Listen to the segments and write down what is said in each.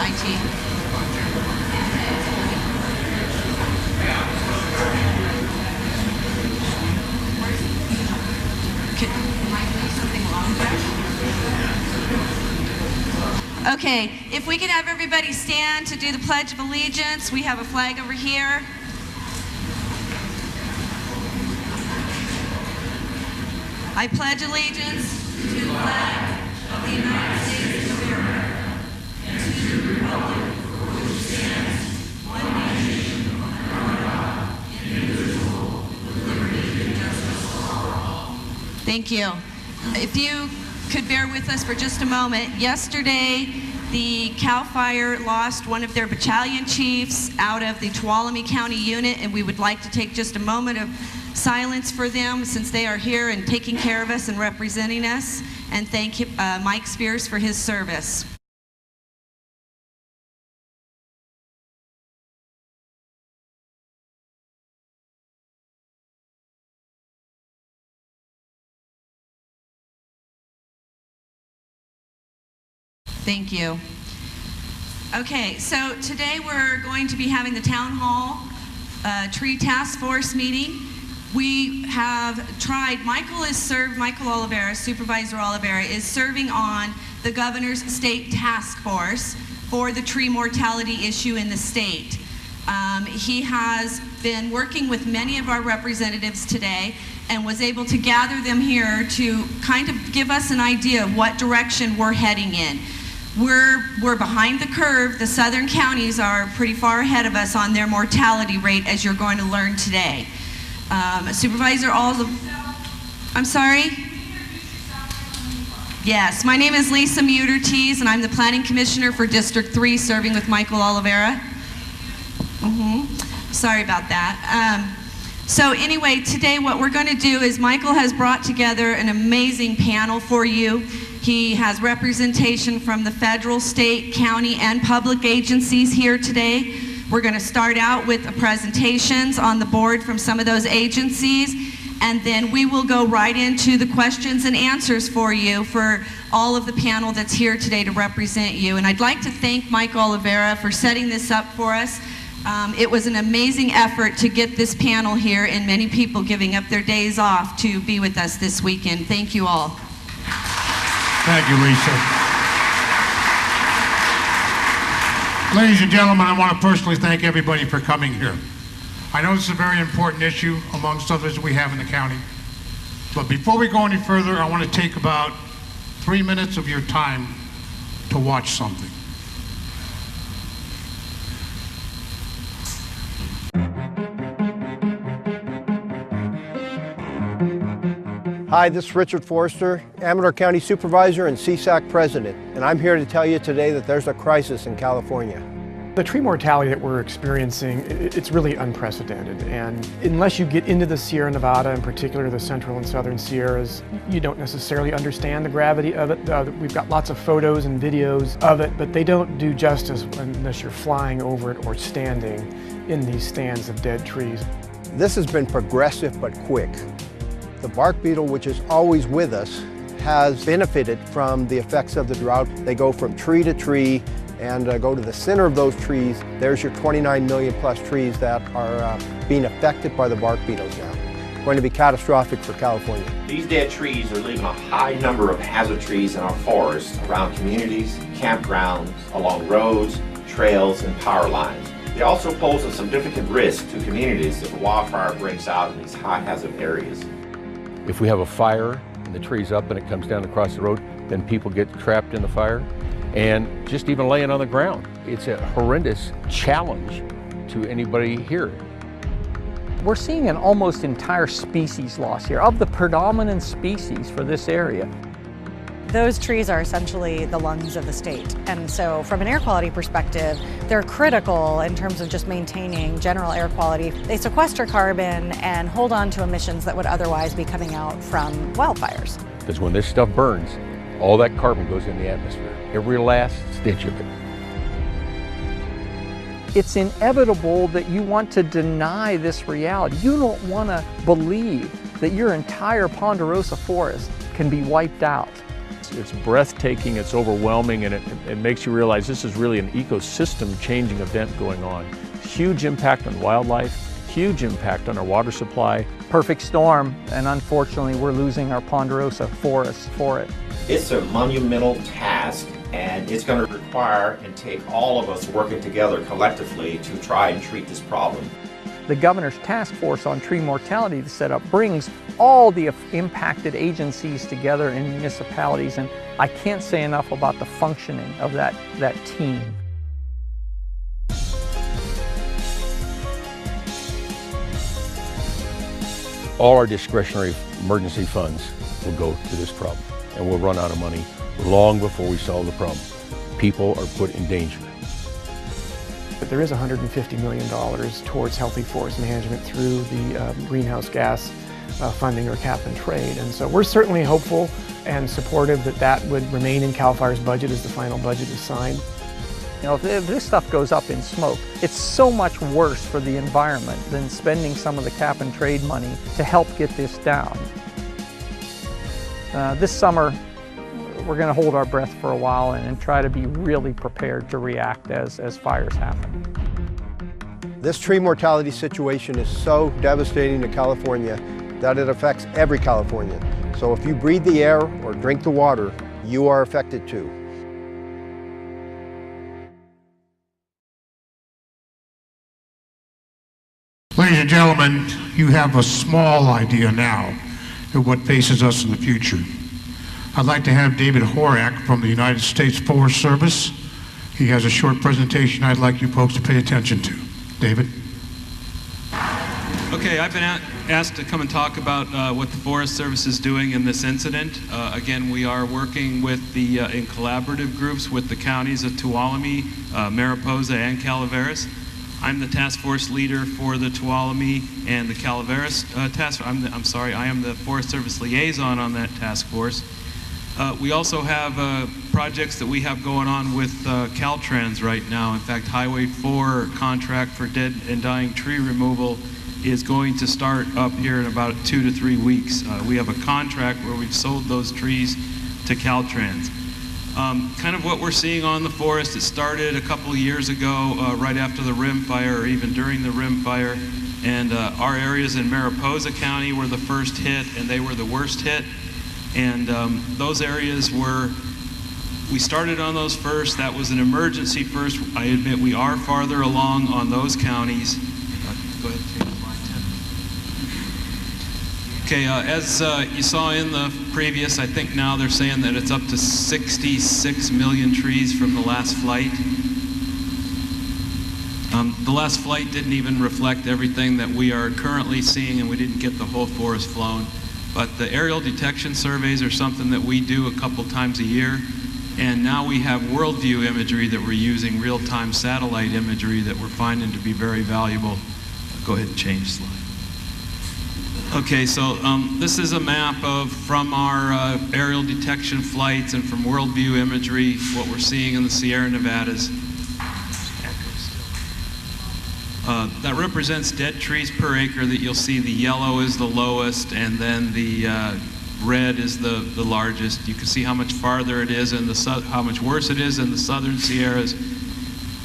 IT. Okay, if we could have everybody stand to do the Pledge of Allegiance. We have a flag over here. I pledge allegiance to the flag of the United States of America and to the republic for which it stands, one nation, under God, indivisible, with liberty and justice for all. Thank you. If you could bear with us for just a moment. Yesterday, the CAL FIRE lost one of their battalion chiefs out of the Tuolumne County unit, and we would like to take just a moment of silence for them since they are here and taking care of us and representing us, and thank Mike Spears for his service. Thank you. Okay, so today we're going to be having the Town Hall Tree Task Force meeting. We have tried, Michael Olivera, Supervisor Olivera, is serving on the Governor's State Task Force for the tree mortality issue in the state. He has been working with many of our representatives today and was able to gather them here to kind of give us an idea of what direction we're heading in. We're behind the curve. The southern counties are pretty far ahead of us on their mortality rate, as you're going to learn today. Supervisor I'm sorry? Yes, my name is Lisa Muter-Tees, and I'm the Planning Commissioner for District 3, serving with Michael Olivera. Sorry about that. So anyway, today what we're going to do is Michael has brought together an amazing panel for you. He has representation from the federal, state, county, and public agencies here today. We're going to start out with presentations on the board from some of those agencies, and then we will go right into the questions and answers for you for all of the panel that's here today to represent you. And I'd like to thank Mike Olivera for setting this up for us. It was an amazing effort to get this panel here, and many people giving up their days off to be with us this weekend. Thank you all. Thank you, Lisa. Ladies and gentlemen, I want to personally thank everybody for coming here. I know this is a very important issue amongst others we have in the county. But before we go any further, I want to take about 3 minutes of your time to watch something. Hi, this is Richard Forrester, Amador County Supervisor and CSAC President, and I'm here to tell you today that there's a crisis in California. The tree mortality that we're experiencing, it's really unprecedented, and unless you get into the Sierra Nevada, in particular the central and southern Sierras, you don't necessarily understand the gravity of it. We've got lots of photos and videos of it, but they don't do justice unless you're flying over it or standing in these stands of dead trees. This has been progressive but quick. The bark beetle, which is always with us, has benefited from the effects of the drought. They go from tree to tree and go to the center of those trees. There's your 29 million plus trees that are being affected by the bark beetles now. Going to be catastrophic for California. These dead trees are leaving a high number of hazard trees in our forests around communities, campgrounds, along roads, trails, and power lines. They also pose a significant risk to communities if a wildfire breaks out in these high hazard areas. If we have a fire and the tree's up and it comes down across the road, then people get trapped in the fire. And just even laying on the ground, it's a horrendous challenge to anybody here. We're seeing an almost entire species loss here, of the predominant species for this area. Those trees are essentially the lungs of the state. And so from an air quality perspective, they're critical in terms of just maintaining general air quality. They sequester carbon and hold on to emissions that would otherwise be coming out from wildfires. Because when this stuff burns, all that carbon goes in the atmosphere, every last stitch of it. It's inevitable that you want to deny this reality. You don't want to believe that your entire ponderosa forest can be wiped out. It's breathtaking, it's overwhelming, and it makes you realize this is really an ecosystem-changing event going on. Huge impact on wildlife, huge impact on our water supply. Perfect storm, and unfortunately we're losing our ponderosa forests for it. It's a monumental task, and it's going to require and take all of us working together collectively to try and treat this problem. The governor's task force on tree mortality set up brings all the impacted agencies together in municipalities, and I can't say enough about the functioning of that team. All our discretionary emergency funds will go to this problem, and we'll run out of money long before we solve the problem. People are put in danger. But there is $150 million towards healthy forest management through the greenhouse gas funding or cap and trade. And so we're certainly hopeful and supportive that that would remain in CAL FIRE's budget as the final budget is signed. You know, if this stuff goes up in smoke, it's so much worse for the environment than spending some of the cap and trade money to help get this down. This summer, we're going to hold our breath for a while and try to be really prepared to react as fires happen. This tree mortality situation is so devastating to California that it affects every Californian. So if you breathe the air or drink the water, you are affected too. Ladies and gentlemen, you have a small idea now of what faces us in the future. I'd like to have David Horak from the United States Forest Service. He has a short presentation I'd like you folks to pay attention to. David? Okay, I've been asked to come and talk about what the Forest Service is doing in this incident. Again, we are working with in collaborative groups with the counties of Tuolumne, Mariposa, and Calaveras. I'm the task force leader for the Tuolumne and the Calaveras task force. I am the Forest Service liaison on that task force. We also have projects that we have going on with Caltrans right now. In fact, Highway 4 contract for dead and dying tree removal is going to start up here in about 2 to 3 weeks. We have a contract where we've sold those trees to Caltrans. Kind of what we're seeing on the forest, it started a couple of years ago, right after the rim fire, or even during the rim fire. And our areas in Mariposa County were the first hit, and they were the worst hit. And those areas we started on those first. That was an emergency first. I admit we are farther along on those counties. Go ahead, take slide 10. Okay, as you saw in the previous, I think now they're saying that it's up to 66 million trees from the last flight. The last flight didn't even reflect everything that we are currently seeing, and we didn't get the whole forest flown. But the aerial detection surveys are something that we do a couple times a year. And now we have world view imagery that we're using, real-time satellite imagery that we're finding to be very valuable. Go ahead and change slide. Okay, so this is a map from our aerial detection flights and from world view imagery, what we're seeing in the Sierra Nevadas. That represents dead trees per acre that you'll see. The yellow is the lowest, and then the red is the largest. You can see how much farther it is and how much worse it is in the southern Sierras.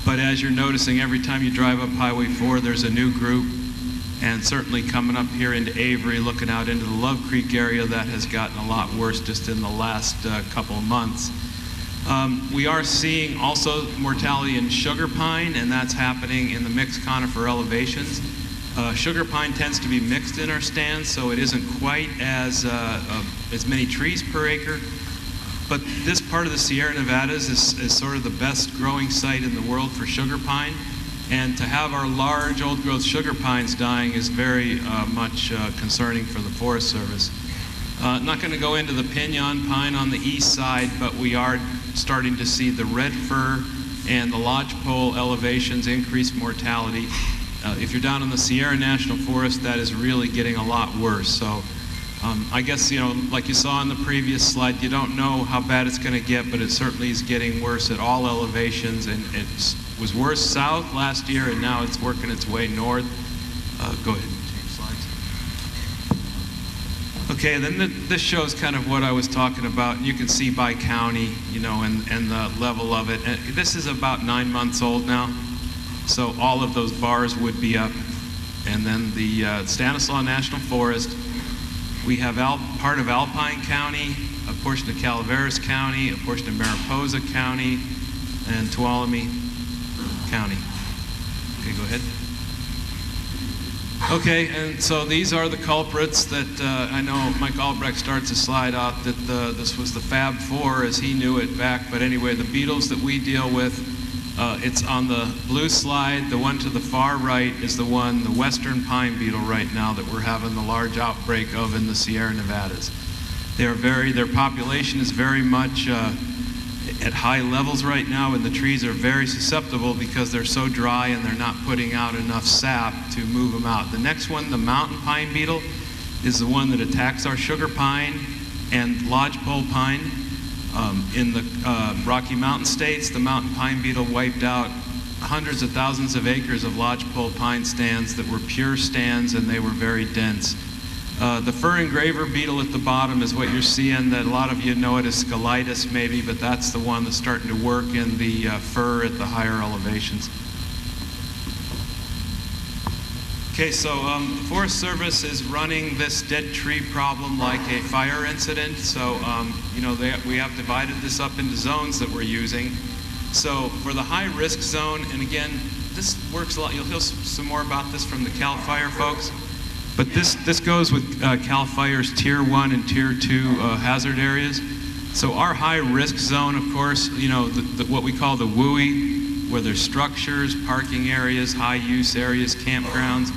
But as you're noticing, every time you drive up Highway 4, there's a new group. And certainly coming up here into Avery, looking out into the Love Creek area, that has gotten a lot worse just in the last couple of months. We are seeing also mortality in sugar pine, and that's happening in the mixed conifer elevations. Sugar pine tends to be mixed in our stands, so it isn't quite as many trees per acre. But this part of the Sierra Nevadas is sort of the best growing site in the world for sugar pine. And to have our large old growth sugar pines dying is very much concerning for the Forest Service. Not going to go into the pinon pine on the east side, but we are starting to see the red fir and the lodgepole elevations increase mortality. If you're down in the Sierra National Forest, that is really getting a lot worse. So I guess, you know, like you saw in the previous slide, you don't know how bad it's going to get, but it certainly is getting worse at all elevations, and it was worse south last year, and now it's working its way north. Go ahead and change slides. Okay, then this shows kind of what I was talking about. You can see by county, you know, and the level of it. And this is about 9 months old now, so all of those bars would be up. And then the Stanislaus National Forest, we have part of Alpine County, a portion of Calaveras County, a portion of Mariposa County, and Tuolumne County. Okay, go ahead. Okay, and so these are the culprits that I know Mike Albrecht starts a slide out that this was the Fab Four as he knew it back, but anyway, the beetles that we deal with, it's on the blue slide. The one to the far right is the western pine beetle right now that we're having the large outbreak of in the Sierra Nevadas. Their population is very much at high levels right now, and the trees are very susceptible because they're so dry and they're not putting out enough sap to move them out. The next one, the mountain pine beetle, is the one that attacks our sugar pine and lodgepole pine. In the Rocky Mountain states, the mountain pine beetle wiped out hundreds of thousands of acres of lodgepole pine stands that were pure stands, and they were very dense. The fir engraver beetle at the bottom is what you're seeing. That a lot of you know it as scolitis maybe, but that's the one that's starting to work in the fir at the higher elevations. Okay, so the Forest Service is running this dead tree problem like a fire incident. So, you know, we have divided this up into zones that we're using. So for the high risk zone, and again, this works a lot. You'll hear some more about this from the CAL FIRE folks. But this goes with CAL FIRE's Tier 1 and Tier 2 hazard areas. So our high risk zone, of course, you know, what we call the WUI, where there's structures, parking areas, high use areas, campgrounds.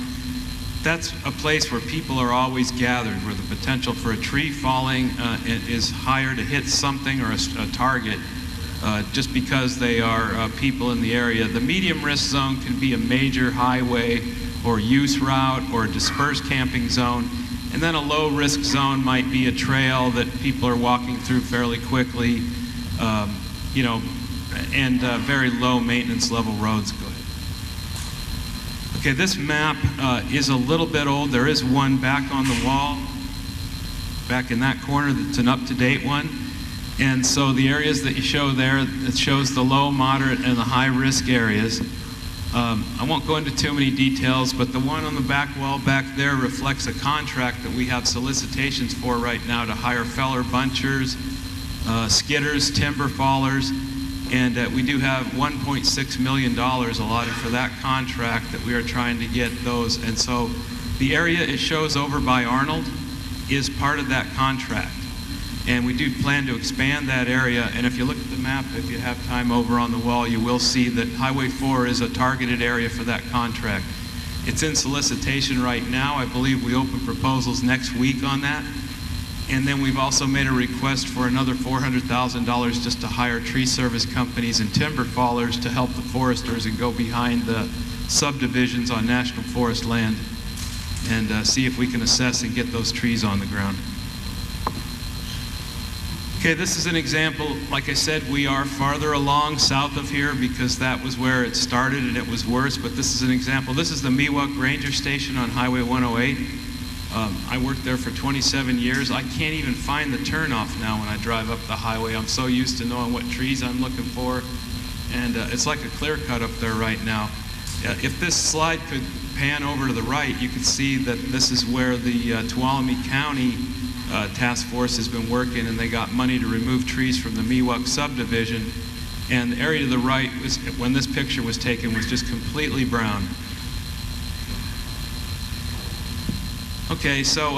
That's a place where people are always gathered, where the potential for a tree falling is higher to hit something or a target just because they are people in the area. The medium risk zone can be a major highway or use route or a dispersed camping zone. And then a low risk zone might be a trail that people are walking through fairly quickly, you know, and very low maintenance level roads. Go ahead. Okay, this map is a little bit old. There is one back on the wall, back in that corner, that's an up-to-date one. And so the areas that you show there, it shows the low, moderate, and the high risk areas. I won't go into too many details, but the one on the back wall back there reflects a contract that we have solicitations for right now to hire feller bunchers, skidders, timber fallers, and we do have $1.6 million allotted for that contract that we are trying to get those. And so the area it shows over by Arnold is part of that contract. And we do plan to expand that area. And if you look at the map, if you have time over on the wall, you will see that Highway 4 is a targeted area for that contract. It's in solicitation right now. I believe we open proposals next week on that. And then we've also made a request for another $400,000 just to hire tree service companies and timber fallers to help the foresters and go behind the subdivisions on national forest land and see if we can assess and get those trees on the ground. Okay, this is an example. Like I said, we are farther along south of here because that was where it started and it was worse, but this is an example. This is the Miwok Ranger Station on Highway 108. I worked there for 27 years. I can't even find the turnoff now when I drive up the highway. I'm so used to knowing what trees I'm looking for, and it's like a clear cut up there right now. If this slide could pan over to the right, you can see that this is where the Tuolumne County task force has been working, and they got money to remove trees from the Miwok subdivision. And the area to the right, was, when this picture was taken, was just completely brown. Okay, so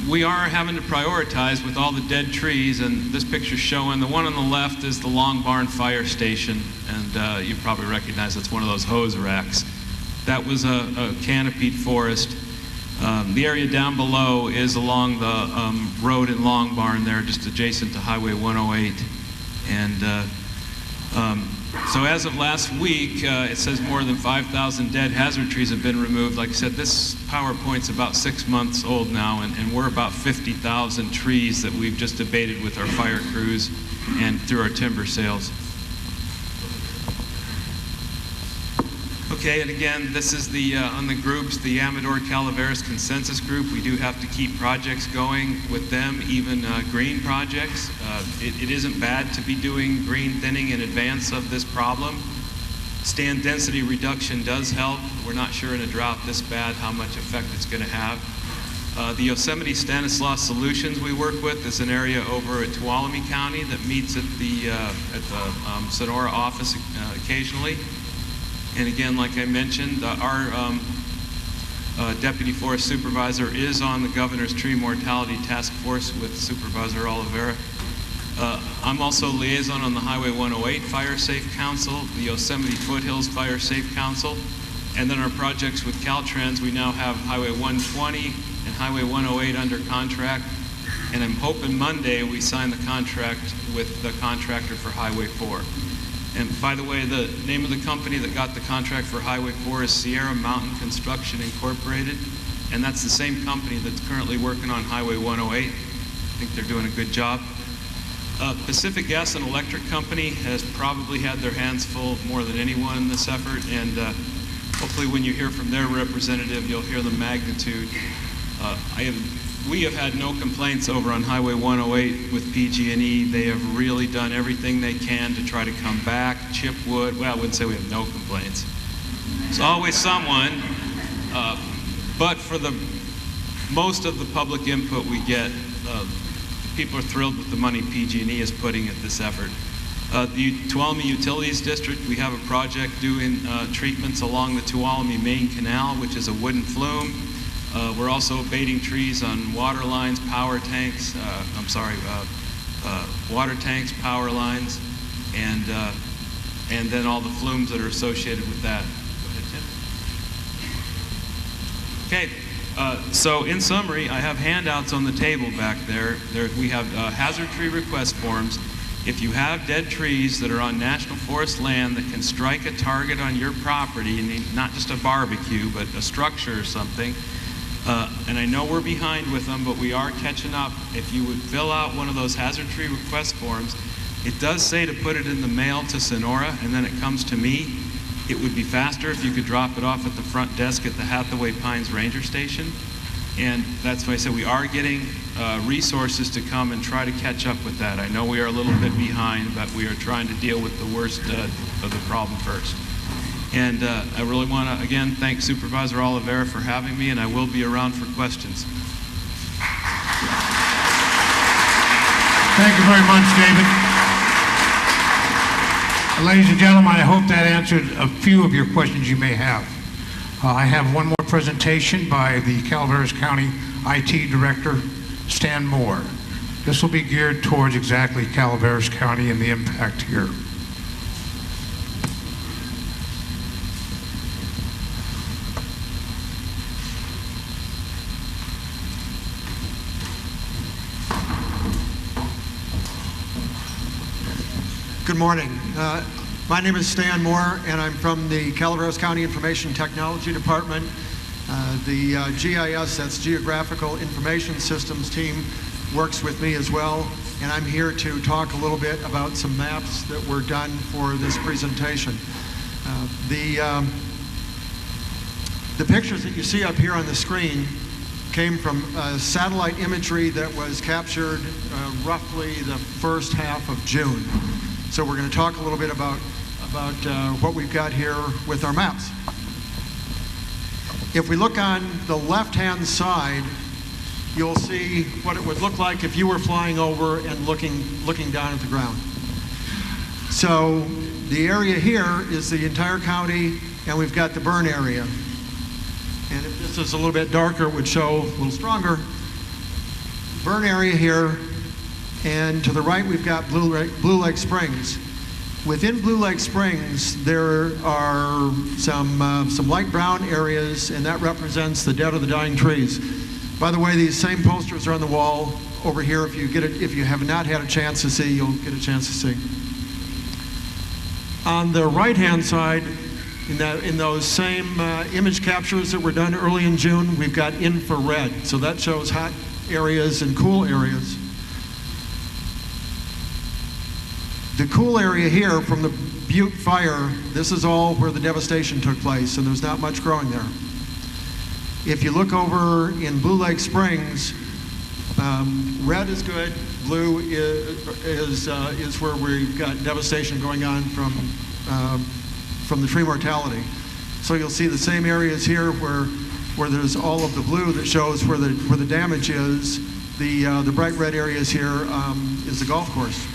we are having to prioritize with all the dead trees, and this picture's showing the one on the left is the Long Barn Fire Station, and you probably recognize that's one of those hose racks. That was a canopied forest. The area down below is along the road in Long Barn there, just adjacent to Highway 108. And so as of last week, it says more than 5,000 dead hazard trees have been removed. Like I said, this PowerPoint's about 6 months old now, and we're about 50,000 trees that we've just abated with our fire crews and through our timber sales. Okay, and again, this is the on the groups, the Amador Calaveras Consensus Group. We do have to keep projects going with them, even green projects. It isn't bad to be doing green thinning in advance of this problem. Stand density reduction does help. We're not sure in a drought this bad how much effect it's going to have. The Yosemite Stanislaus Solutions we work with is an area over at Tuolumne County that meets at the Sonora office occasionally. And again, like I mentioned, our Deputy Forest Supervisor is on the Governor's Tree Mortality Task Force with Supervisor Oliveira. I'm also liaison on the Highway 108 Fire Safe Council, the Yosemite Foothills Fire Safe Council, and then our projects with Caltrans, we now have Highway 120 and Highway 108 under contract, and I'm hoping Monday we sign the contract with the contractor for Highway 4. And by the way, the name of the company that got the contract for Highway 4 is Sierra Mountain Construction Incorporated, and that's the same company that's currently working on Highway 108. I think they're doing a good job. Pacific Gas and Electric Company has probably had their hands full more than anyone in this effort, and hopefully when you hear from their representative, you'll hear the magnitude. We have had no complaints over on Highway 108 with PG&E. They have really done everything they can to try to come back, chip wood. Well, I wouldn't say we have no complaints. There's always someone, but for the most of the public input we get, people are thrilled with the money PG&E is putting at this effort. The Tuolumne Utilities District, we have a project doing treatments along the Tuolumne Main Canal, which is a wooden flume. We're also abating trees on water lines, power tanks, water tanks, power lines, and then all the flumes that are associated with that. Go ahead, Tim. Okay, so in summary, I have handouts on the table back there. We have hazard tree request forms. If you have dead trees that are on National Forest land that can strike a target on your property, and not just a barbecue, but a structure or something, and I know we're behind with them, but we are catching up. If you would fill out one of those hazard tree request forms, it does say to put it in the mail to Sonora, and then it comes to me. It would be faster if you could drop it off at the front desk at the Hathaway Pines Ranger Station. And that's why I said we are getting resources to come and try to catch up with that. I know we are a little bit behind, but we are trying to deal with the worst of the problem first. And I really want to, again, thank Supervisor Oliveira for having me, and I will be around for questions. Thank you very much, David. Ladies and gentlemen, I hope that answered a few of your questions you may have. I have one more presentation by the Calaveras County IT Director, Stan Moore. This will be geared towards exactly Calaveras County and the impact here. Good morning. My name is Stan Moore, and I'm from the Calaveras County Information Technology Department. The GIS, that's Geographical Information Systems team, works with me as well, and I'm here to talk a little bit about some maps that were done for this presentation. The pictures that you see up here on the screen came from satellite imagery that was captured roughly the first half of June. So we're going to talk a little bit about what we've got here with our maps. If we look on the left-hand side, you'll see what it would look like if you were flying over and looking down at the ground. So the area here is the entire county, and we've got the burn area. And if this is a little bit darker, it would show a little stronger. Burn area here. And to the right, we've got Blue Lake Springs. Within Blue Lake Springs, there are some light brown areas, and that represents the dead or the dying trees. By the way, these same posters are on the wall over here. If you have not had a chance to see, you'll get a chance to see. On the right-hand side, in those same image captures that were done early in June, we've got infrared. So that shows hot areas and cool areas. The cool area here, from the Butte fire, this is all where the devastation took place, and there's not much growing there. If you look over in Blue Lake Springs, red is good, blue is where we've got devastation going on from the tree mortality. So you'll see the same areas here where there's all of the blue that shows where the damage is. The bright red areas here is the golf course.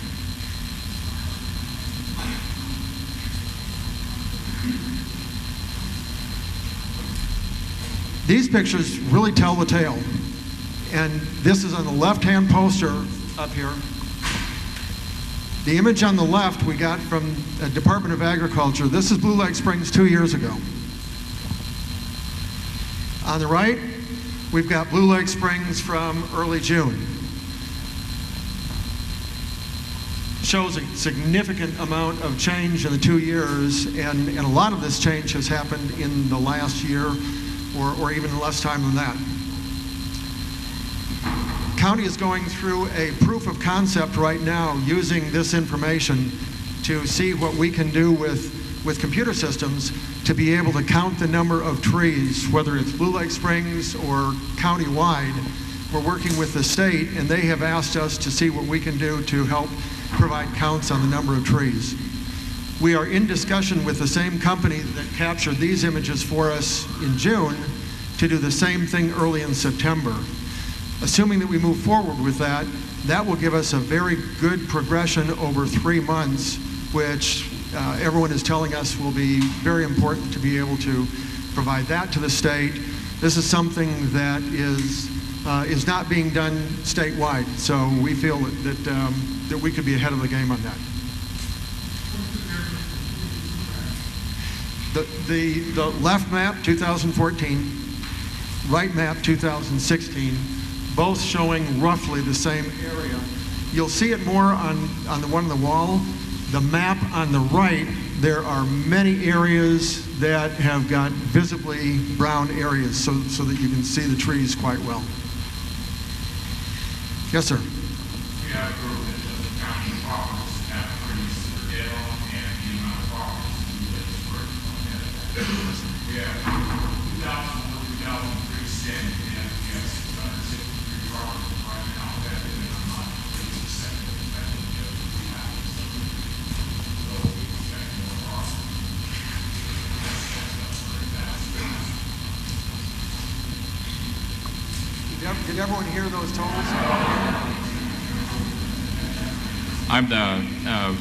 These pictures really tell the tale. And this is on the left-hand poster up here. The image on the left we got from the Department of Agriculture. This is Blue Lake Springs 2 years ago. On the right, we've got Blue Lake Springs from early June. Shows a significant amount of change in the 2 years, and a lot of this change has happened in the last year or even less time than that. County is going through a proof of concept right now using this information to see what we can do with computer systems to be able to count the number of trees, whether it's Blue Lake Springs or county-wide. We're working with the state, and they have asked us to see what we can do to help provide counts on the number of trees. We are in discussion with the same company that captured these images for us in June to do the same thing early in September. Assuming that we move forward with that, that will give us a very good progression over 3 months, which everyone is telling us will be very important to be able to provide that to the state. This is something that is not being done statewide, so we feel that we could be ahead of the game on that. The left map, 2014, right map, 2016, both showing roughly the same area. You'll see it more on the one on the wall. The map on the right, there are many areas that have got visibly brown areas so that you can see the trees quite well. Yes, sir. We have a group that does counting properties that have trees that are dead on and the amount of properties that we have 2,003 standing and we have 663 properties right now that have been on trees second that we have. So we expect more properties. Did everyone hear those totals? I'm the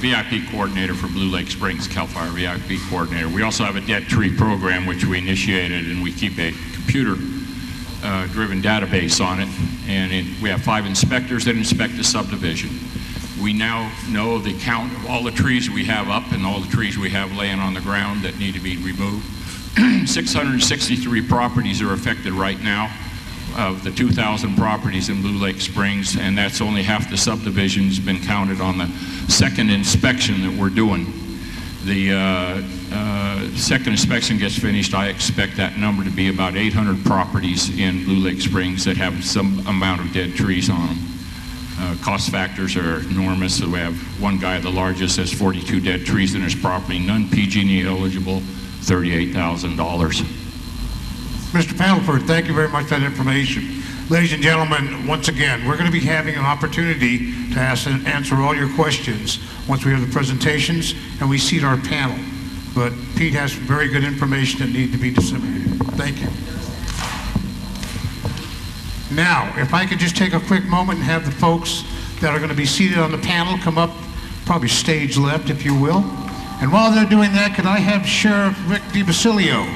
VIP coordinator for Blue Lake Springs, CAL FIRE VIP coordinator. We also have a dead tree program which we initiated, and we keep a computer-driven database on it. And we have 5 inspectors that inspect the subdivision. We now know the count of all the trees we have up and all the trees we have laying on the ground that need to be removed. 663 properties are affected right now of the 2,000 properties in Blue Lake Springs, and that's only half the subdivision's been counted on the second inspection that we're doing. The second inspection gets finished, I expect that number to be about 800 properties in Blue Lake Springs that have some amount of dead trees on them. Cost factors are enormous. So we have one guy, the largest, has 42 dead trees in his property, none PG&E eligible, $38,000. Mr. Paddleford, thank you very much for that information. Ladies and gentlemen, once again, we're going to be having an opportunity to ask and answer all your questions once we have the presentations and we seat our panel. But Pete has some very good information that needs to be disseminated. Thank you. Now, if I could just take a quick moment and have the folks that are going to be seated on the panel come up, probably stage left, if you will. And while they're doing that, could I have Sheriff Rick DiBasilio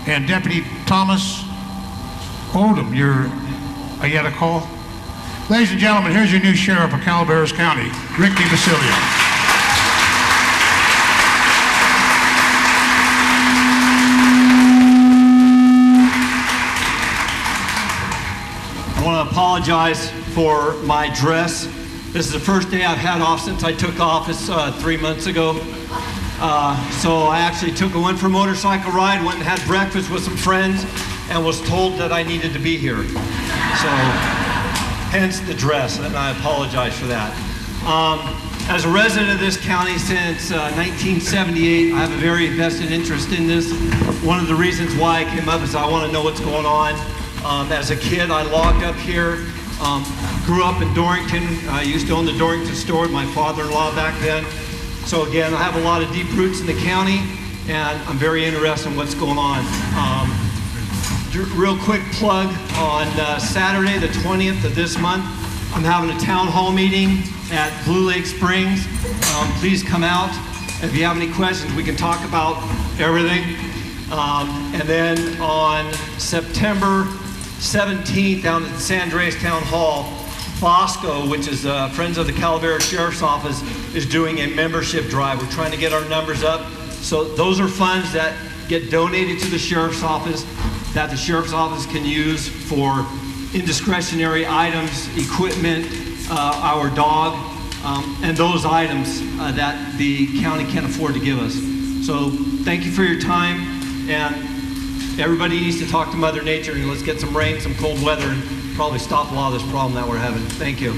and Deputy Thomas Odom, are you at a call? Ladies and gentlemen, here's your new sheriff of Calaveras County, Rick DiBasilio. I want to apologize for my dress. This is the first day I've had off since I took office 3 months ago. So I actually went for a motorcycle ride, went and had breakfast with some friends, and was told that I needed to be here. So, hence the dress, and I apologize for that. As a resident of this county since 1978, I have a very vested interest in this. One of the reasons why I came up is I want to know what's going on. As a kid, I logged up here, grew up in Dorrington. I used to own the Dorrington store with my father-in-law back then. So again, I have a lot of deep roots in the county, and I'm very interested in what's going on. Real quick plug, on Saturday the 20th of this month, I'm having a town hall meeting at Blue Lake Springs. Please come out. If you have any questions, we can talk about everything. And then on September 17th, down at the San Andreas Town Hall, Fosco, which is Friends of the Calaveras Sheriff's Office, is doing a membership drive. We're trying to get our numbers up. So those are funds that get donated to the Sheriff's Office that the Sheriff's Office can use for indiscretionary items, equipment, our dog, and those items that the county can't afford to give us. So thank you for your time, and everybody needs to talk to Mother Nature, and let's get some rain, some cold weather, and probably stop a lot of this problem that we're having. Thank you.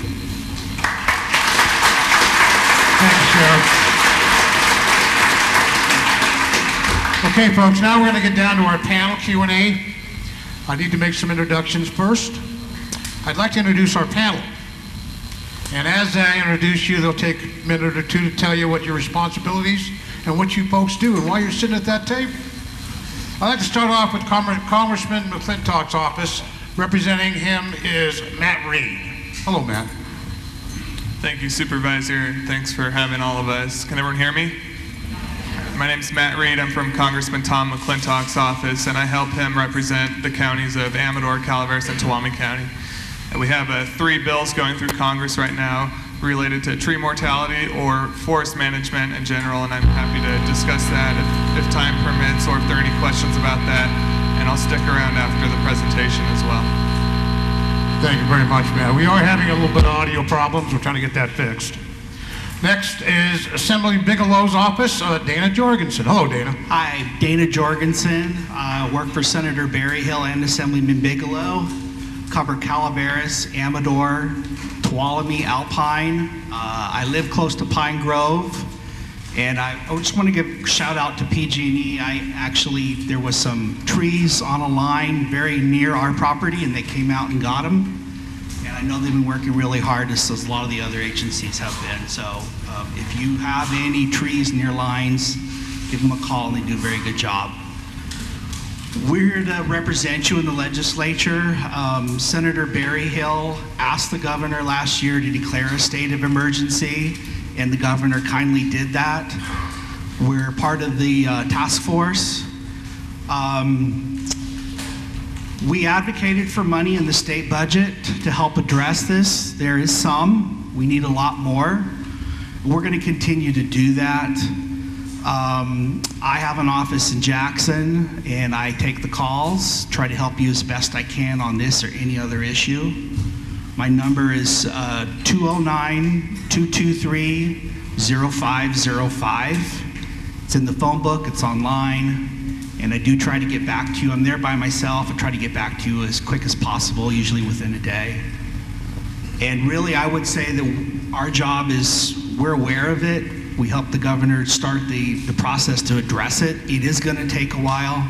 Thanks, Sheriff. Okay, folks, now we're going to get down to our panel Q&A. I need to make some introductions first. I'd like to introduce our panel. And as I introduce you, they'll take a minute or two to tell you what your responsibilities and what you folks do and why you're sitting at that table. I'd like to start off with Congressman McClintock's office. Representing him is Matt Reed. Hello, Matt. Thank you, Supervisor. Thanks for having all of us. Can everyone hear me? My name is Matt Reed. I'm from Congressman Tom McClintock's office, and I help him represent the counties of Amador, Calaveras, and Tuolumne County. And we have 3 bills going through Congress right now related to tree mortality or forest management in general, and I'm happy to discuss that if time permits or if there are any questions about that, and I'll stick around after the presentation as well. Thank you very much, Matt. We are having a little bit of audio problems. We're trying to get that fixed. Next is Assemblyman Bigelow's office, Dana Jorgensen. Hello, Dana. Hi, Dana Jorgensen. I work for Senator Berryhill and Assemblyman Bigelow. Cover Calaveras, Amador, Tuolumne, Alpine. I live close to Pine Grove. And I just want to give a shout out to PG&E. There was some trees on a line very near our property, and they came out and got them. And I know they've been working really hard, as a lot of the other agencies have been. So if you have any trees near lines, give them a call, and they do a very good job. We're here to represent you in the legislature. Senator Berryhill asked the governor last year to declare a state of emergency, and the governor kindly did that. We're part of the task force. We advocated for money in the state budget to help address this. There is some. We need a lot more. We're going to continue to do that. I have an office in Jackson, and I take the calls, try to help you as best I can on this or any other issue. My number is 209-223-0505. It's in the phone book, it's online. And I do try to get back to you. I'm there by myself. I try to get back to you as quick as possible, usually within a day. And really, I would say that our job is, we're aware of it. We help the governor start the process to address it. It is going to take a while.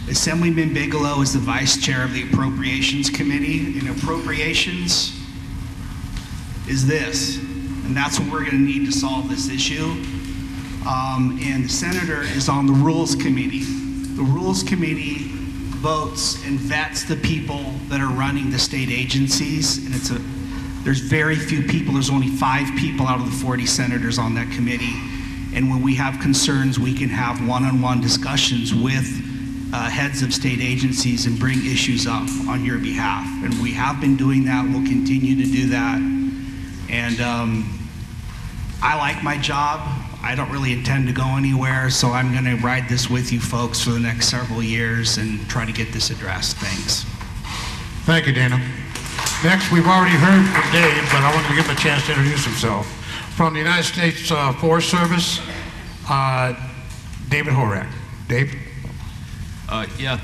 Assemblyman Bigelow is the vice chair of the Appropriations Committee. And appropriations is this. And that's what we're going to need to solve this issue. And the senator is on the Rules Committee. The Rules Committee votes and vets the people that are running the state agencies, and there's very few people. There's only 5 people out of the 40 senators on that committee. And when we have concerns, we can have one-on-one discussions with heads of state agencies and bring issues up on your behalf. And we have been doing that. We'll continue to do that. And I like my job. I don't really intend to go anywhere, so I'm going to ride this with you folks for the next several years and try to get this addressed. Thanks. Thank you, Dana. Next, we've already heard from Dave, but I want to give him a chance to introduce himself. From the United States Forest Service, David Horak. Dave? Yeah.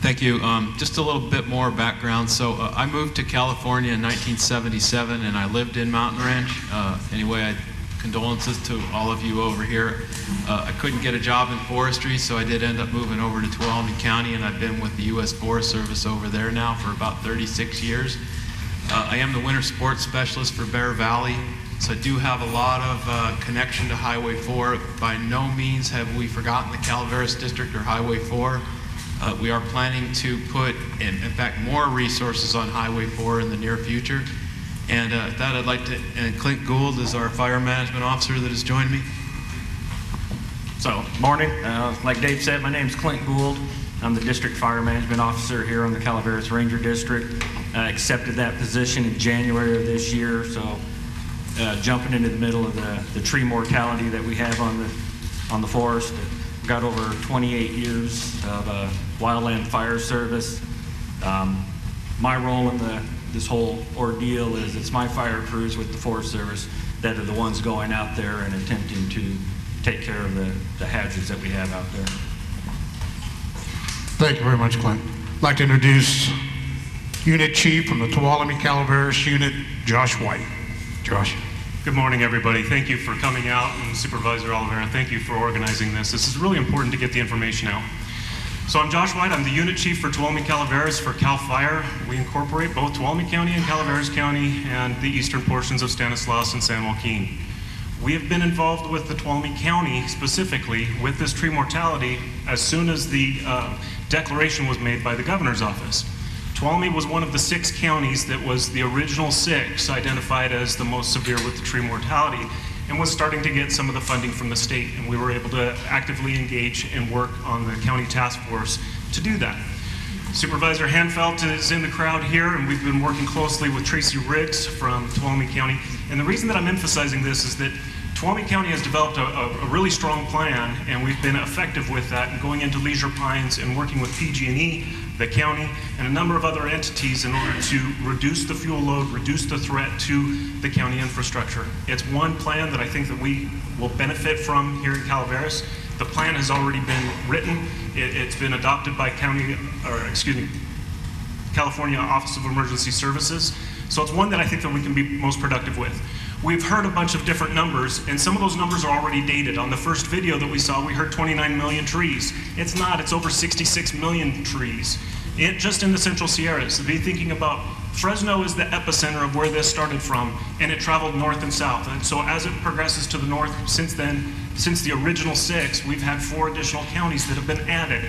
Thank you. Just a little bit more background. So I moved to California in 1977, and I lived in Mountain Ranch. Anyway, condolences to all of you over here. I couldn't get a job in forestry, so I did end up moving over to Tuolumne County, and I've been with the U.S. Forest Service over there now for about 36 years. I am the winter sports specialist for Bear Valley, so I do have a lot of connection to Highway 4. By no means have we forgotten the Calaveras District or Highway 4. We are planning to put, in fact, more resources on Highway 4 in the near future. And at that, I'd like to, and Clint Gould is our fire management officer that has joined me. So, morning. Like Dave said, my name is Clint Gould. I'm the district fire management officer here on the Calaveras Ranger District. I accepted that position in January of this year, so jumping into the middle of the tree mortality that we have on the forest. Got over 28 years of wildland fire service. My role in this whole ordeal is it's my fire crews with the Forest Service that are the ones going out there and attempting to take care of the hazards that we have out there. Thank you very much, Clint. I'd like to introduce Unit Chief from the Tuolumne Calaveras Unit, Josh White. Josh. Good morning, everybody. Thank you for coming out, and Supervisor Oliveira, thank you for organizing this. This is really important to get the information out. So I'm Josh White. I'm the Unit Chief for Tuolumne Calaveras for CAL FIRE. We incorporate both Tuolumne County and Calaveras County and the eastern portions of Stanislaus and San Joaquin. We have been involved with the Tuolumne County specifically with this tree mortality as soon as the declaration was made by the governor's office. Tuolumne was one of the 6 counties that was the original 6 identified as the most severe with the tree mortality and was starting to get some of the funding from the state, and we were able to actively engage and work on the county task force to do that. Supervisor Hanfeld is in the crowd here, and we've been working closely with Tracy Riggs from Tuolumne County. And the reason that I'm emphasizing this is that Tuolumne County has developed a really strong plan, and we've been effective with that, and going into Leisure Pines and working with PG&E, the county, and a number of other entities in order to reduce the fuel load, reduce the threat to the county infrastructure. It's one plan that I think that we will benefit from here in Calaveras. The plan has already been written. It's been adopted by California Office of Emergency Services. So it's one that I think that we can be most productive with. We've heard a bunch of different numbers, and some of those numbers are already dated. On the first video that we saw, we heard 29 million trees. It's not, it's over 66 million trees. Just in the Central Sierras. Be thinking about Fresno is the epicenter of where this started from, and it traveled north and south. And so as it progresses to the north, since then, since the original 6, we've had 4 additional counties that have been added.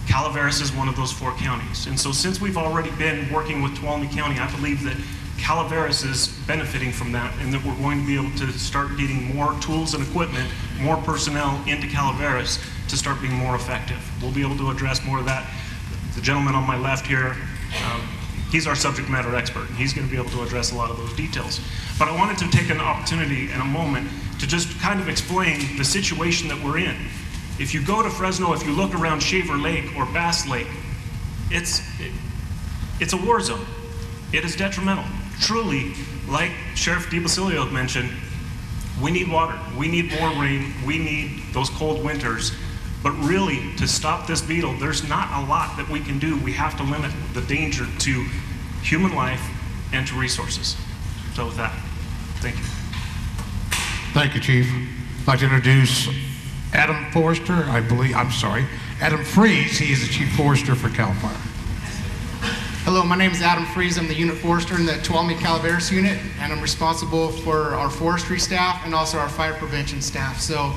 Calaveras is one of those 4 counties. And so since we've already been working with Tuolumne County, I believe that Calaveras is benefiting from that, and that we're going to be able to start getting more tools and equipment, more personnel into Calaveras to start being more effective. We'll be able to address more of that. The gentleman on my left here, he's our subject matter expert, and he's going to be able to address a lot of those details. But I wanted to take an opportunity in a moment to just kind of explain the situation that we're in. If you go to Fresno, if you look around Shaver Lake or Bass Lake, it's a war zone. It is detrimental. Truly, like Sheriff DiBasilio mentioned, we need water, we need more rain, we need those cold winters. But really, to stop this beetle, there's not a lot that we can do. We have to limit the danger to human life and to resources. So with that, thank you. Thank you, Chief. I'd like to introduce Adam Forrester, Adam Freeze. He is the Chief Forester for CAL FIRE. Hello, my name is Adam Freeze. I'm the Unit Forester in the Tuolumne Calaveras Unit, and I'm responsible for our forestry staff and also our fire prevention staff. So,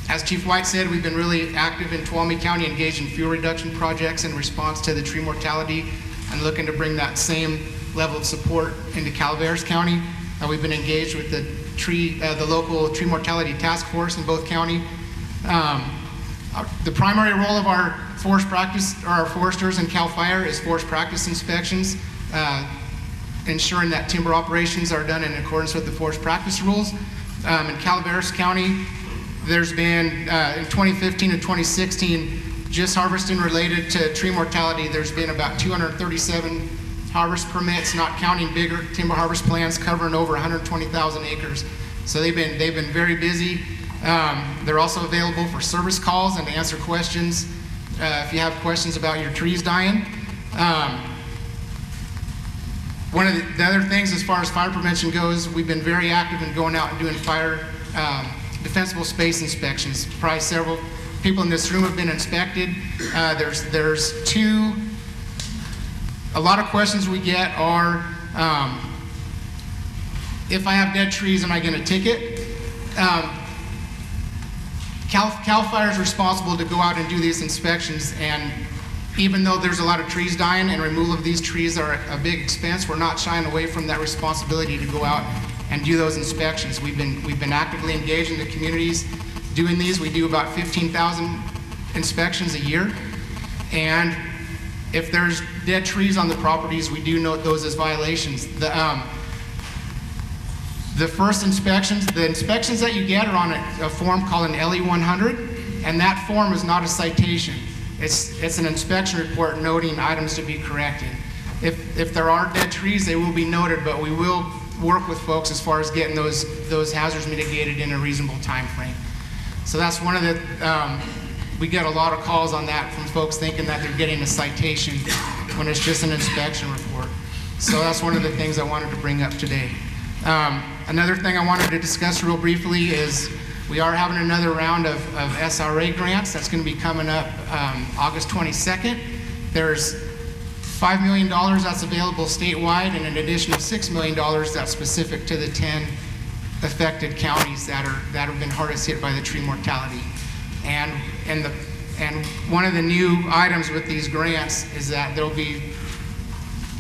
as Chief White said, we've been really active in Tuolumne County, engaged in fuel reduction projects in response to the tree mortality, and looking to bring that same level of support into Calaveras County. We've been engaged with the local tree mortality task force in both county. The primary role of our forest practice, or our foresters in CAL FIRE, is forest practice inspections, ensuring that timber operations are done in accordance with the forest practice rules. In Calaveras County, there's been, in 2015 and 2016, just harvesting related to tree mortality, there's been about 237 harvest permits, not counting bigger timber harvest plans covering over 120,000 acres. So they've been very busy. They're also available for service calls and to answer questions. if you have questions about your trees dying. One of the other things as far as fire prevention goes, we've been very active in going out and doing fire defensible space inspections. Probably several people in this room have been inspected. There's two, a lot of questions we get are, if I have dead trees, am I going to ticket? CAL FIRE is responsible to go out and do these inspections, and even though there's a lot of trees dying and removal of these trees are a big expense, we're not shying away from that responsibility to go out and do those inspections. We've been actively engaged in the communities doing these. We do about 15,000 inspections a year, and if there's dead trees on the properties, we do note those as violations. The first inspections, the inspections that you get are on a form called an LE 100, and that form is not a citation. It's an inspection report noting items to be corrected. If there are dead trees, they will be noted, but we will work with folks as far as getting those hazards mitigated in a reasonable time frame. So that's one of the, we get a lot of calls on that from folks thinking that they're getting a citation when it's just an inspection report. So that's one of the things I wanted to bring up today. Another thing I wanted to discuss real briefly is we are having another round of SRA grants that's going to be coming up August 22nd. There's $5 million that's available statewide, and an additional $6 million that's specific to the 10 affected counties that have been hardest hit by the tree mortality. And one of the new items with these grants is that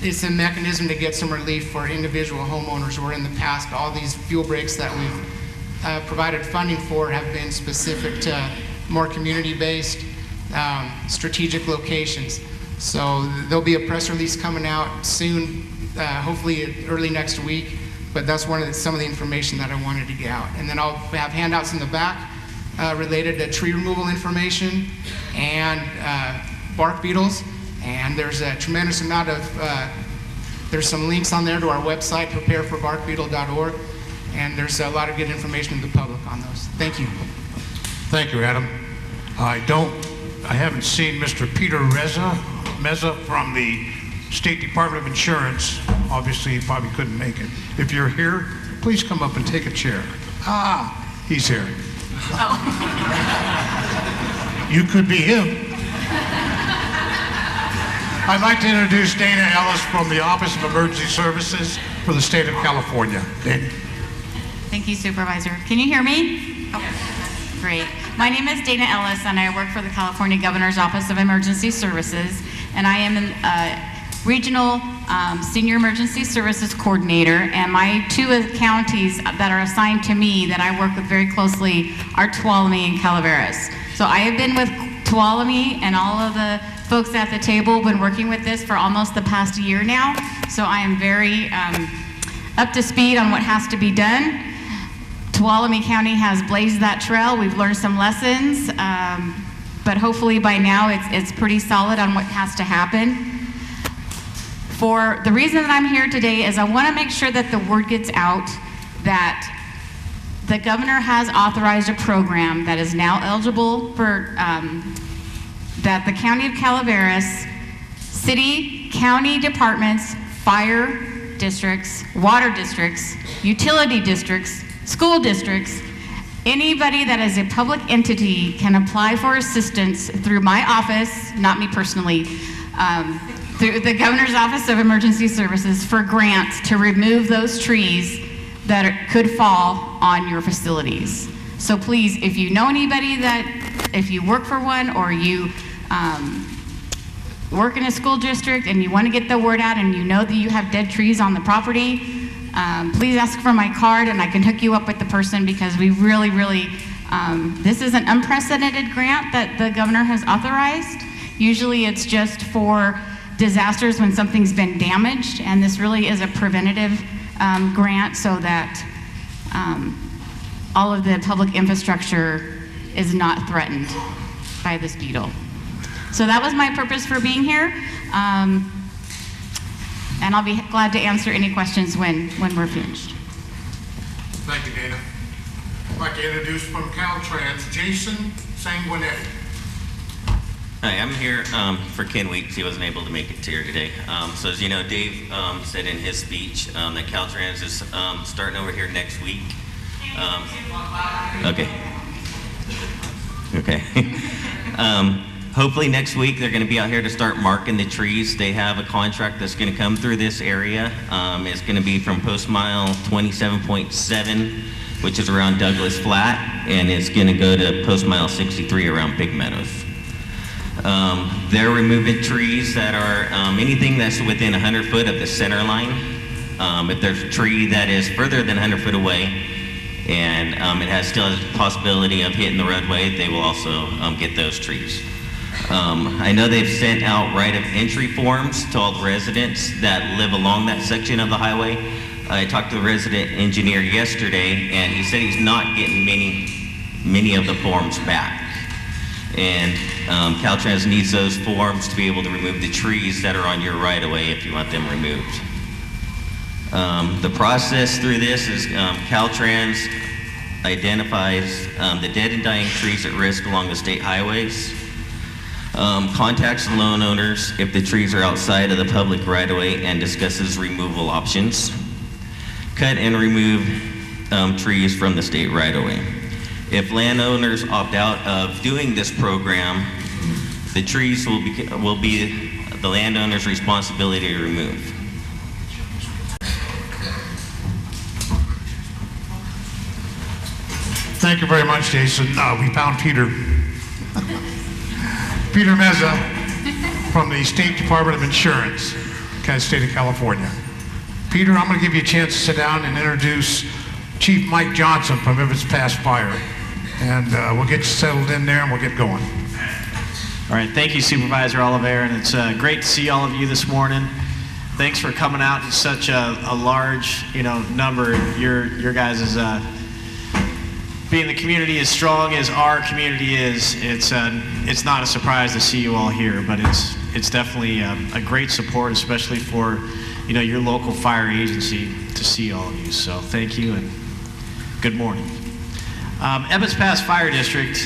it's a mechanism to get some relief for individual homeowners, where in the past all these fuel breaks that we've provided funding for have been specific to more community-based strategic locations. So there'll be a press release coming out soon, hopefully early next week, but that's some of the information that I wanted to get out. And then I'll have handouts in the back related to tree removal information and bark beetles. And there's a tremendous amount of, there's some links on there to our website, prepareforbarkbeetle.org, and there's a lot of good information to the public on those. Thank you. Thank you, Adam. I haven't seen Mr. Peter Meza from the State Department of Insurance. Obviously, he probably couldn't make it. If you're here, please come up and take a chair. He's here. Oh. You could be him. I'd like to introduce Dana Ellis from the Office of Emergency Services for the state of California. Dana. Thank you, Supervisor. Can you hear me? Oh, great. My name is Dana Ellis, and I work for the California Governor's Office of Emergency Services, and I am a Regional Senior Emergency Services Coordinator, and my two counties that are assigned to me that I work with very closely are Tuolumne and Calaveras. So I have been with Tuolumne and all of the folks at the table been working with this for almost the past year now, so I am very up to speed on what has to be done. Tuolumne County has blazed that trail. We've learned some lessons, but hopefully by now it's pretty solid on what has to happen. For the reason that I'm here today is I want to make sure that the word gets out that the governor has authorized a program that is now eligible for that the County of Calaveras, city, county departments, fire districts, water districts, utility districts, school districts, anybody that is a public entity can apply for assistance through my office, not me personally, through the Governor's Office of Emergency Services for grants to remove those trees that could fall on your facilities. So please, if you know anybody if you work for one or you work in a school district and you want to get the word out and you know that you have dead trees on the property, please ask for my card and I can hook you up with the person, because we really, this is an unprecedented grant that the governor has authorized. Usually it's just for disasters when something's been damaged, and this really is a preventative grant so that all of the public infrastructure is not threatened by this beetle. So that was my purpose for being here, and I'll be glad to answer any questions when we're finished. Thank you, Dana. I'd like to introduce from Caltrans, Jason Sanguinetti. Hi, I'm here for Ken Weeks. He wasn't able to make it here today. So as you know, Dave said in his speech that Caltrans is starting over here next week. Okay. Hopefully next week they're going to be out here to start marking the trees. They have a contract that's going to come through this area. It's going to be from post mile 27.7, which is around Douglas Flat, and it's going to go to post mile 63 around Big Meadows. They're removing trees that are anything that's within 100 foot of the center line. If there's a tree that is further than 100 foot away and it still has a possibility of hitting the roadway, they will also get those trees. I know they've sent out right of entry forms to all the residents that live along that section of the highway. I talked to the resident engineer yesterday, and he said he's not getting many of the forms back. And Caltrans needs those forms to be able to remove the trees that are on your right-of-way if you want them removed. The process through this is Caltrans identifies the dead and dying trees at risk along the state highways, contacts the loan owners if the trees are outside of the public right-of-way and discusses removal options, cut and remove trees from the state right-of-way. If landowners opt out of doing this program, the trees will be the landowner's responsibility to remove. Thank you very much, Jason. We found Peter Meza from the State Department of Insurance, state of California. Peter, I'm going to give you a chance to sit down and introduce Chief Mike Johnson from If It's Past Fire. And we'll get you settled in there and we'll get going. All right, thank you, Supervisor Oliveira, and it's great to see all of you this morning. Thanks for coming out in such a large, number. Your guys is being the community as strong as our community is. It's not a surprise to see you all here, but it's definitely a great support, especially for your local fire agency, to see all of you. So thank you and good morning. Ebbets Pass Fire District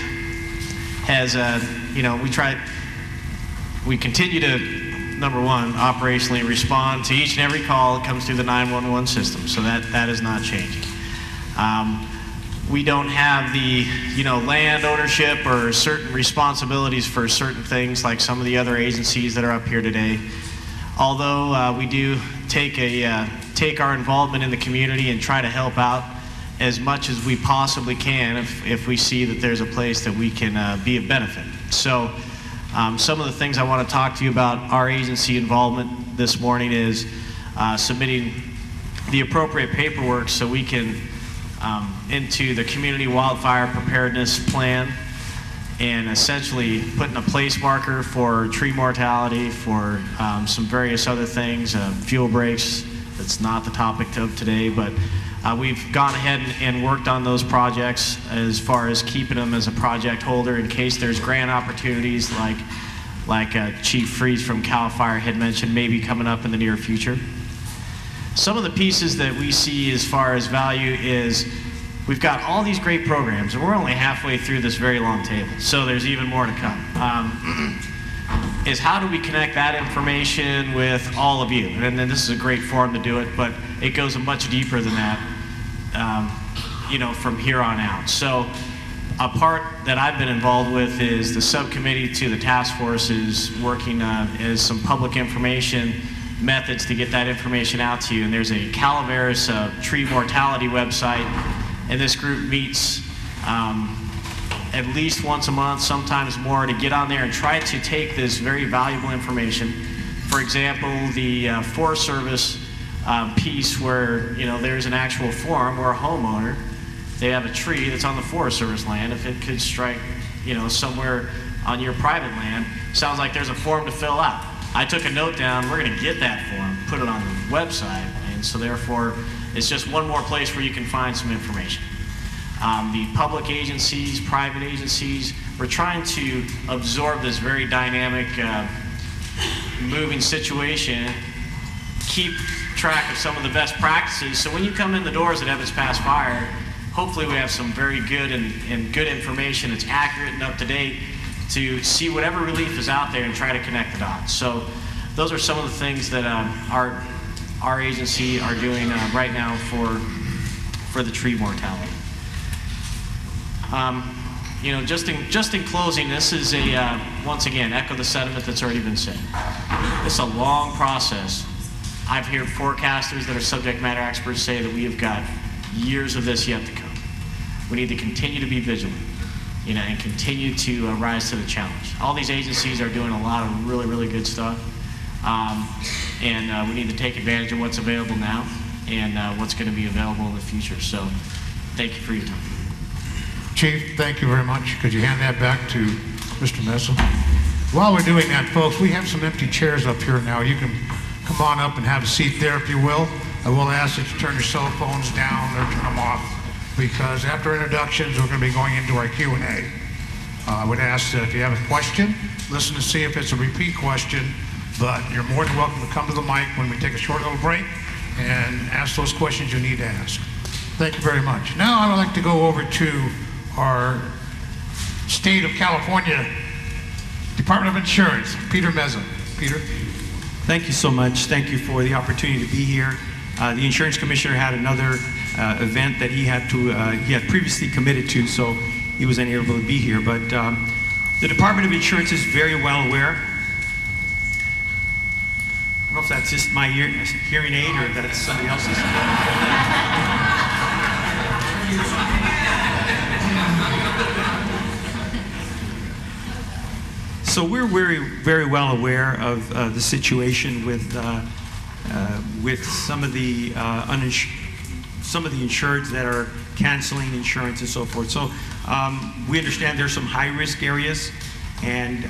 has, we continue to, number one, operationally respond to each and every call that comes through the 911 system, so that is not changing. We don't have the, land ownership or certain responsibilities for certain things like some of the other agencies that are up here today. Although we do take our involvement in the community and try to help out as much as we possibly can if we see that there's a place that we can be of benefit. So some of the things I want to talk to you about our agency involvement this morning is submitting the appropriate paperwork so we can into the community wildfire preparedness plan, and essentially putting a place marker for tree mortality, for some various other things, fuel breaks. That's not the topic of today, but we've gone ahead and worked on those projects as far as keeping them as a project holder in case there's grant opportunities like Chief Freeze from CAL FIRE had mentioned maybe coming up in the near future. Some of the pieces that we see as far as value is we've got all these great programs, and we're only halfway through this very long table, so there's even more to come. Is how do we connect that information with all of you? And then this is a great forum to do it, but it goes much deeper than that, from here on out. So a part that I've been involved with is the subcommittee to the task force is working as some public information methods to get that information out to you. And there's a Calaveras tree mortality website, and this group meets at least once a month, sometimes more, to get on there and try to take this very valuable information. For example, the Forest Service piece where there's an actual form where a homeowner, they have a tree that's on the Forest Service land. If it could strike somewhere on your private land, sounds like there's a form to fill out. I took a note down. We're going to get that form, put it on the website, and so therefore it's just one more place where you can find some information. The public agencies, private agencies, we're trying to absorb this very dynamic, moving situation, keep track of some of the best practices, so when you come in the doors at Ebbets Pass Fire, hopefully we have some very good and good information that's accurate and up to date to see whatever relief is out there and try to connect the dots. So those are some of the things that our agency are doing right now for the tree mortality. You know, just in closing, this is once again, echo the sentiment that's already been said. It's a long process. I've heard forecasters that are subject matter experts say that we have got years of this yet to come. We need to continue to be vigilant, you know, and continue to rise to the challenge. All these agencies are doing a lot of really, really good stuff. And we need to take advantage of what's available now and what's going to be available in the future. So thank you for your time. Chief, thank you very much. Could you hand that back to Mr. Mesa? While we're doing that, folks, we have some empty chairs up here now. You can come on up and have a seat there if you will. I will ask that you turn your cell phones down or turn them off, because after introductions, we're going to be going into our Q&A. I would ask that if you have a question, listen to see if it's a repeat question, but you're more than welcome to come to the mic when we take a short little break and ask those questions you need to ask. Thank you very much. Now I would like to go over to our State of California Department of Insurance, Peter Meza. Peter. Thank you so much. Thank you for the opportunity to be here. The Insurance Commissioner had another event that he had previously committed to, so he was unable to be here. But the Department of Insurance is very well aware. I don't know if that's just my hearing aid or that's somebody else's. So we're very well aware of the situation with some of the insureds that are canceling insurance and so forth. So we understand there's some high-risk areas, and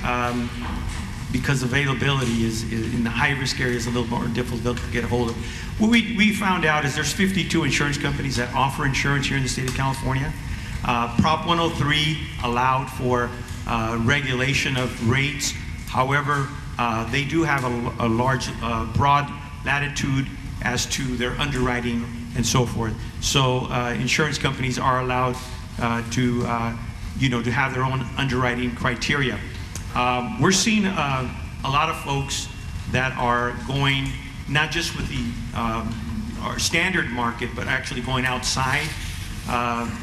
because availability is in the high-risk areas a little more difficult to get a hold of. What we found out is there's 52 insurance companies that offer insurance here in the state of California. Prop 103 allowed for regulation of rates. However, they do have a large, broad latitude as to their underwriting and so forth. So insurance companies are allowed to have their own underwriting criteria. We're seeing a lot of folks that are going not just with the our standard market, but actually going outside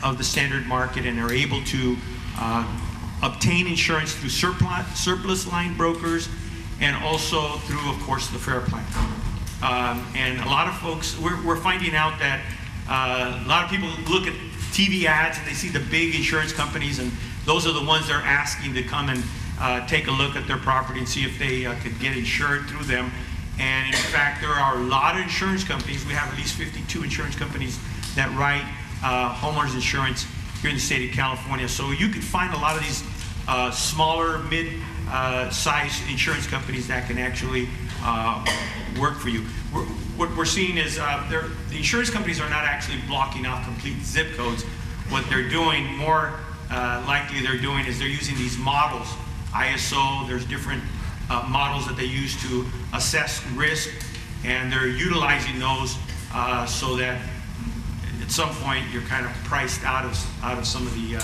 of the standard market, and are able to obtain insurance through surplus line brokers, and also through, of course, the Fair Plan. And a lot of folks, we're finding out that a lot of people look at TV ads and they see the big insurance companies, and those are the ones they're asking to come and take a look at their property and see if they could get insured through them. And in fact, there are a lot of insurance companies. We have at least 52 insurance companies that write homeowners insurance here in the state of California. So you can find a lot of these smaller, mid-sized insurance companies that can actually work for you. What we're seeing is the insurance companies are not actually blocking off complete zip codes. What they're doing, more likely they're doing, is they're using these models. ISO, there's different models that they use to assess risk, and they're utilizing those so that at some point you're kind of priced out of some of the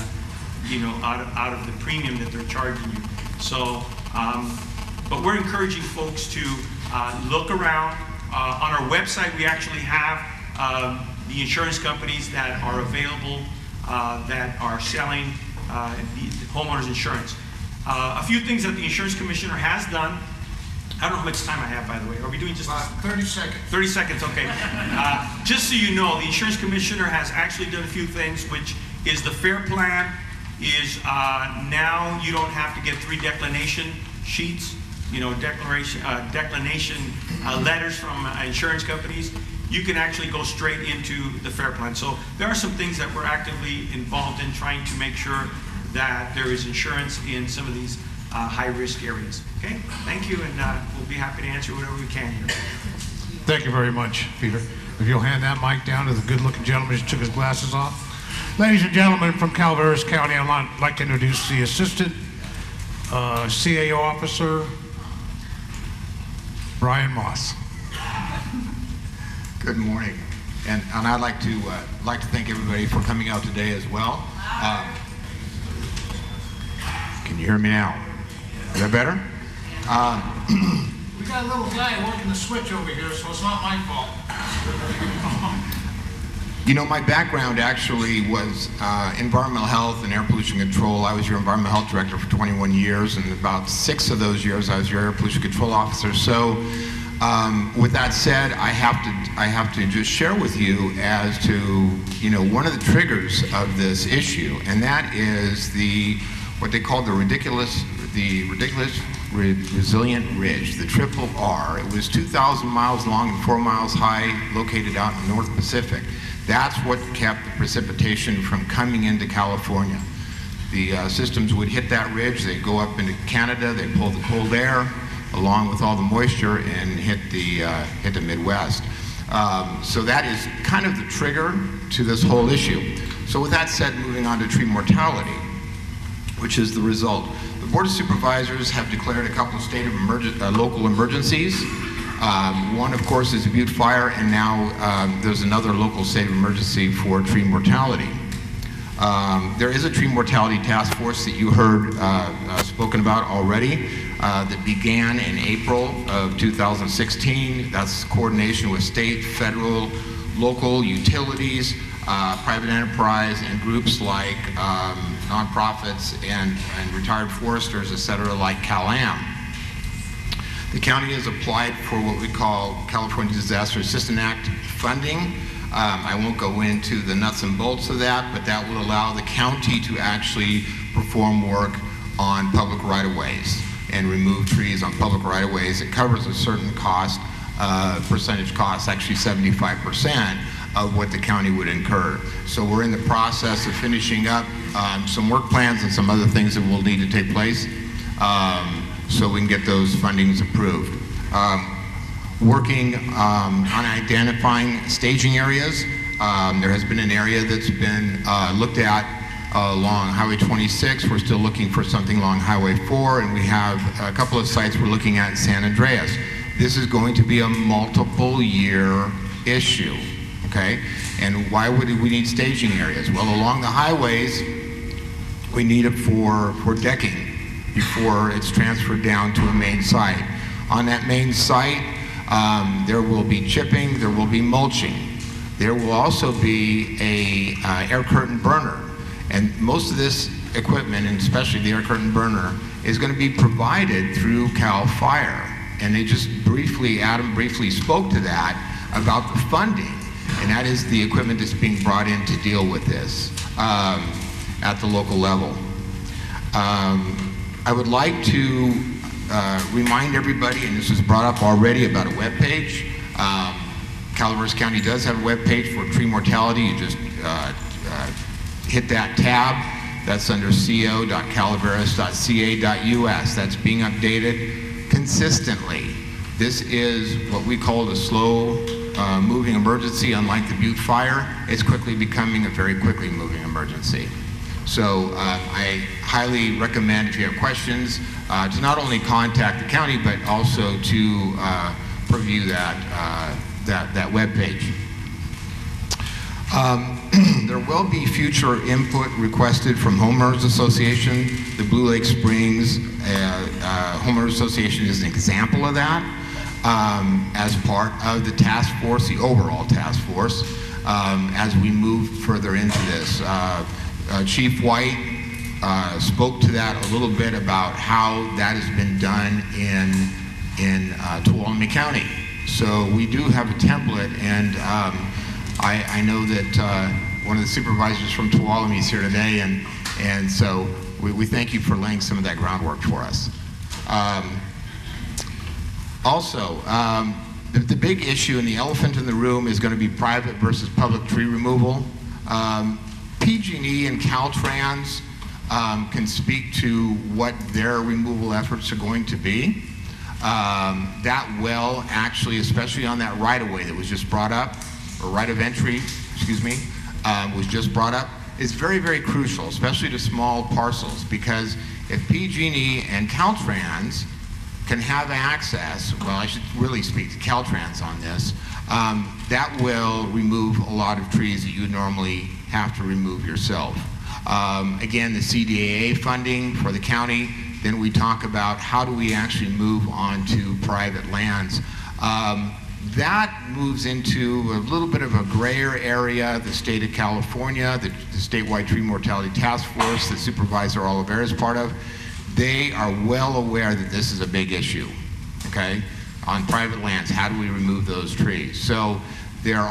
out of the premium that they're charging you. So but we're encouraging folks to look around. On our website we actually have the insurance companies that are available that are selling homeowners insurance. A few things that the Insurance Commissioner has done. I don't know how much time I have, by the way. Are we doing just 30 seconds? 30 seconds, okay. Just so you know, the Insurance Commissioner has actually done a few things, which is the Fair Plan is now you don't have to get 3 declination sheets, declination letters from insurance companies. You can actually go straight into the Fair Plan. So there are some things that we're actively involved in trying to make sure that there is insurance in some of these high-risk areas. Okay, thank you, and we'll be happy to answer whatever we can here. Thank you very much, Peter. If you'll hand that mic down to the good-looking gentleman who took his glasses off. Ladies and gentlemen from Calaveras County, I'd like to introduce the Assistant CAO Officer, Brian Moss. Good morning, and I'd like to thank everybody for coming out today as well. Can Can you hear me now? Is that better? We got a little guy working the switch over here, so it's not my fault. You know, my background actually was environmental health and air pollution control. I was your environmental health director for 21 years, and about 6 of those years I was your air pollution control officer. So with that said, I have to just share with you as to, you know, one of the triggers of this issue, and that is what they call the ridiculous resilient ridge, the triple R. It was 2,000 miles long and 4 miles high, located out in the North Pacific. That's what kept the precipitation from coming into California. The systems would hit that ridge, they'd go up into Canada, they'd pull the cold air along with all the moisture and hit the Midwest. So that is kind of the trigger to this whole issue. So with that said, moving on to tree mortality, which is the result. The Board of Supervisors have declared a couple of local emergencies. One, of course, is the Butte Fire, and now there's another local state of emergency for tree mortality. There is a tree mortality task force that you heard spoken about already that began in April of 2016. That's coordination with state, federal, local utilities, private enterprise, and groups like nonprofits and retired foresters, et cetera, like CalAm. The county has applied for what we call California Disaster Assistance Act funding. I won't go into the nuts and bolts of that, but that will allow the county to actually perform work on public right-of-ways and remove trees on public right-of-ways. It covers a certain cost, percentage cost, actually 75% of what the county would incur. So we're in the process of finishing up some work plans and some other things that will need to take place so we can get those fundings approved. Working on identifying staging areas. There has been an area that's been looked at along Highway 26. We're still looking for something along Highway 4, and we have a couple of sites we're looking at in San Andreas. This is going to be a multiple year issue, okay? And why would we need staging areas? Well, along the highways, we need it for decking before it's transferred down to a main site. On that main site, there will be chipping, there will be mulching. There will also be a air curtain burner. And most of this equipment, and especially the air curtain burner, is going to be provided through CAL FIRE. And they just Adam briefly spoke to that about the funding. And that is the equipment that's being brought in to deal with this at the local level. I would like to remind everybody, and this was brought up already, about a webpage. Calaveras County does have a webpage for tree mortality. You just hit that tab. That's under co.calaveras.ca.us. That's being updated consistently. This is what we call the slow moving emergency. Unlike the Butte Fire, it's quickly becoming a very quickly moving emergency. So I highly recommend, if you have questions, to not only contact the county, but also to preview that webpage. There will be future input requested from Homeowners Association. The Blue Lake Springs Homeowners Association is an example of that as part of the task force, the overall task force, as we move further into this. Chief White spoke to that a little bit about how that has been done in Tuolumne County. So we do have a template, and I know that one of the supervisors from Tuolumne is here today, and so we thank you for laying some of that groundwork for us. Also, the big issue and the elephant in the room is going to be private versus public tree removal. PG&E and Caltrans can speak to what their removal efforts are going to be. That well, actually, especially on that right-of-way that was just brought up, or right of entry, excuse me, was just brought up, is very, very crucial, especially to small parcels, because if PG&E and Caltrans can have access, well, I should really speak to Caltrans on this, that will remove a lot of trees that you would normally have to remove yourself. Again, the CDAA funding for the county. Then we talk about how do we actually move on to private lands. That moves into a little bit of a grayer area. The state of California, the statewide tree mortality task force that Supervisor Oliveira is part of, they are well aware that this is a big issue, okay? On private lands, how do we remove those trees? So there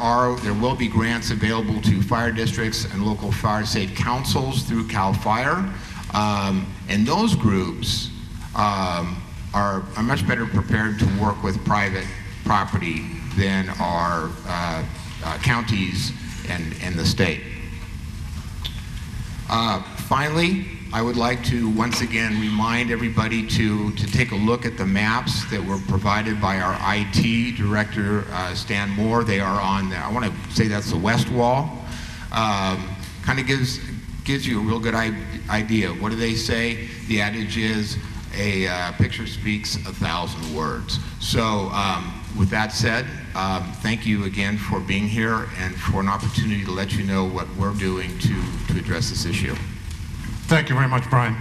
will be grants available to fire districts and local fire safe councils through CAL FIRE. And those groups are much better prepared to work with private property than our counties and the state. Finally, I would like to once again remind everybody to take a look at the maps that were provided by our IT director, Stan Moore. They are on, I want to say that's the west wall. Kind of gives you a real good idea. What do they say? The adage is, a picture speaks 1,000 words. So with that said, thank you again for being here and for an opportunity to let you know what we're doing to address this issue. Thank you very much, Brian.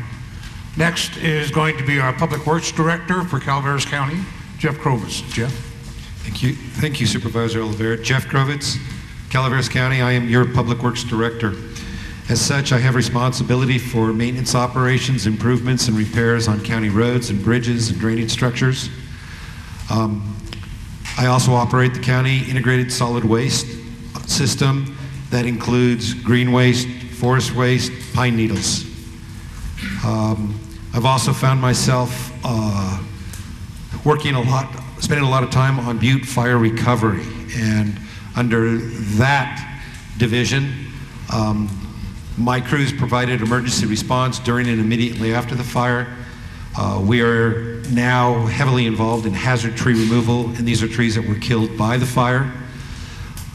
Next is going to be our Public Works Director for Calaveras County, Jeff Krovitz. Jeff? Thank you, Supervisor Oliveira. Jeff Krovitz, Calaveras County. I am your Public Works Director. As such, I have responsibility for maintenance operations, improvements, and repairs on county roads and bridges and drainage structures. I also operate the county integrated solid waste system that includes green waste, forest waste, pine needles. I've also found myself spending a lot of time on butte fire recovery, and under that division, my crews provided emergency response during and immediately after the fire. We are now heavily involved in hazard tree removal, and these are trees that were killed by the fire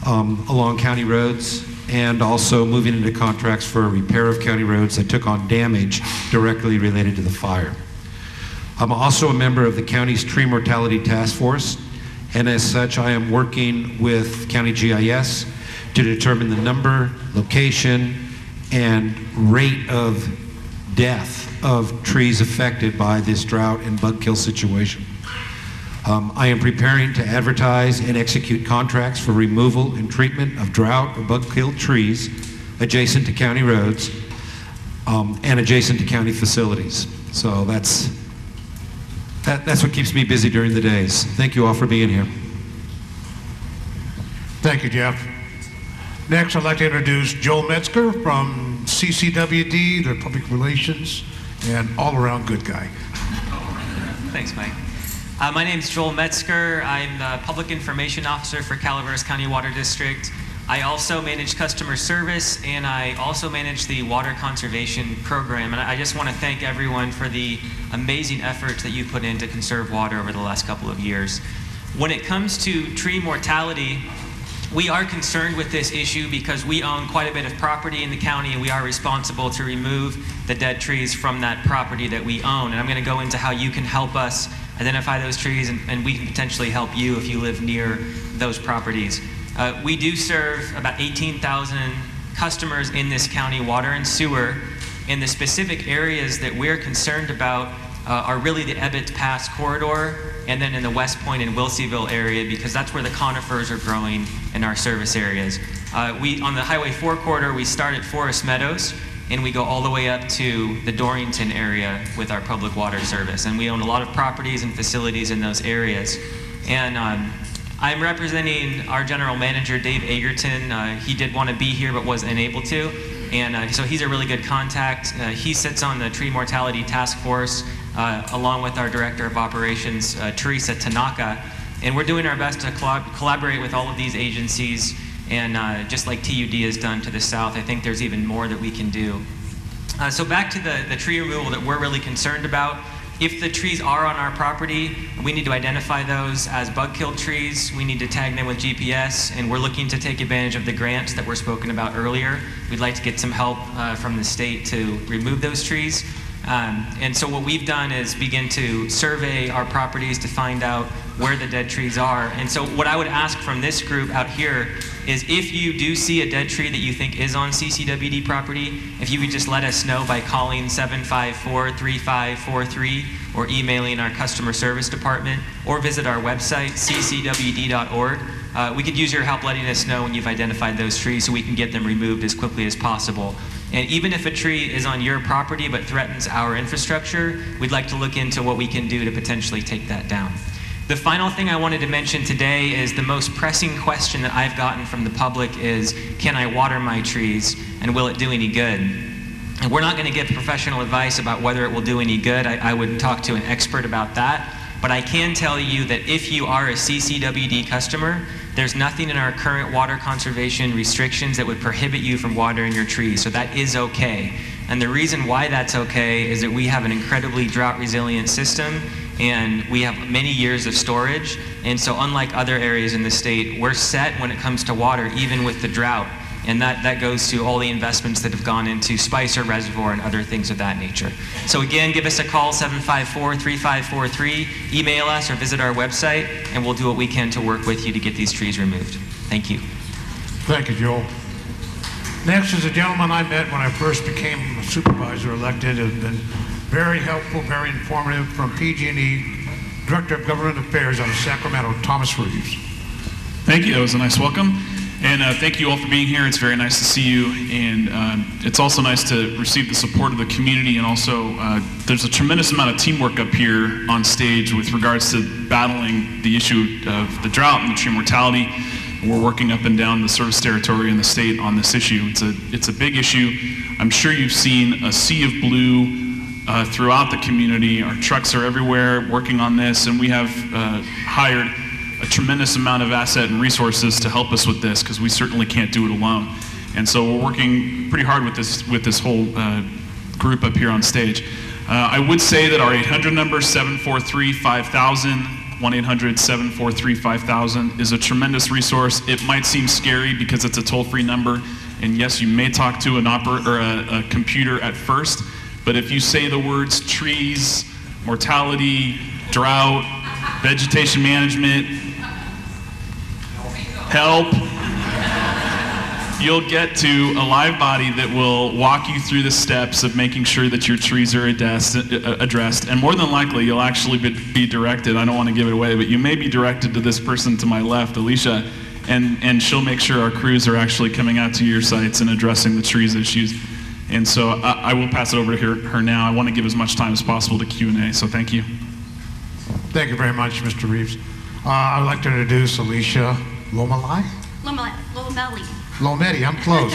along county roads, and also moving into contracts for repair of county roads that took on damage directly related to the fire. I'm also a member of the county's tree mortality task force, and as such, I am working with county GIS to determine the number, location, and rate of death of trees affected by this drought and bug kill situation. I am preparing to advertise and execute contracts for removal and treatment of drought or bug killed trees adjacent to county roads and adjacent to county facilities. So that's what keeps me busy during the days. Thank you all for being here. Thank you, Jeff. Next, I'd like to introduce Joel Metzger from CCWD, their public relations, and all-around good guy. Thanks, Mike. My name is Joel Metzger. I'm the Public Information Officer for Calaveras County Water District. I also manage customer service, and I also manage the water conservation program. And I just want to thank everyone for the amazing efforts that you put in to conserve water over the last couple of years. When it comes to tree mortality, we are concerned with this issue because we own quite a bit of property in the county, and we are responsible to remove the dead trees from that property that we own. And I'm going to go into how you can help us identify those trees, and we can potentially help you if you live near those properties. We do serve about 18,000 customers in this county, water and sewer, and the specific areas that we're concerned about are really the Ebbets Pass corridor, and then in the West Point and Wilseyville area, because that's where the conifers are growing in our service areas. On the Highway 4 corridor, we start at Forest Meadows, and we go all the way up to the Dorrington area with our public water service. And we own a lot of properties and facilities in those areas. And I'm representing our general manager, Dave Egerton. He did want to be here but was unable to. And so he's a really good contact. He sits on the tree mortality task force along with our director of operations, Teresa Tanaka. And we're doing our best to collaborate with all of these agencies. And just like TUD has done to the south, I think there's even more that we can do. So back to the tree removal that we're really concerned about. If the trees are on our property, we need to identify those as bug-killed trees. We need to tag them with GPS, and we're looking to take advantage of the grants that were spoken about earlier. We'd like to get some help from the state to remove those trees. And so what we've done is begin to survey our properties to find out where the dead trees are. And so what I would ask from this group out here is if you do see a dead tree that you think is on CCWD property, if you could just let us know by calling 754-3543 or emailing our customer service department or visit our website, ccwd.org. We could use your help letting us know when you've identified those trees so we can get them removed as quickly as possible. And even if a tree is on your property but threatens our infrastructure, we'd like to look into what we can do to potentially take that down. The final thing I wanted to mention today is the most pressing question that I've gotten from the public is, can I water my trees and will it do any good? And we're not going to give professional advice about whether it will do any good. I would talk to an expert about that. But I can tell you that if you are a CCWD customer, there's nothing in our current water conservation restrictions that would prohibit you from watering your trees. So that is okay. And the reason why that's okay is that we have an incredibly drought resilient system and we have many years of storage. And so unlike other areas in the state, we're set when it comes to water, even with the drought. And that goes to all the investments that have gone into Spicer Reservoir and other things of that nature. So again, give us a call, 754-3543, email us or visit our website, and we'll do what we can to work with you to get these trees removed. Thank you. Thank you, Joel. Next is a gentleman I met when I first became a supervisor elected. Has been very helpful, very informative, from PG&E, Director of Government Affairs out of Sacramento, Thomas Reeves. Thank you. That was a nice welcome. And thank you all for being here. It's very nice to see you. And it's also nice to receive the support of the community. And also, there's a tremendous amount of teamwork up here on stage with regards to battling the issue of the drought and the tree mortality. We're working up and down the service territory in the state on this issue. It's a big issue. I'm sure you've seen a sea of blue throughout the community. Our trucks are everywhere working on this, and we have hired a tremendous amount of asset and resources to help us with this, because we certainly can't do it alone. And so we're working pretty hard with this whole group up here on stage. I would say that our 800 number, 743-5000, 1-800-743-5000, is a tremendous resource. It might seem scary because it's a toll-free number, and yes, you may talk to a computer at first, but if you say the words trees, mortality, drought, vegetation management, help, you'll get to a live body that will walk you through the steps of making sure that your trees are addressed. And more than likely, you'll actually be directed, I don't want to give it away, but you may be directed to this person to my left, Alicia, and she'll make sure our crews are actually coming out to your sites and addressing the trees issues. And so I will pass it over to her now. I want to give as much time as possible to Q&A, so thank you. Thank you very much, Mr. Reeves. I'd like to introduce Alicia Lomelli. Lometti, I'm close.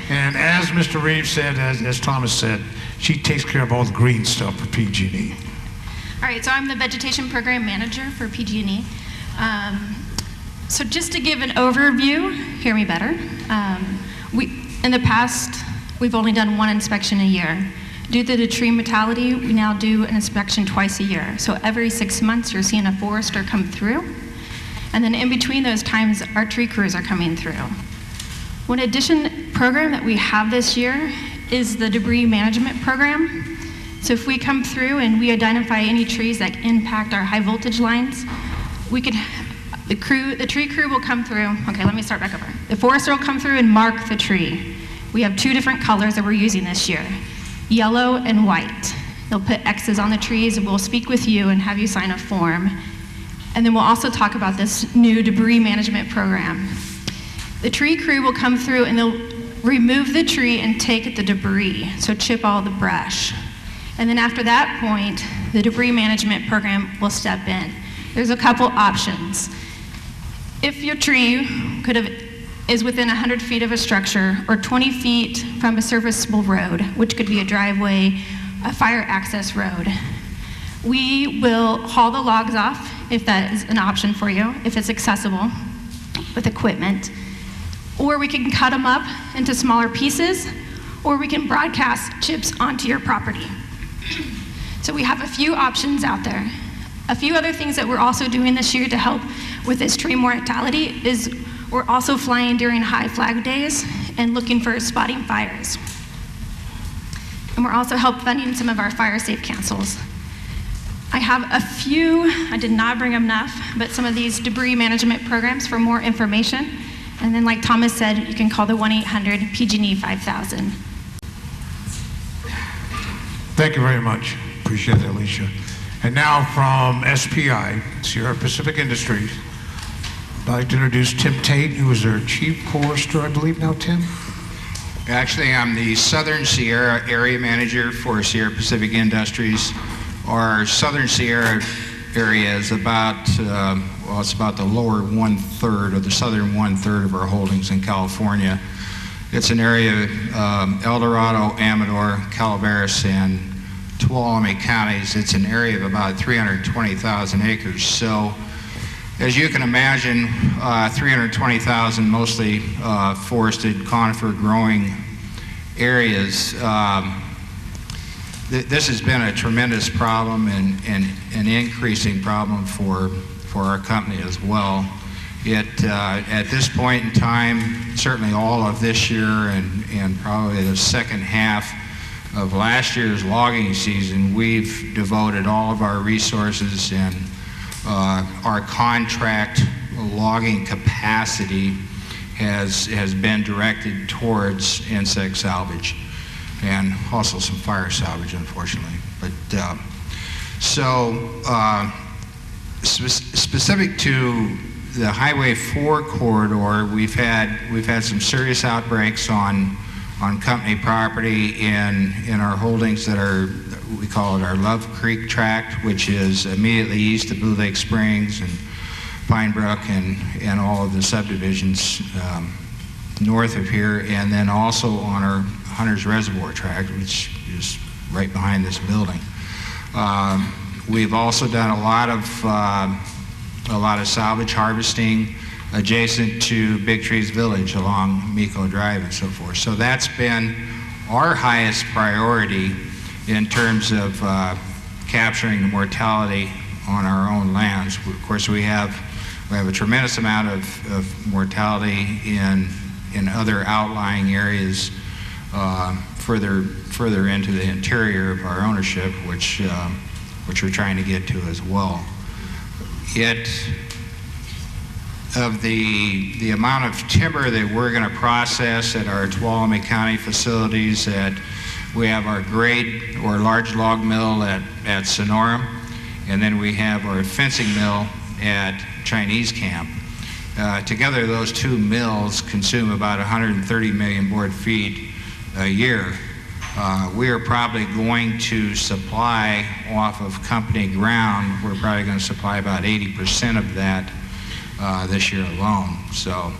And as Mr. Reeves said, as Thomas said, she takes care of all the green stuff for PG&E. All right, so I'm the Vegetation Program Manager for PG&E. So just to give an overview, hear me better. In the past, we've only done one inspection a year. Due to the tree mortality, we now do an inspection twice a year. So every 6 months, you're seeing a forester come through. And then in between those times, our tree crews are coming through. One additional program that we have this year is the debris management program. So if we come through and we identify any trees that impact our high voltage lines, the tree crew will come through. Okay, let me start back over. The forester will come through and mark the tree. We have 2 different colors that we're using this year, yellow and white. They'll put X's on the trees, and we'll speak with you and have you sign a form. And then we'll also talk about this new debris management program. The tree crew will come through and they'll remove the tree and take the debris, so chip all the brush. And then after that point, the debris management program will step in. There's a couple options. If your tree is within 100 feet of a structure or 20 feet from a serviceable road, which could be a driveway, a fire access road, we will haul the logs off if that is an option for you, if it's accessible with equipment. Or we can cut them up into smaller pieces, or we can broadcast chips onto your property. So we have a few options out there. A few other things that we're also doing this year to help with this tree mortality is we're also flying during high flag days and looking for spotting fires. And we're also help funding some of our fire safe councils. I have a few, I did not bring enough, but some of these debris management programs for more information. And then like Thomas said, you can call the 1-800-PG&E-5000. Thank you very much. Appreciate that, Alicia. And now from SPI, Sierra Pacific Industries, I'd like to introduce Tim Tate, who is their Chief Forester, I believe now, Tim? Actually, I'm the Southern Sierra Area Manager for Sierra Pacific Industries. Our Southern Sierra area is about, it's about the lower 1/3 or the southern 1/3 of our holdings in California. It's an area of El Dorado, Amador, Calaveras, and Tuolumne counties. It's an area of about 320,000 acres. So, as you can imagine, 320,000 mostly forested conifer growing areas. This has been a tremendous problem and an increasing problem for our company as well. At this point in time, certainly all of this year and probably the second half of last year's logging season, we've devoted all of our resources and our contract logging capacity has been directed towards insect salvage and also some fire salvage, unfortunately. But specific to the Highway 4 corridor, we've had some serious outbreaks on company property in our holdings that are, we call it our Love Creek tract, which is immediately east of Blue Lake Springs and Pine Brook and all of the subdivisions north of here, and then also on our Hunter's Reservoir tract, which is right behind this building. We've also done a lot of salvage harvesting adjacent to Big Trees Village along Miko Drive and so forth. So that's been our highest priority in terms of capturing the mortality on our own lands. Of course, we have a tremendous amount of mortality in other outlying areas further into the interior of our ownership, which we're trying to get to as well. Yet, of the amount of timber that we're going to process at our Tuolumne County facilities, we have our grade or large log mill at Sonoran, and then we have our fencing mill at Chinese Camp. Together, those two mills consume about 130 million board feet a year. We are probably going to supply off of company ground, we're probably going to supply about 80% of that this year alone. So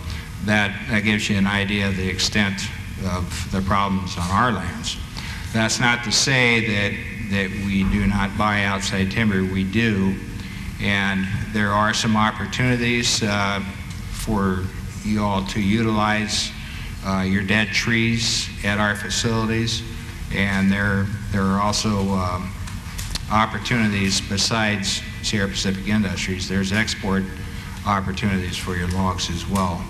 that gives you an idea of the extent of the problems on our lands. That's not to say that we do not buy outside timber. We do, and there are some opportunities for you all to utilize your dead trees at our facilities, and there are also opportunities besides Sierra Pacific Industries. There's export opportunities for your logs as well.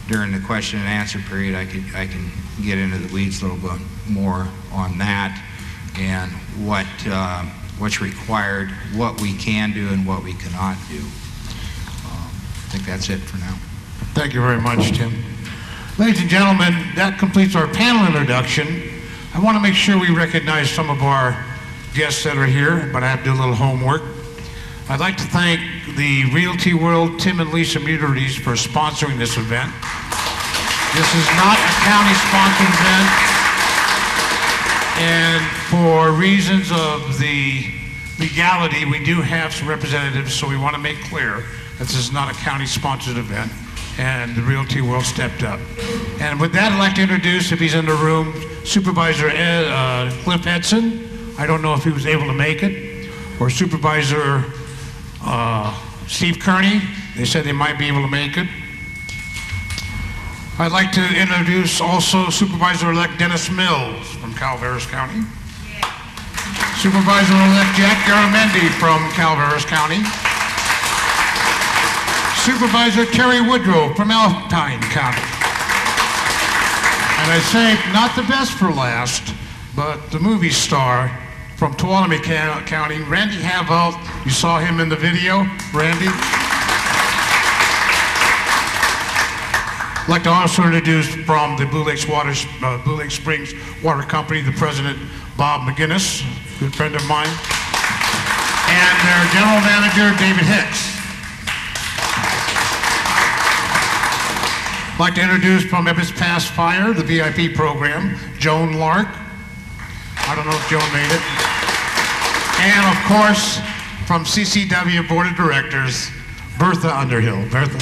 During the question and answer period, I can get into the weeds a little bit more on that and what's required, what we can do and what we cannot do. I think that's it for now. Thank you very much, Tim. Ladies and gentlemen, that completes our panel introduction. I want to make sure we recognize some of our guests that are here, but I have to do a little homework. I'd like to thank the Realty World, Tim and Lisa Muterides, for sponsoring this event. This is not a county-sponsored event, and for reasons of the legality, we do have some representatives, so we want to make clear that this is not a county-sponsored event, and the Realty World stepped up. And with that, I'd like to introduce, if he's in the room, Supervisor Cliff Edson. I don't know if he was able to make it, or Supervisor Steve Kearney. They said they might be able to make it. I'd like to introduce also Supervisor-elect Dennis Mills from Calaveras County. Supervisor-elect Jack Garamendi from Calaveras County. Supervisor Terry Woodrow from Alpine County. And I say not the best for last, but the movie star from Tuolumne County, Randy Havelt. You saw him in the video, Randy. I'd like to also introduce from the Blue Lake Springs Water Company, the president, Bob McGinnis, good friend of mine, and their general manager, David Hicks. I'd like to introduce from Ebbets Pass Fire, the VIP program, Joan Lark. I don't know if Joan made it. And of course, from CCW Board of Directors, Bertha Underhill. Bertha.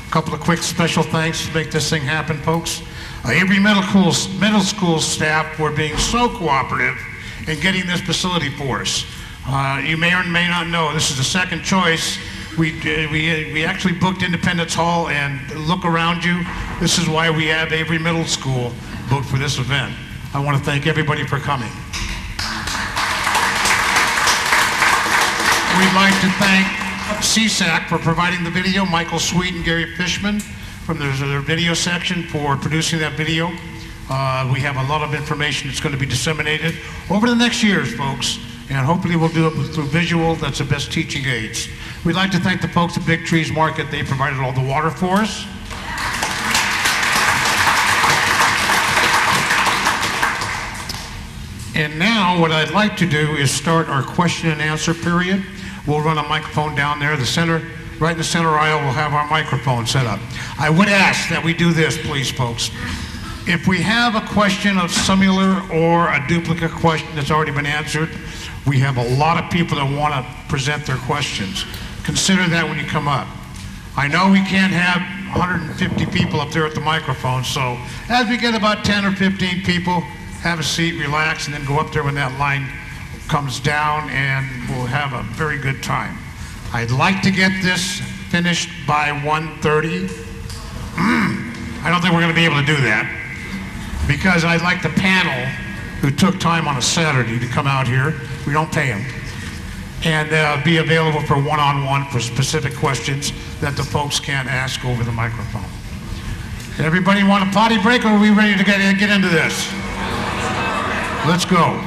A couple of quick special thanks to make this thing happen, folks. Avery Middle School staff for being so cooperative in getting this facility for us. You may or may not know, this is the second choice. We actually booked Independence Hall, and look around you. This is why we have Avery Middle School booked for this event. I want to thank everybody for coming. We'd like to thank CSAC for providing the video, Michael Sweet and Gary Fishman from their video section for producing that video. We have a lot of information that's going to be disseminated over the next years, folks, and hopefully we'll do it through visual. That's the best teaching aids. We'd like to thank the folks at Big Trees Market. They provided all the water for us. And now what I'd like to do is start our question and answer period. We'll run a microphone down there, the center, right in the center aisle, we'll have our microphone set up. I would ask that we do this, please, folks. If we have a question of similar or a duplicate question that's already been answered, we have a lot of people that want to present their questions. Consider that when you come up. I know we can't have 150 people up there at the microphone, so as we get about 10 or 15 people, have a seat, relax, and then go up there when that line comes down, and we'll have a very good time. I'd like to get this finished by 1:30. I don't think we're going to be able to do that, because I'd like the panel who took time on a Saturday to come out here, we don't pay them, and be available for one-on-one for specific questions that the folks can't ask over the microphone. Everybody want a potty break, or are we ready to get into this? Let's go.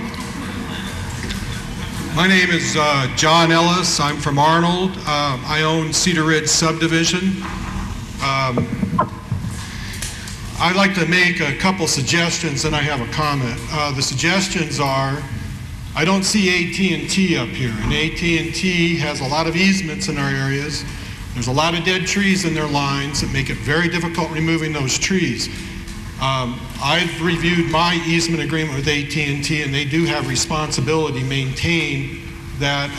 My name is John Ellis. I'm from Arnold. I own Cedar Ridge Subdivision. I'd like to make a couple suggestions, and I have a comment. The suggestions are, I don't see AT&T up here, and AT&T has a lot of easements in our areas. There's a lot of dead trees in their lines that make it very difficult removing those trees. I've reviewed my easement agreement with AT&T, and they do have responsibility to maintain that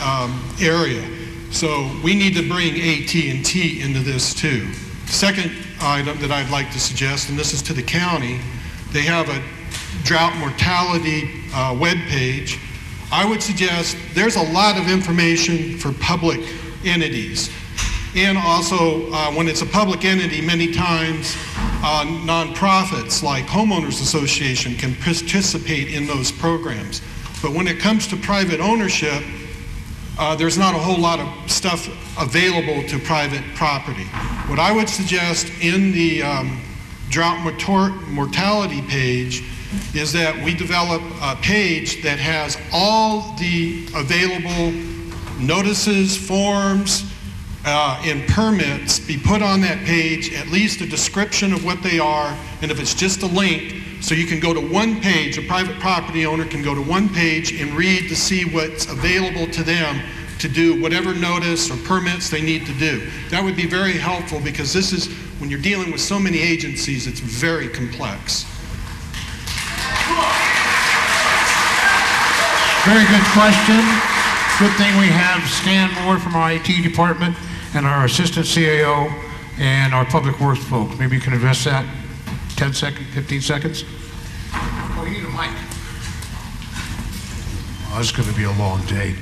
area. So we need to bring AT&T into this too. Second item that I'd like to suggest, and this is to the county, they have a drought mortality webpage. I would suggest there's a lot of information for public entities. And also, when it's a public entity, many times nonprofits like Homeowners Association can participate in those programs. But when it comes to private ownership, there's not a whole lot of stuff available to private property. What I would suggest in the drought mortality page is that we develop a page that has all the available notices, forms, and permits be put on that page, at least a description of what they are, and if it's just a link, so you can go to one page, a private property owner can go to one page and read to see what's available to them to do whatever notice or permits they need to do. That would be very helpful, because this is, when you're dealing with so many agencies, it's very complex. Very good question. Good thing we have Stan Moore from our IT department and our assistant CAO and our public works folks. Maybe you can address that. 10 seconds, 15 seconds. Oh, you need a mic. Oh, this is going to be a long day.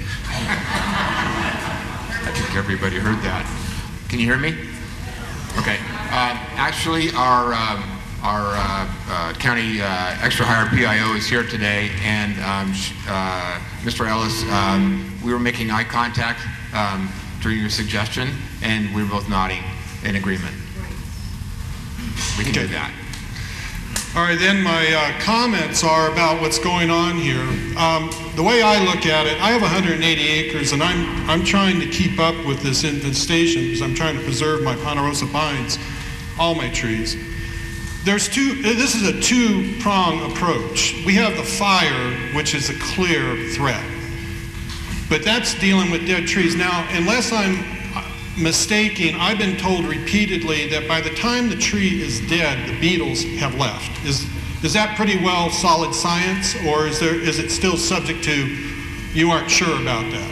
I think everybody heard that. Can you hear me? Okay. Actually, our county extra hire PIO is here today, and Mr. Ellis, we were making eye contact during your suggestion, and we were both nodding in agreement. We can do that. All right, then my comments are about what's going on here. The way I look at it, I have 180 acres, and I'm trying to keep up with this infestation because I'm trying to preserve my ponderosa pines, all my trees. This is a two-prong approach. We have the fire, which is a clear threat, but that's dealing with dead trees. Now, unless I'm mistaking, I've been told repeatedly that by the time the tree is dead, the beetles have left. Is that pretty well solid science, or is it still subject to you aren't sure about that?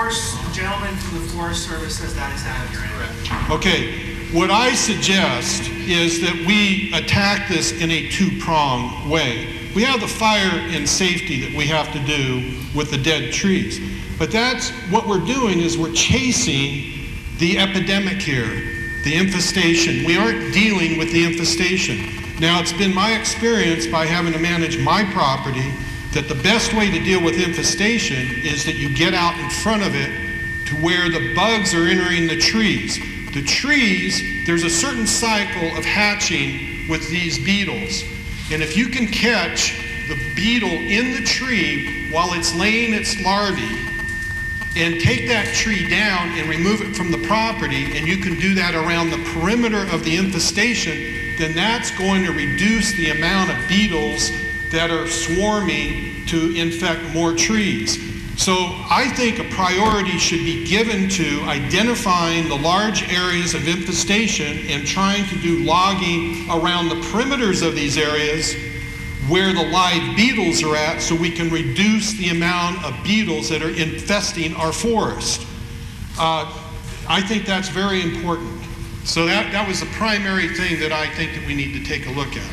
The gentleman from the Forest Service says that is accurate. Okay. What I suggest is that we attack this in a two-pronged way. We have the fire and safety that we have to do with the dead trees. But that's what we're doing, is we're chasing the epidemic here, the infestation. We aren't dealing with the infestation. Now, it's been my experience by having to manage my property that the best way to deal with infestation is that you get out in front of it to where the bugs are entering the trees. The trees, there's a certain cycle of hatching with these beetles. And if you can catch the beetle in the tree while it's laying its larvae and take that tree down and remove it from the property, and you can do that around the perimeter of the infestation, then that's going to reduce the amount of beetles that are swarming to infect more trees. So I think a priority should be given to identifying the large areas of infestation and trying to do logging around the perimeters of these areas where the live beetles are at, so we can reduce the amount of beetles that are infesting our forest. I think that's very important. So that was the primary thing that I think that we need to take a look at.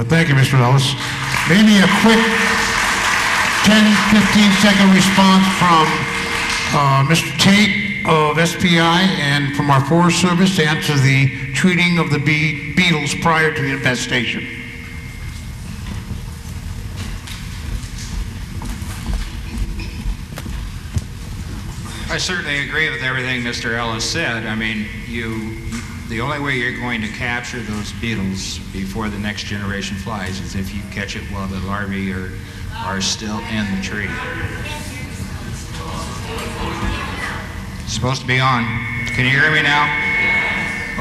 Thank you, Mr. Ellis. Maybe a quick 10, 15-second response from Mr. Tate of SPI and from our Forest Service to answer the treating of the beetles prior to the infestation. I certainly agree with everything Mr. Ellis said. I mean, the only way you're going to capture those beetles before the next generation flies is if you catch it while the larvae are still in the tree. It's supposed to be on. Can you hear me now?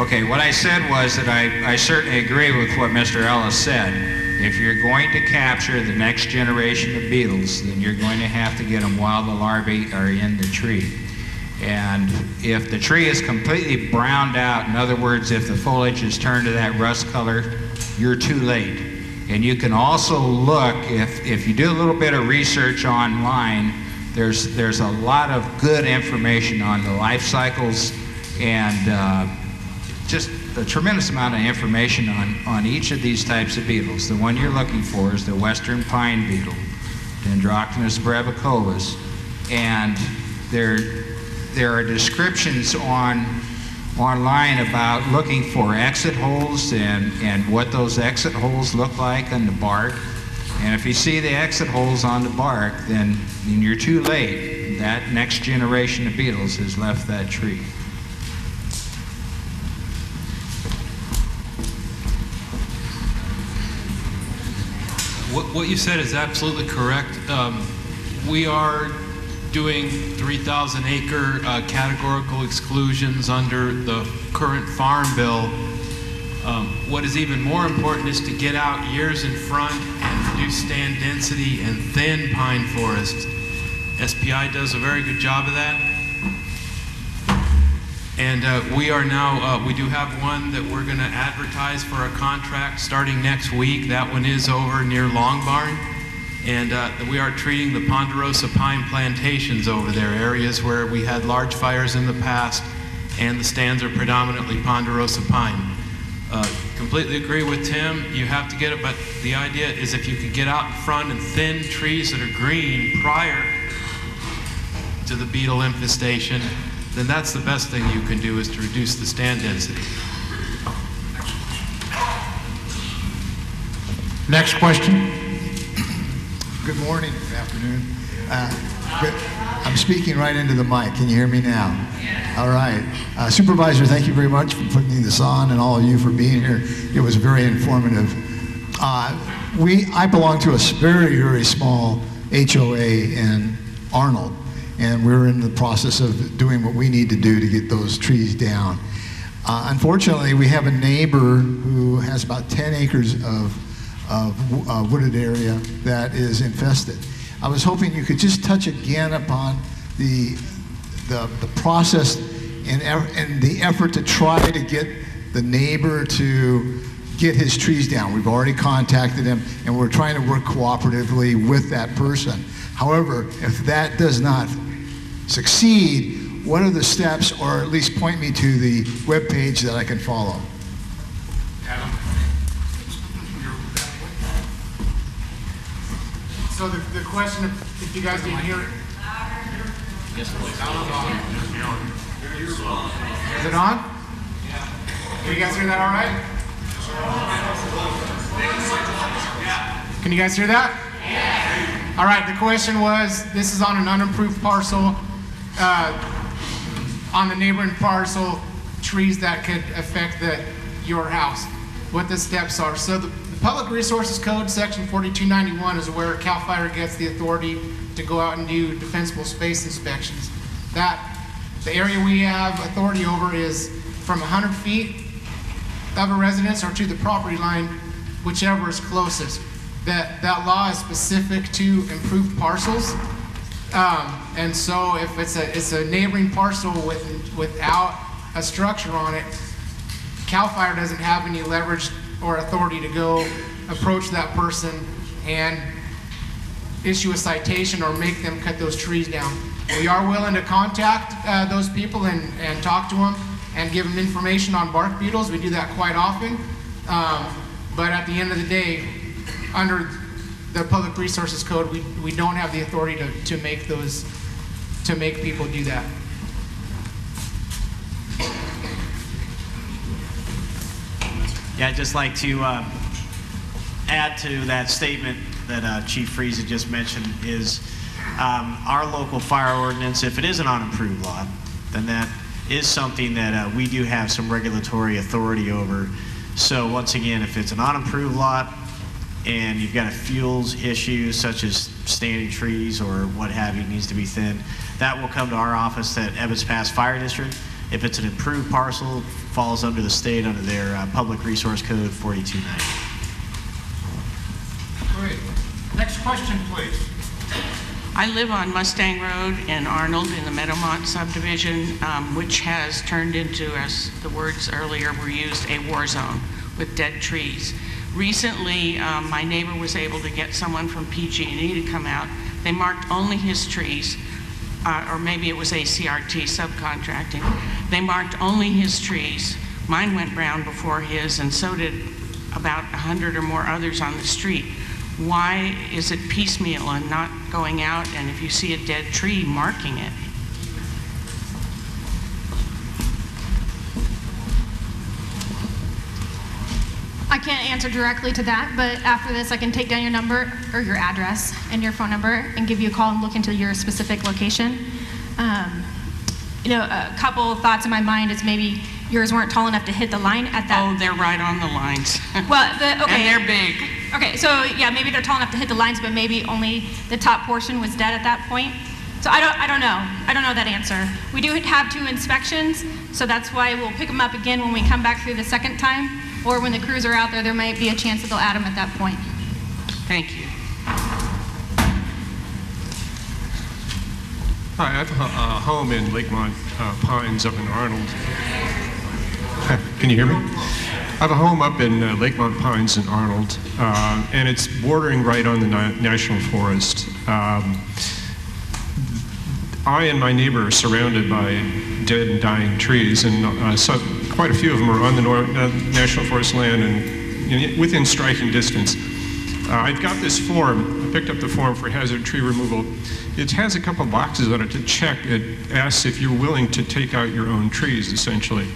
Okay, what I said was that I certainly agree with what Mr. Ellis said. If you're going to capture the next generation of beetles, then you're going to have to get them while the larvae are in the tree. And if the tree is completely browned out, in other words, if the foliage is turned to that rust color, you're too late. And you can also look, if you do a little bit of research online, there's a lot of good information on the life cycles and just a tremendous amount of information on each of these types of beetles. The one you're looking for is the western pine beetle, Dendroctonus brevicovus, and there are descriptions online about looking for exit holes and what those exit holes look like on the bark. And if you see the exit holes on the bark, then you're too late. That next generation of beetles has left that tree. What you said is absolutely correct. We are doing 3,000 acre categorical exclusions under the current farm bill. What is even more important is to get out years in front and reduce stand density and thin pine forests. SPI does a very good job of that. And we are now, we do have one that we're going to advertise for a contract starting next week. That one is over near Long Barn. And we are treating the ponderosa pine plantations over there, areas where we had large fires in the past, and the stands are predominantly ponderosa pine. Completely agree with Tim. You have to get it, but the idea is if you could get out in front and thin trees that are green prior to the beetle infestation, then that's the best thing you can do, is to reduce the stand density. Next question. Good morning, good afternoon. Good. I'm speaking right into the mic. Can you hear me now? All right. Supervisor, thank you very much for putting this on, and all of you for being here. It was very informative. I belong to a very, very small HOA in Arnold, and we're in the process of doing what we need to do to get those trees down. Unfortunately, we have a neighbor who has about 10 acres of wooded area that is infested. I was hoping you could just touch again upon the process and the effort to try to get the neighbor to get his trees down. We've already contacted him, and we're trying to work cooperatively with that person. However, if that does not succeed, what are the steps, or at least point me to the webpage that I can follow? Adam? So the question, if you guys didn't hear it. Yes, please. Is it on? Can you guys hear that all right? Can you guys hear that? Yeah. All right, the question was, this is on an unimproved parcel, on the neighboring parcel, trees that could affect your house, what the steps are. So the Public Resources Code, Section 4291, is where CAL FIRE gets the authority to go out and do defensible space inspections. The area we have authority over is from 100 feet of a residence or to the property line, whichever is closest. That law is specific to improved parcels. And so if it's a neighboring parcel without a structure on it, CAL FIRE doesn't have any leverage or authority to go approach that person and issue a citation or make them cut those trees down. We are willing to contact those people and talk to them and give them information on bark beetles. We do that quite often. But at the end of the day, under the Public Resources Code, we don't have the authority to make people do that. Yeah, I'd just like to add to that statement that Chief Freeze had just mentioned is our local fire ordinance, if it is an unimproved lot, then that is something that we do have some regulatory authority over. So once again, if it's an unimproved lot and you've got a fuels issue such as standing trees or what have you needs to be thinned, that will come to our office at Evans Pass Fire District. If it's an improved parcel, falls under the state under their Public Resource Code 4290. Great. Next question, please. I live on Mustang Road in Arnold in the Meadowmont subdivision, which has turned into, as the words earlier were used, a war zone with dead trees. Recently, my neighbor was able to get someone from PG&E to come out. They marked only his trees, or maybe it was ACRT subcontracting. They marked only his trees. Mine went brown before his, and so did about 100 or more others on the street. Why is it piecemeal and not going out, and if you see a dead tree, marking it? I can't answer directly to that, but after this I can take down your number or your address and your phone number and give you a call and look into your specific location. A couple of thoughts in my mind is maybe yours weren't tall enough to hit the line at that. Oh, they're right on the lines. Well, okay. And they're big. Okay, so yeah, maybe they're tall enough to hit the lines, but maybe only the top portion was dead at that point. So I don't know. I don't know that answer. We do have 2 inspections, so that's why we'll pick them up again when we come back through the second time, or when the crews are out there might be a chance that they'll add them at that point. Thank you. Hi, I have a home in Lakemont Pines up in Arnold. Can you hear me? I have a home up in Lakemont Pines in Arnold, and it's bordering right on the National Forest. I and my neighbor are surrounded by dead and dying trees, and so quite a few of them are on the National Forest land and within striking distance. I've got this form. I picked up the form for hazard tree removal. It has a couple boxes on it to check. It asks if you're willing to take out your own trees, essentially.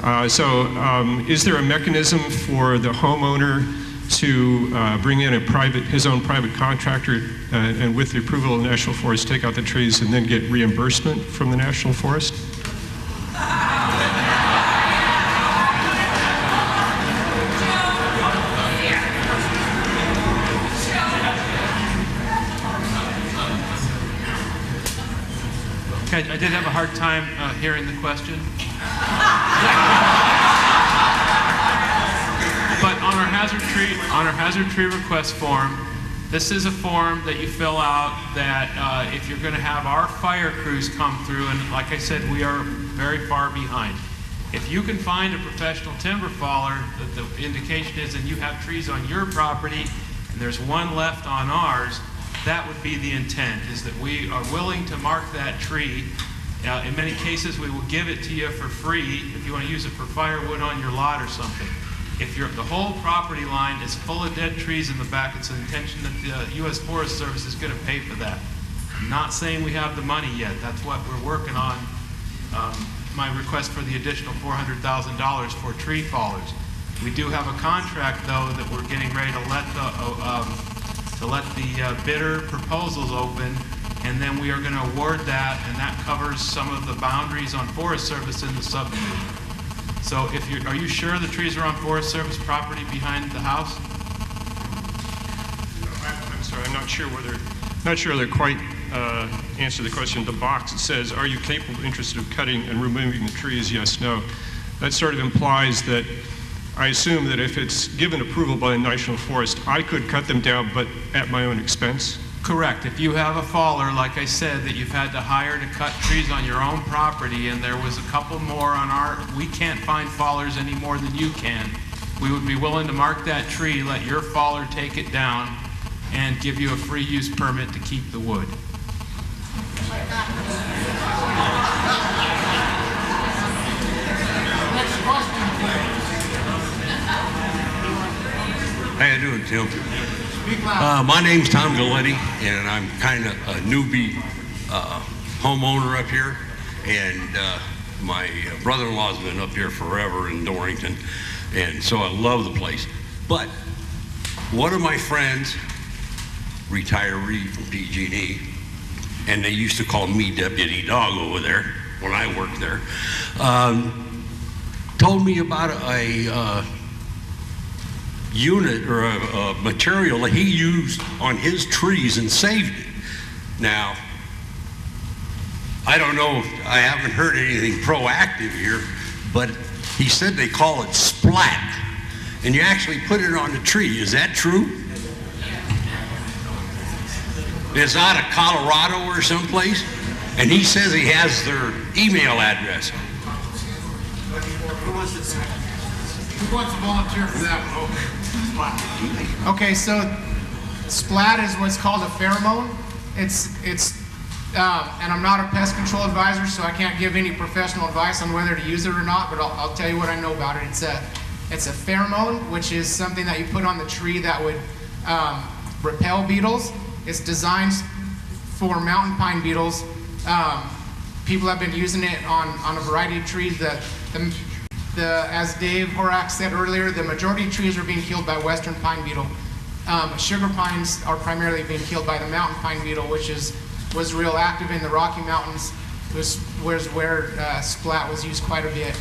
Is there a mechanism for the homeowner to bring in his own private contractor and with the approval of the National Forest, take out the trees and then get reimbursement from the National Forest? Okay, I did have a hard time hearing the question. But on our hazard tree request form, this is a form that you fill out that if you're going to have our fire crews come through, and like I said, we are very far behind. If you can find a professional timber faller, the indication is, and you have trees on your property, and there's one left on ours, that would be the intent, is that we are willing to mark that tree. In many cases, we will give it to you for free if you want to use it for firewood on your lot or something. If the whole property line is full of dead trees in the back, it's an intention that the U.S. Forest Service is going to pay for that. I'm not saying we have the money yet. That's what we're working on. My request for the additional $400,000 for tree fallers. We do have a contract, though, that we're getting ready to let the bidder proposals open, and then we are going to award that, and that covers some of the boundaries on Forest Service in the subdivision. So are you sure the trees are on Forest Service property behind the house? I'm sorry, I'm not sure they're quite answer the question. The box, it says, are you capable, interested of cutting and removing the trees? Yes, no. That sort of implies that I assume that if it's given approval by the National Forest, I could cut them down, but at my own expense? Correct. If you have a faller, like I said, that you've had to hire to cut trees on your own property, and there was a couple more on we can't find fallers any more than you can, we would be willing to mark that tree, let your faller take it down, and give you a free use permit to keep the wood. How you doing, Tim? My name's Tom Galletti, and I'm kind of a newbie homeowner up here. And my brother-in-law's been up here forever in Dorrington, and so I love the place. But one of my friends, retiree from PG&E, and they used to call me Deputy Dog over there when I worked there, told me about a unit or a material that he used on his trees and saved it. Now, I don't know, I haven't heard anything proactive here, but he said they call it splat, and you actually put it on the tree. Is that true? It's out of Colorado or someplace, and he says he has their email address. Who wants to volunteer for that one? Okay, so splat is what's called a pheromone. And I'm not a pest control advisor, so I can't give any professional advice on whether to use it or not, but I'll tell you what I know about it. It's a pheromone, which is something that you put on the tree that would repel beetles. It's designed for mountain pine beetles. People have been using it on a variety of trees. As Dave Horak said earlier, the majority of trees are being killed by western pine beetle. Sugar pines are primarily being killed by the mountain pine beetle, which was real active in the Rocky Mountains, was where splat was used quite a bit.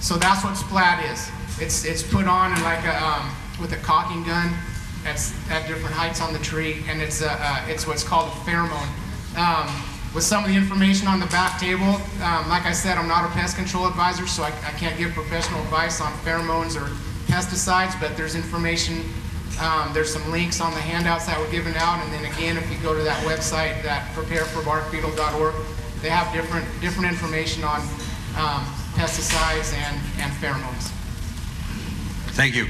So that's what splat is. It's put on in like with a caulking gun at different heights on the tree, and it's what's called a pheromone. With some of the information on the back table, like I said, I'm not a pest control advisor, so I can't give professional advice on pheromones or pesticides, but there's information, there's some links on the handouts that were given out, and then again, if you go to that website, that prepareforbarkbeetle.org, they have different information on pesticides and pheromones. Thank you.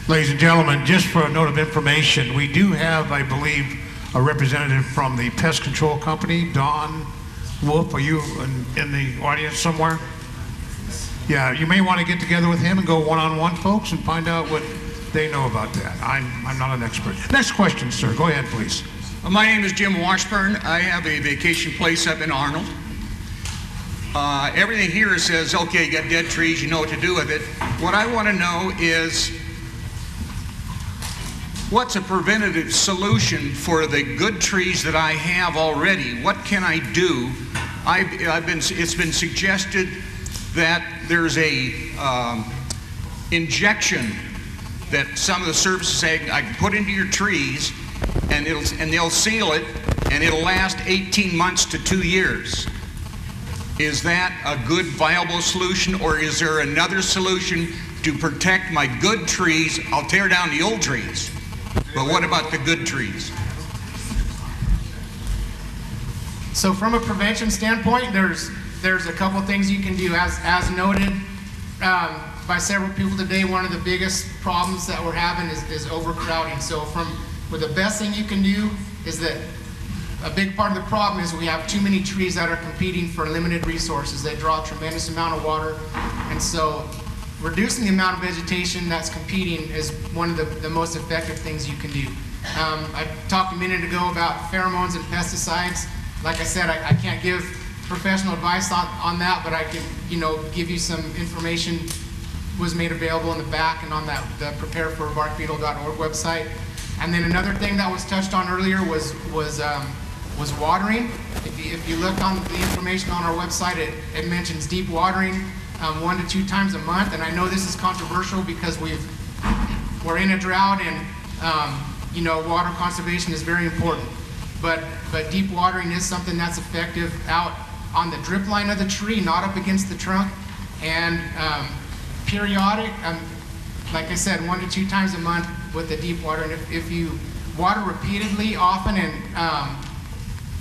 Ladies and gentlemen, just for a note of information, we do have, I believe, a representative from the pest control company, Don Wolf. Are you in the audience somewhere? Yeah, you may want to get together with him and go one-on-one, folks, and find out what they know about that. I'm not an expert. Next question, sir. Go ahead, please. My name is Jim Washburn. I have a vacation place up in Arnold. Everything here says, okay, you got dead trees, you know what to do with it. What I want to know is, what's a preventative solution for the good trees that I have already? What can I do? It's been suggested that there's a injection that some of the services say I can put into your trees, and they'll seal it, and it'll last 18 months to 2 years. Is that a good, viable solution, or is there another solution to protect my good trees? I'll tear down the old trees, but what about the good trees? So from a prevention standpoint, there's a couple things you can do. As noted by several people today, one of the biggest problems that we're having is overcrowding. So the best thing you can do is that a big part of the problem is we have too many trees that are competing for limited resources. They draw a tremendous amount of water, and so reducing the amount of vegetation that's competing is one of the most effective things you can do. I talked a minute ago about pheromones and pesticides. Like I said, I can't give professional advice on that, but I can, give you some information. Was made available in the back and on the prepareforbarkbeetle.org website. And then another thing that was touched on earlier was watering. If you look on the information on our website, it mentions deep watering 1 to 2 times a month. And I know this is controversial because we're in a drought, and water conservation is very important. But deep watering is something that's effective out on the drip line of the tree, not up against the trunk, and periodic. Like I said, 1 to 2 times a month with the deep water. And if you water repeatedly, often, and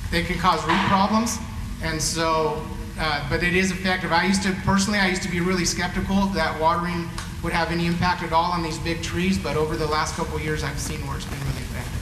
they can cause root problems. And so, but it is effective. I used to be really skeptical that watering would have any impact at all on these big trees, but over the last couple of years, I've seen where it's been really effective.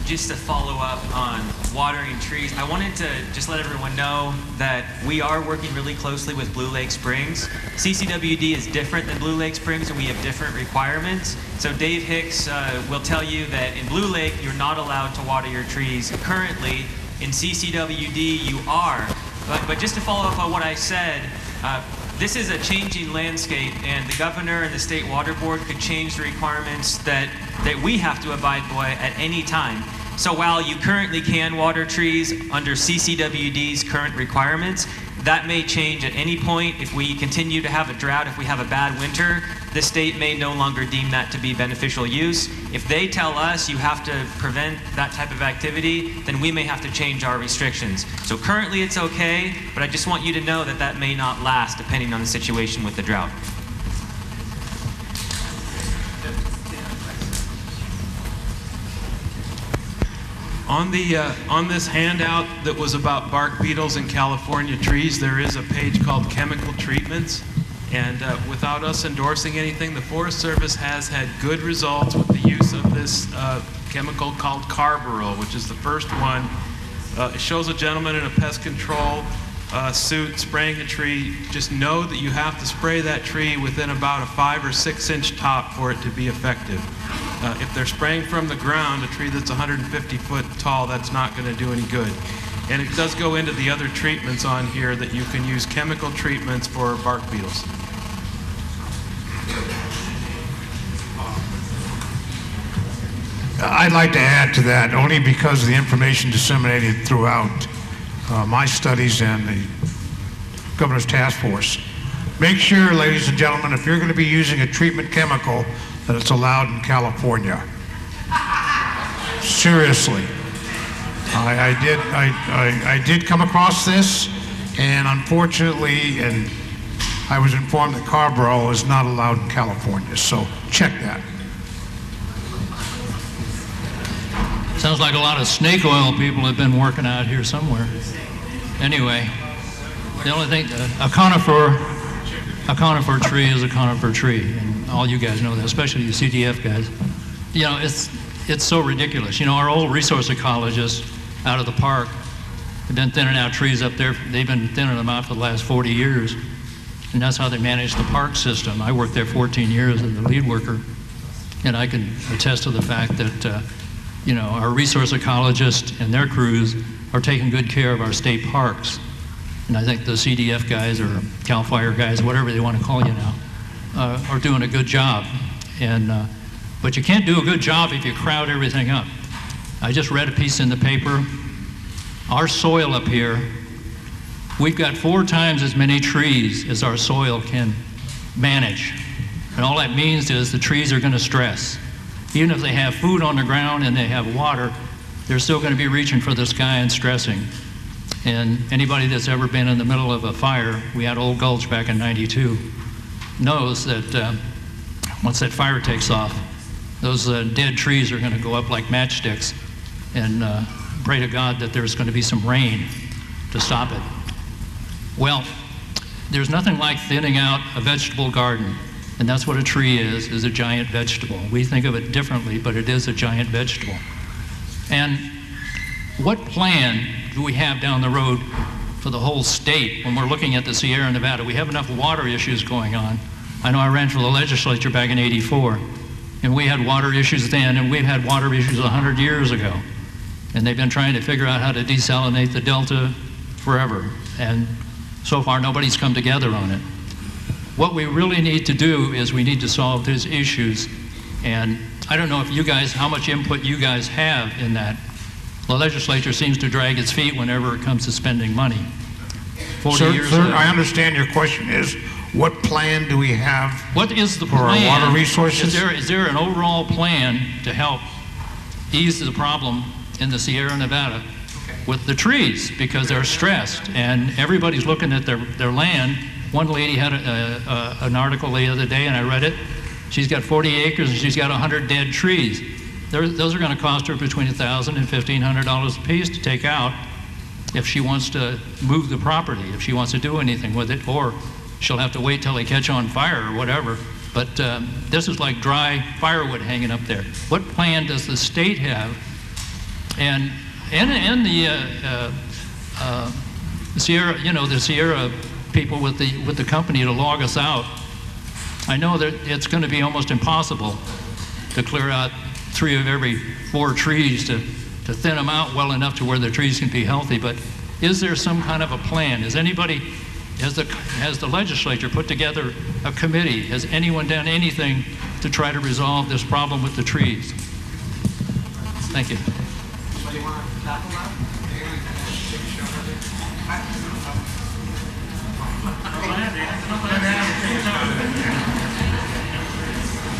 Just to follow up on watering trees, I wanted to just let everyone know that we are working really closely with Blue Lake Springs. CCWD is different than Blue Lake Springs, and we have different requirements. So Dave Hicks will tell you that in Blue Lake, you're not allowed to water your trees. Currently, in CCWD, you are. But just to follow up on what I said, this is a changing landscape, and the governor and the state water board could change the requirements that we have to abide by at any time. So while you currently can water trees under CCWD's current requirements, that may change at any point. If we continue to have a drought, if we have a bad winter, the state may no longer deem that to be beneficial use. If they tell us you have to prevent that type of activity, then we may have to change our restrictions. So currently it's okay, but I just want you to know that that may not last depending on the situation with the drought. On this handout that was about bark beetles and California trees, there is a page called Chemical Treatments. And without us endorsing anything, the Forest Service has had good results with the use of this chemical called carbaryl, which is the first one. It shows a gentleman in a pest control suit spraying a tree. Just know that you have to spray that tree within about a 5 or 6 inch top for it to be effective. If they're spraying from the ground, a tree that's 150 foot tall, that's not going to do any good. And it does go into the other treatments on here that you can use chemical treatments for bark beetles. I'd like to add to that, only because of the information disseminated throughout my studies and the Governor's Task Force. Make sure, ladies and gentlemen, if you're going to be using a treatment chemical, that it's allowed in California. Seriously. I did come across this, and unfortunately, and I was informed that carbaryl is not allowed in California, so check that. Sounds like a lot of snake oil people have been working out here somewhere. Anyway, the only thing, a conifer tree is a conifer tree, and all you guys know that, especially you CTF guys. You know, it's so ridiculous. You know, our old resource ecologists out of the park have been thinning out trees up there. They've been thinning them out for the last 40 years, and that's how they manage the park system. I worked there 14 years as the lead worker, and I can attest to the fact that our resource ecologists and their crews are taking good care of our state parks. And I think the CDF guys or CAL FIRE guys, whatever they want to call you now, are doing a good job. But you can't do a good job if you crowd everything up. I just read a piece in the paper. Our soil up here, we've got 4 times as many trees as our soil can manage. And all that means is the trees are going to stress. Even if they have food on the ground and they have water, they're still going to be reaching for the sky and stressing. And anybody that's ever been in the middle of a fire, we had Old Gulch back in '92, knows that once that fire takes off, those dead trees are going to go up like matchsticks, and pray to God that there's going to be some rain to stop it. Well, there's nothing like thinning out a vegetable garden, and that's what a tree is a giant vegetable. We think of it differently, but it is a giant vegetable. And what plan do we have down the road for the whole state when we're looking at the Sierra Nevada? We have enough water issues going on. I know I ran for the legislature back in '84, and we had water issues then, and we've had water issues 100 years ago. And they've been trying to figure out how to desalinate the Delta forever. And so far, nobody's come together on it. What we really need to do is we need to solve these issues. And I don't know if you guys, how much input you guys have in that. The legislature seems to drag its feet whenever it comes to spending money. 40 years Sir, ago. I understand your question is, what plan do we have What is the for our plan? water resources? Is there an overall plan to help ease the problem in the Sierra Nevada with the trees? Because they're stressed and everybody's looking at their land. One lady had an article the other day, and I read it. She's got 40 acres and she's got 100 dead trees. Those are going to cost her between $1,000 and $1,500 a piece to take out if she wants to move the property, if she wants to do anything with it, or she'll have to wait till they catch on fire or whatever. But this is like dry firewood hanging up there. What plan does the state have? And the Sierra, the Sierra people with the company to log us out. I know that it's going to be almost impossible to clear out 3 of every 4 trees to thin them out well enough to where the trees can be healthy. But is there some kind of a plan? Has the legislature put together a committee? Has anyone done anything to try to resolve this problem with the trees? Thank you.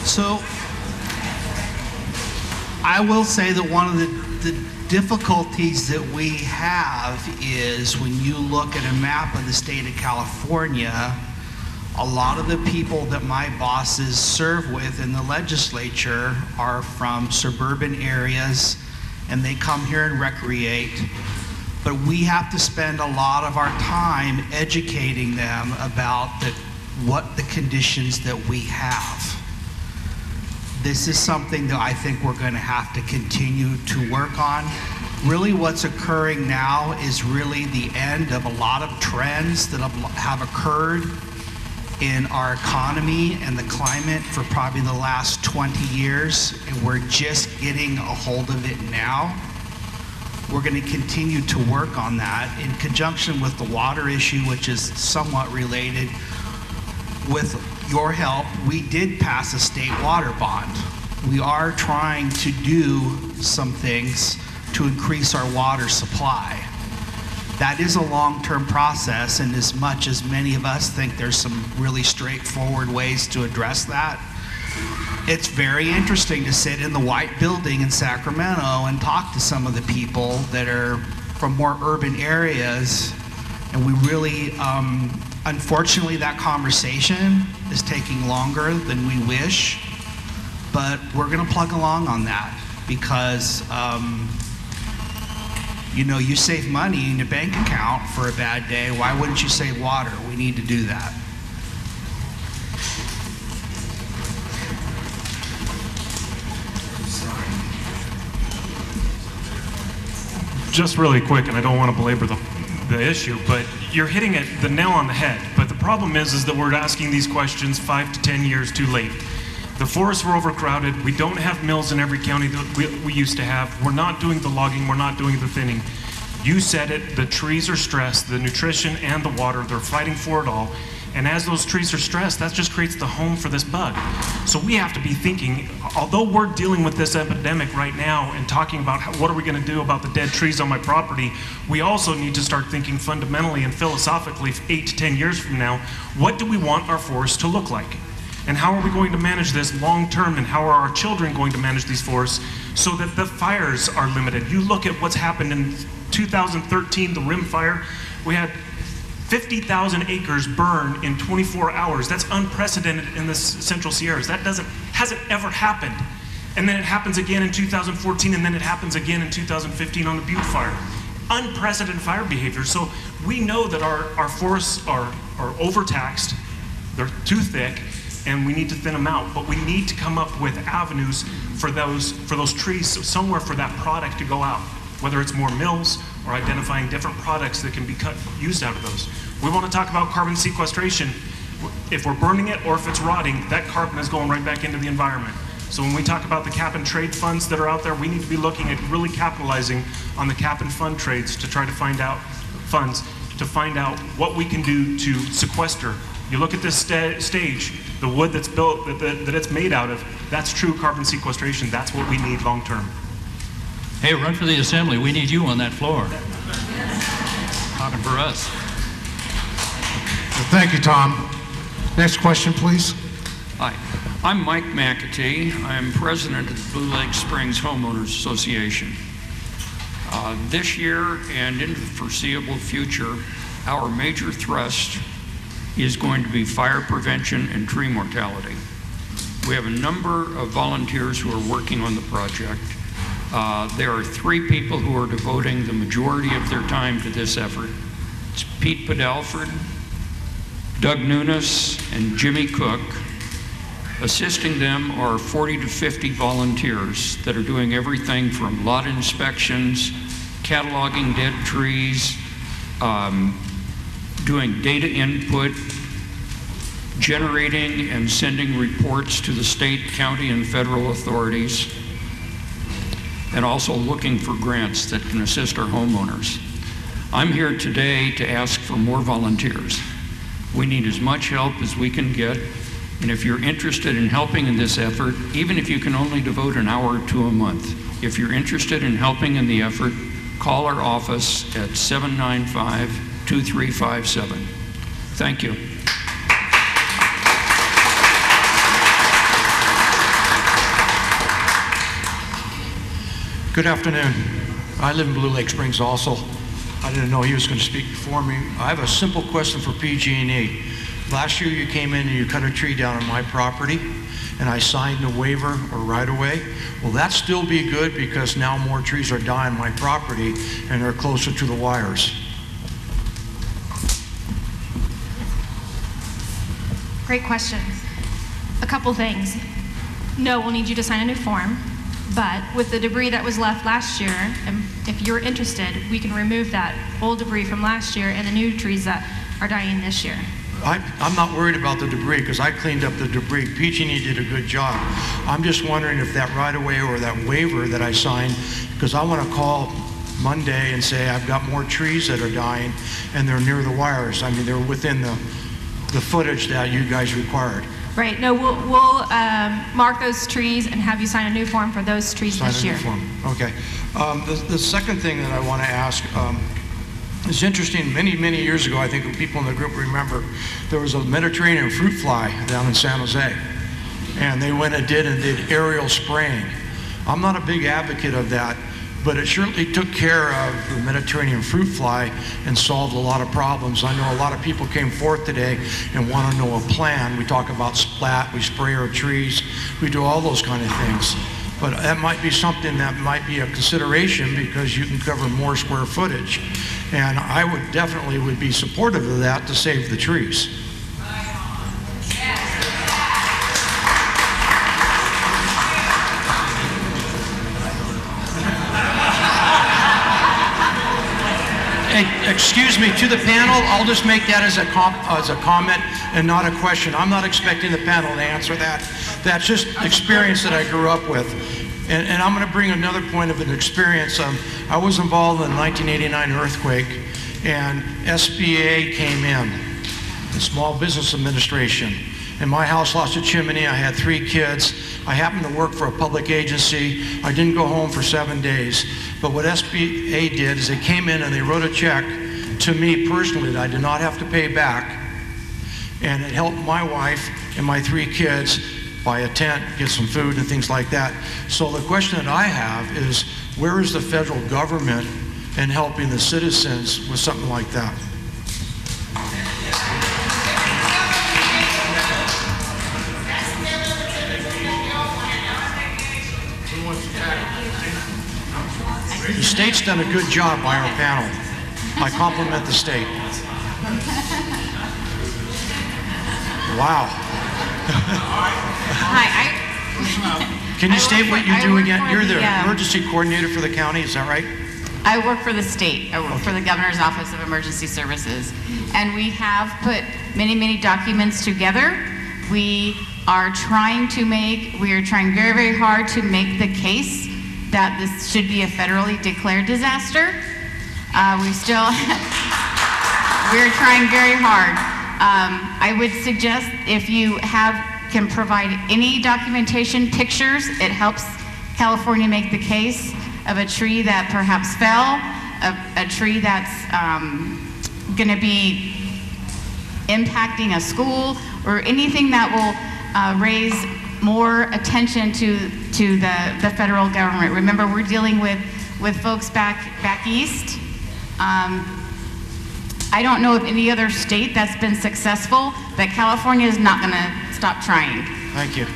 So I will say that one of the difficulties that we have is when you look at a map of the state of California, a lot of the people that my bosses serve with in the legislature are from suburban areas, and they come here and recreate. But we have to spend a lot of our time educating them about what the conditions that we have. This is something that I think we're going to have to continue to work on. Really what's occurring now is really the end of a lot of trends that have occurred in our economy and the climate for probably the last 20 years, and we're just getting a hold of it now. We're going to continue to work on that in conjunction with the water issue, which is somewhat related. With your help, we did pass a state water bond. We are trying to do some things to increase our water supply. That is a long-term process, and as much as many of us think there's some really straightforward ways to address that, it's very interesting to sit in the white building in Sacramento and talk to some of the people that are from more urban areas, and we really, unfortunately, that conversation is taking longer than we wish, but we're going to plug along on that because, you save money in your bank account for a bad day. Why wouldn't you save water? We need to do that. Just really quick, and I don't want to belabor the issue, but you're hitting the nail on the head. But the problem is that we're asking these questions 5 to 10 years too late. The forests were overcrowded. We don't have mills in every county that we used to have. We're not doing the logging. We're not doing the thinning. You said it, the trees are stressed, the nutrition and the water, they're fighting for it all. And as those trees are stressed, that just creates the home for this bug. So we have to be thinking, although we're dealing with this epidemic right now and talking about what are we going to do about the dead trees on my property, we also need to start thinking fundamentally and philosophically 8 to 10 years from now, what do we want our forests to look like? And how are we going to manage this long term, and how are our children going to manage these forests so that the fires are limited? You look at what's happened in 2013, the Rim Fire, we had 50,000 acres burn in 24 hours. That's unprecedented in the Central Sierras. That hasn't ever happened. And then it happens again in 2014, and then it happens again in 2015 on the Butte Fire. Unprecedented fire behavior. So we know that our forests are overtaxed, they're too thick, and we need to thin them out. But we need to come up with avenues for those trees, somewhere for that product to go out, whether it's more mills or identifying different products that can be used out of those. We want to talk about carbon sequestration. If we're burning it or if it's rotting, that carbon is going right back into the environment. So when we talk about the cap and trade funds that are out there, we need to be looking at really capitalizing on the cap and fund trades to try to find out funds, to find out what we can do to sequester. You look at this stage, the wood that's built, that it's made out of, that's true carbon sequestration. That's what we need long term. Hey, run for the assembly. We need you on that floor. Talking for us. Thank you, Tom. Next question, please. Hi, I'm Mike McAtee. I'm president of the Blue Lake Springs Homeowners Association. This year and into the foreseeable future, our major thrust is going to be fire prevention and tree mortality. We have a number of volunteers who are working on the project. There are 3 people who are devoting the majority of their time to this effort. It's Pete Padelford, Doug Nunes, and Jimmy Cook. Assisting them are 40 to 50 volunteers that are doing everything from lot inspections, cataloging dead trees, doing data input, generating and sending reports to the state, county, and federal authorities, and also looking for grants that can assist our homeowners. I'm here today to ask for more volunteers. We need as much help as we can get, and if you're interested in helping in this effort, even if you can only devote an hour or 2 a month, if you're interested in helping in the effort, call our office at 795-2357. Thank you. Good afternoon. I live in Blue Lake Springs also. I didn't know he was going to speak before me. I have a simple question for PG&E. Last year you came in and you cut a tree down on my property and I signed a waiver or right-of-way. Will that still be good because now more trees are dying on my property and they're closer to the wires? Great question. A couple things. No, we'll need you to sign a new form. But with the debris that was left last year, and if you're interested, we can remove that old debris from last year and the new trees that are dying this year. I'm not worried about the debris because I cleaned up the debris. PG&E did a good job. I'm just wondering if that right-of-way or that waiver that I signed, because I want to call Monday and say I've got more trees that are dying and they're near the wires. I mean, they're within the footage that you guys required. Right. No, we'll mark those trees and have you sign a new form for those trees this year. Sign a new form. Okay. The second thing that I want to ask, it's interesting, many years ago, I think people in the group remember, there was a Mediterranean fruit fly down in San Jose. And they went and did aerial spraying. I'm not a big advocate of that, but it surely took care of the Mediterranean fruit fly and solved a lot of problems. I know a lot of people came forth today and want to know a plan. We talk about splat, we spray our trees, we do all those kind of things. But that might be something that might be a consideration because you can cover more square footage. And I would definitely be supportive of that to save the trees. Hey, excuse me, to the panel, I'll just make that as a comment and not a question. I'm not expecting the panel to answer that. That's just experience that I grew up with. And I'm going to bring another point of an experience. I was involved in the 1989 earthquake, and SBA came in, the Small Business Administration. And my house lost a chimney. I had 3 kids. I happened to work for a public agency. I didn't go home for 7 days. But what SBA did is they came in and they wrote a check to me personally that I did not have to pay back. And it helped my wife and my 3 kids buy a tent, get some food and things like that. So the question that I have is, where is the federal government in helping the citizens with something like that? The state's done a good job by our panel. I compliment the state. Wow. Hi. Can you state what you do again? You're the Yeah. emergency coordinator for the county, is that right? I work for the state. I work for the Governor's Office of Emergency Services. And we have put many, many documents together. We are trying very, very hard to make the case that this should be a federally declared disaster. We're trying very hard. I would suggest if you can provide any documentation, pictures, it helps California make the case of a tree that perhaps fell, a tree that's going to be impacting a school, or anything that will raise more attention to the federal government. Remember, we're dealing with folks back east. I don't know of any other state that's been successful, but California is not going to stop trying. Thank you.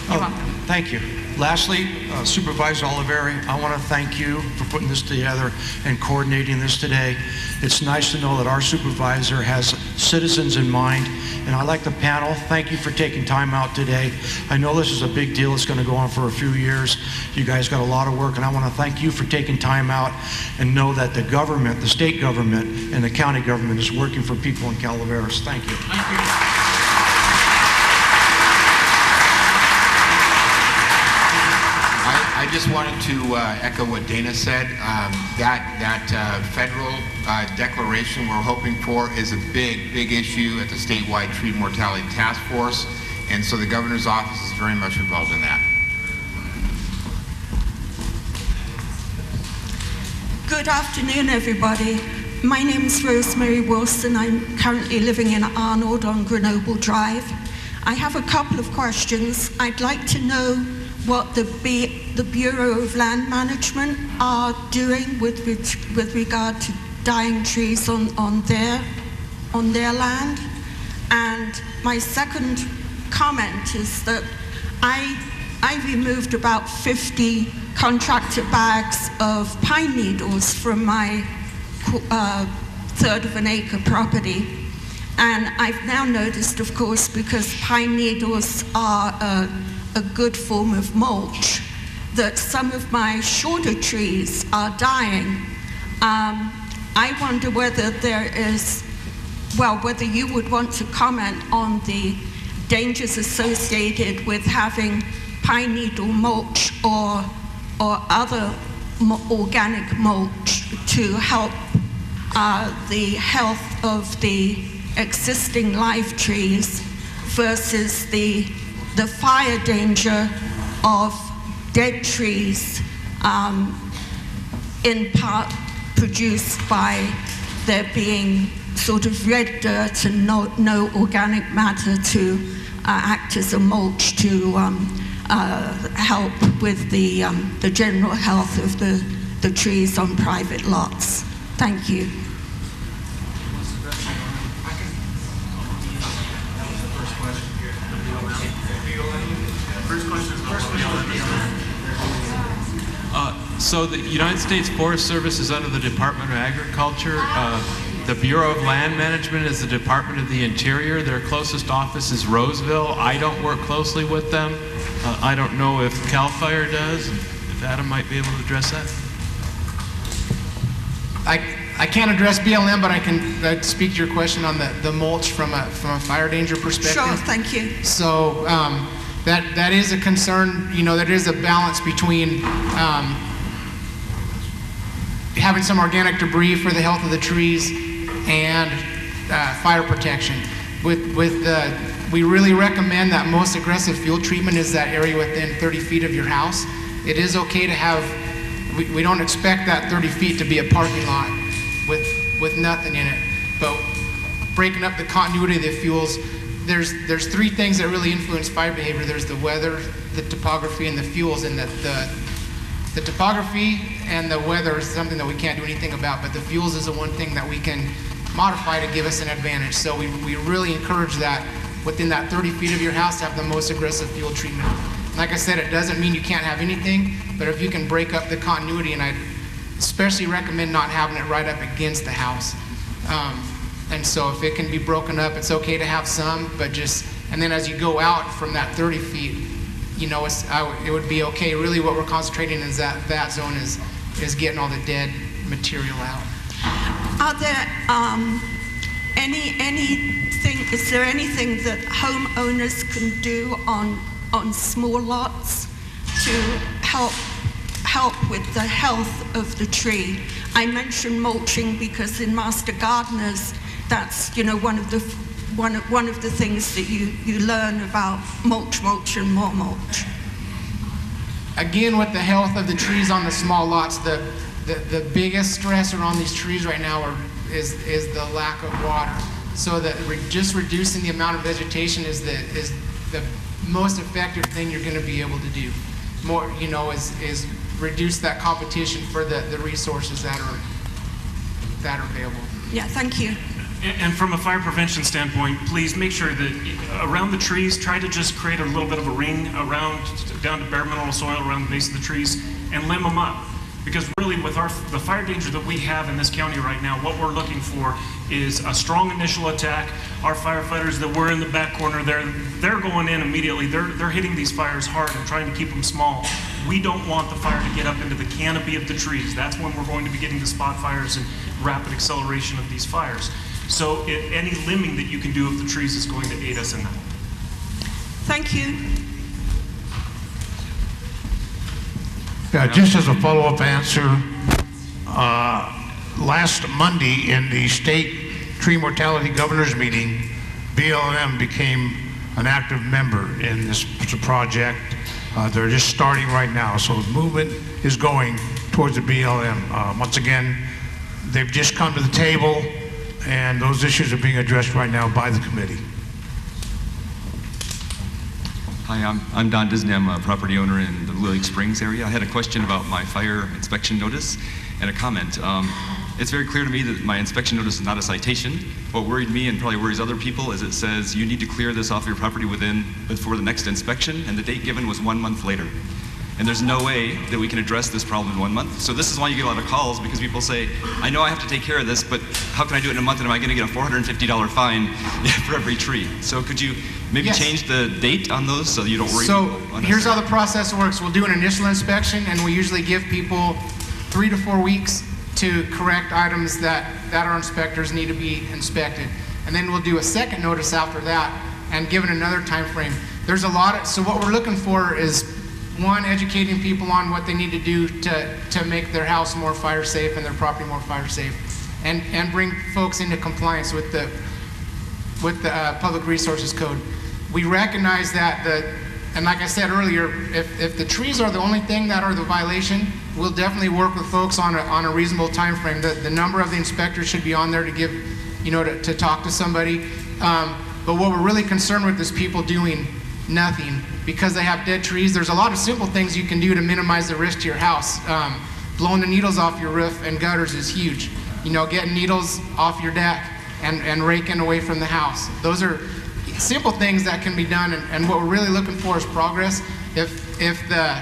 You're welcome. Thank you. Lastly, Supervisor Avery, I want to thank you for putting this together and coordinating this today. It's nice to know that our supervisor has citizens in mind, and I like the panel. Thank you for taking time out today. I know this is a big deal. It's going to go on for a few years. You guys got a lot of work, and I want to thank you for taking time out and know that the government, the state government, and the county government is working for people in Calaveras. Thank you. Thank you. I just wanted to echo what Dana said. That federal declaration we're hoping for is a big issue at the statewide tree mortality task force, and so the governor's office is very much involved in that. Good afternoon, everybody. My name is Rosemary Wilson. I'm currently living in Arnold on Grenoble Drive. I have a couple of questions. I'd like to know what the Bureau of Land Management are doing with regard to dying trees on their land. And my second comment is that I removed about 50 contractor bags of pine needles from my third of an acre property. And I've now noticed, of course, because pine needles are a good form of mulch, that some of my shorter trees are dying. I wonder whether whether you would want to comment on the dangers associated with having pine needle mulch or other organic mulch to help the health of the existing live trees versus the fire danger of dead trees, in part produced by there being sort of red dirt and no organic matter to act as a mulch to help with the general health of the trees on private lots. Thank you. So the United States Forest Service is under the Department of Agriculture. The Bureau of Land Management is the Department of the Interior. Their closest office is Roseville. I don't work closely with them. I don't know if CAL FIRE does. If Adam might be able to address that. I can't address BLM, but I can speak to your question on the mulch from a fire danger perspective. Sure, thank you. So that is a concern. You know, there is a balance between having some organic debris for the health of the trees and fire protection. We really recommend that most aggressive fuel treatment is that area within 30 feet of your house. It is okay to have, we don't expect that 30 feet to be a parking lot with nothing in it. But breaking up the continuity of the fuels, there's three things that really influence fire behavior. There's the weather, the topography, and the fuels. And the topography and the weather is something that we can't do anything about, but the fuels is the one thing that we can modify to give us an advantage. So we really encourage that within that 30 feet of your house to have the most aggressive fuel treatment. Like I said, it doesn't mean you can't have anything, but if you can break up the continuity, and I especially recommend not having it right up against the house. And so if it can be broken up, it's okay to have some, but and then as you go out from that 30 feet, you know, it would be okay. Really what we're concentrating is that zone is getting all the dead material out. Are there is there anything that homeowners can do on small lots to help with the health of the tree? I mentioned mulching because in Master Gardeners, that's, you know, one of the things that you learn about mulch and more mulch. Again, with the health of the trees on the small lots, the biggest stressor on these trees right now is the lack of water. So that just reducing the amount of vegetation is the most effective thing you're going to be able to do. More, you know, is reduce that competition for the resources that are available. Yeah, thank you. And from a fire prevention standpoint, please make sure that around the trees, try to just create a little bit of a ring around, down to bare mineral soil around the base of the trees, and limb them up. Because really, with the fire danger that we have in this county right now, what we're looking for is a strong initial attack. Our firefighters that were in the back corner there, they're going in immediately. They're hitting these fires hard and trying to keep them small. We don't want the fire to get up into the canopy of the trees. That's when we're going to be getting the spot fires and rapid acceleration of these fires. So any limbing that you can do of the trees is going to aid us in that. Thank you. Just as a follow-up answer, last Monday in the state tree mortality governor's meeting, BLM became an active member in this project. They're just starting right now, so the movement is going towards the BLM. Once again, they've just come to the table, and those issues are being addressed right now by the committee. Hi, I'm Don Disney. I'm a property owner in the Blue Lake Springs area. I had a question about my fire inspection notice and a comment. It's very clear to me that my inspection notice is not a citation. What worried me and probably worries other people is it says you need to clear this off your property before the next inspection, and the date given was 1 month later. And there's no way that we can address this problem in 1 month. So this is why you get a lot of calls, because people say, I know I have to take care of this, but how can I do it in a month, and am I going to get a $450 fine for every tree? So could you maybe change the date on those so you don't worry? So here's how the process works. We'll do an initial inspection, and we usually give people 3 to 4 weeks to correct items that our inspectors need to be inspected. And then we'll do a second notice after that, and given another time frame. There's a lot of, so what we're looking for is, one, educating people on what they need to do to make their house more fire safe and their property more fire safe, and bring folks into compliance with the Public Resources Code. We recognize that and like I said earlier, if the trees are the only thing that are the violation, we'll definitely work with folks on a reasonable time frame. The number of the inspectors should be on there to give, you know, to talk to somebody. But what we're really concerned with is people doing nothing because they have dead trees. There's a lot of simple things you can do to minimize the risk to your house. Blowing the needles off your roof and gutters is huge. You know, getting needles off your deck and raking away from the house. Those are simple things that can be done, and what we're really looking for is progress. If the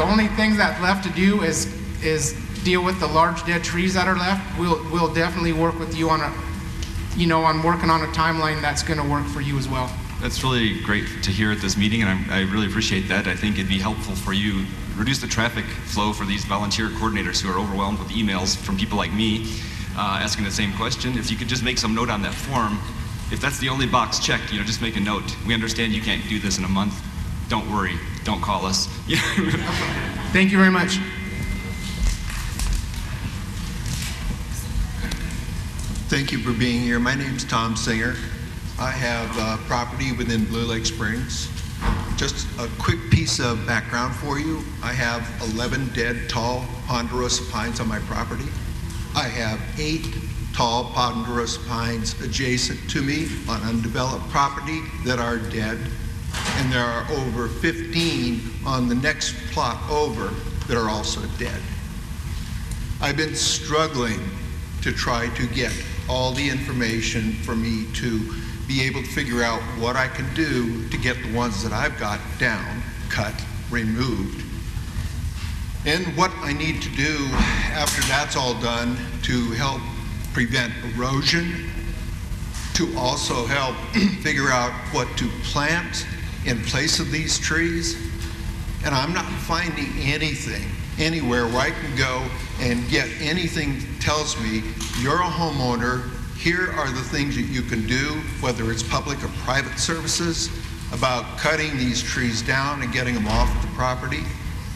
only thing that's left to do is deal with the large dead trees that are left, we'll definitely work with you on working on a timeline that's going to work for you as well. That's really great to hear at this meeting, and I really appreciate that. I think it'd be helpful for you, reduce the traffic flow for these volunteer coordinators who are overwhelmed with emails from people like me asking the same question. If you could just make some note on that form, if that's the only box checked, just make a note. We understand you can't do this in a month. Don't worry. Don't call us. Thank you very much. Thank you for being here. My name's Tom Singer. I have property within Blue Lake Springs. Just a quick piece of background for you. I have 11 dead tall ponderosa pines on my property. I have 8 tall ponderosa pines adjacent to me on undeveloped property that are dead. And there are over 15 on the next plot over that are also dead. I've been struggling to try to get all the information for me to be able to figure out what I can do to get the ones that I've got down, cut, removed, and what I need to do after that's all done to help prevent erosion, to also help figure out what to plant in place of these trees. And I'm not finding anything anywhere where I can go and get anything that tells me you're a homeowner, here are the things that you can do, whether it's public or private services, about cutting these trees down and getting them off the property.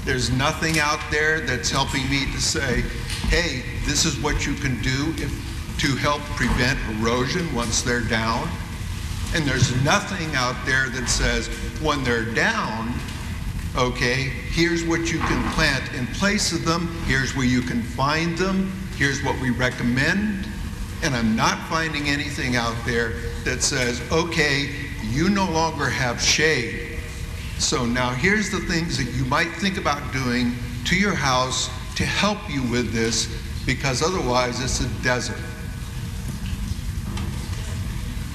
There's nothing out there that's helping me to say, hey, this is what you can do to help prevent erosion once they're down. And there's nothing out there that says, when they're down, okay, here's what you can plant in place of them, here's where you can find them, here's what we recommend. And I'm not finding anything out there that says, okay, you no longer have shade. So now here's the things that you might think about doing to your house to help you with this, because otherwise it's a desert.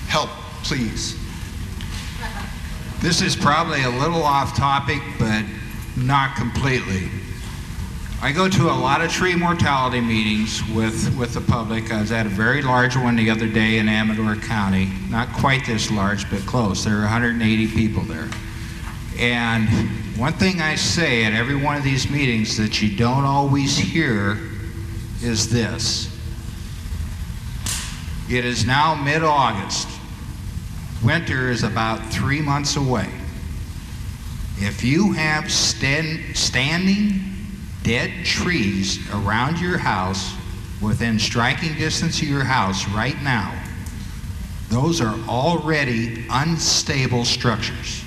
Help, please. This is probably a little off topic, but not completely. I go to a lot of tree mortality meetings with the public. I was at a very large one the other day in Amador County. Not quite this large, but close. There are 180 people there. And one thing I say at every one of these meetings that you don't always hear is this. It is now mid-August. Winter is about 3 months away. If you have standing dead trees around your house within striking distance of your house right now, those are already unstable structures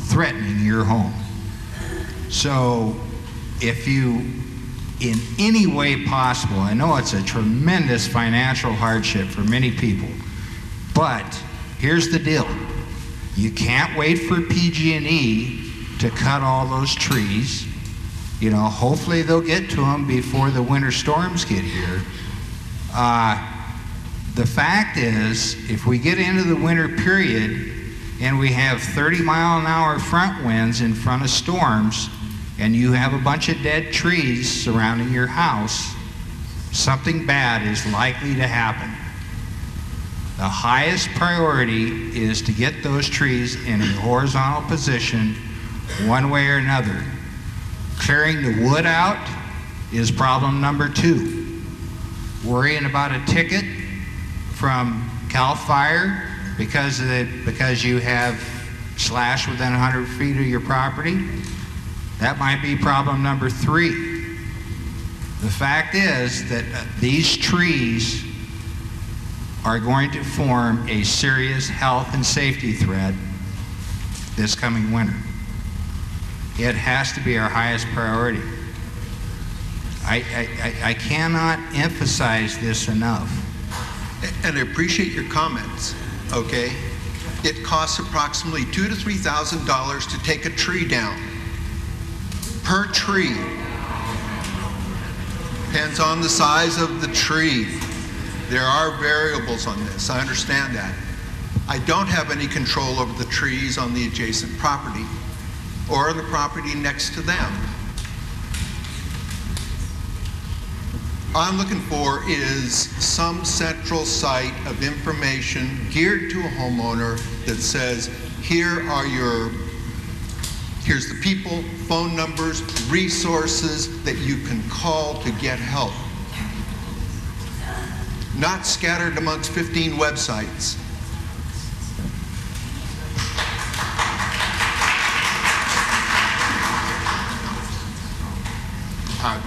threatening your home. So if you, in any way possible, I know it's a tremendous financial hardship for many people, but here's the deal. You can't wait for PG&E to cut all those trees. Hopefully they'll get to them before the winter storms get here. The fact is, if we get into the winter period and we have 30-mile-an-hour front winds in front of storms, and you have a bunch of dead trees surrounding your house, something bad is likely to happen. The highest priority is to get those trees in a horizontal position one way or another. Clearing the wood out is problem number 2. Worrying about a ticket from CAL FIRE because you have slash within 100 feet of your property, that might be problem number 3. The fact is that these trees are going to form a serious health and safety threat this coming winter. It has to be our highest priority. I cannot emphasize this enough. And I appreciate your comments, okay? It costs approximately $2,000 to $3,000 to take a tree down. Per tree. Depends on the size of the tree. There are variables on this, I understand that. I don't have any control over the trees on the adjacent property or the property next to them. I'm looking for is some central site of information geared to a homeowner that says, here's the people, phone numbers, resources that you can call to get help. Not scattered amongst 15 websites.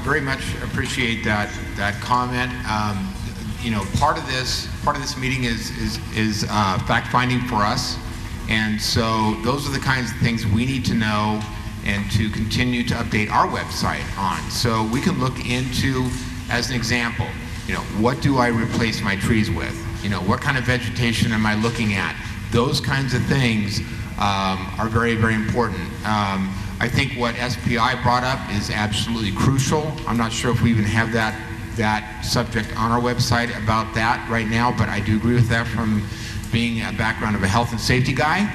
Very much appreciate that comment. You know, part of this meeting is fact finding for us, and so those are the kinds of things we need to know and to continue to update our website on. So we can look into, as an example, you know, what do I replace my trees with? You know, what kind of vegetation am I looking at? Those kinds of things are very, very important. I think what SPI brought up is absolutely crucial. I'm not sure if we even have that subject on our website about that right now, but I do agree with that from being a background of a health and safety guy.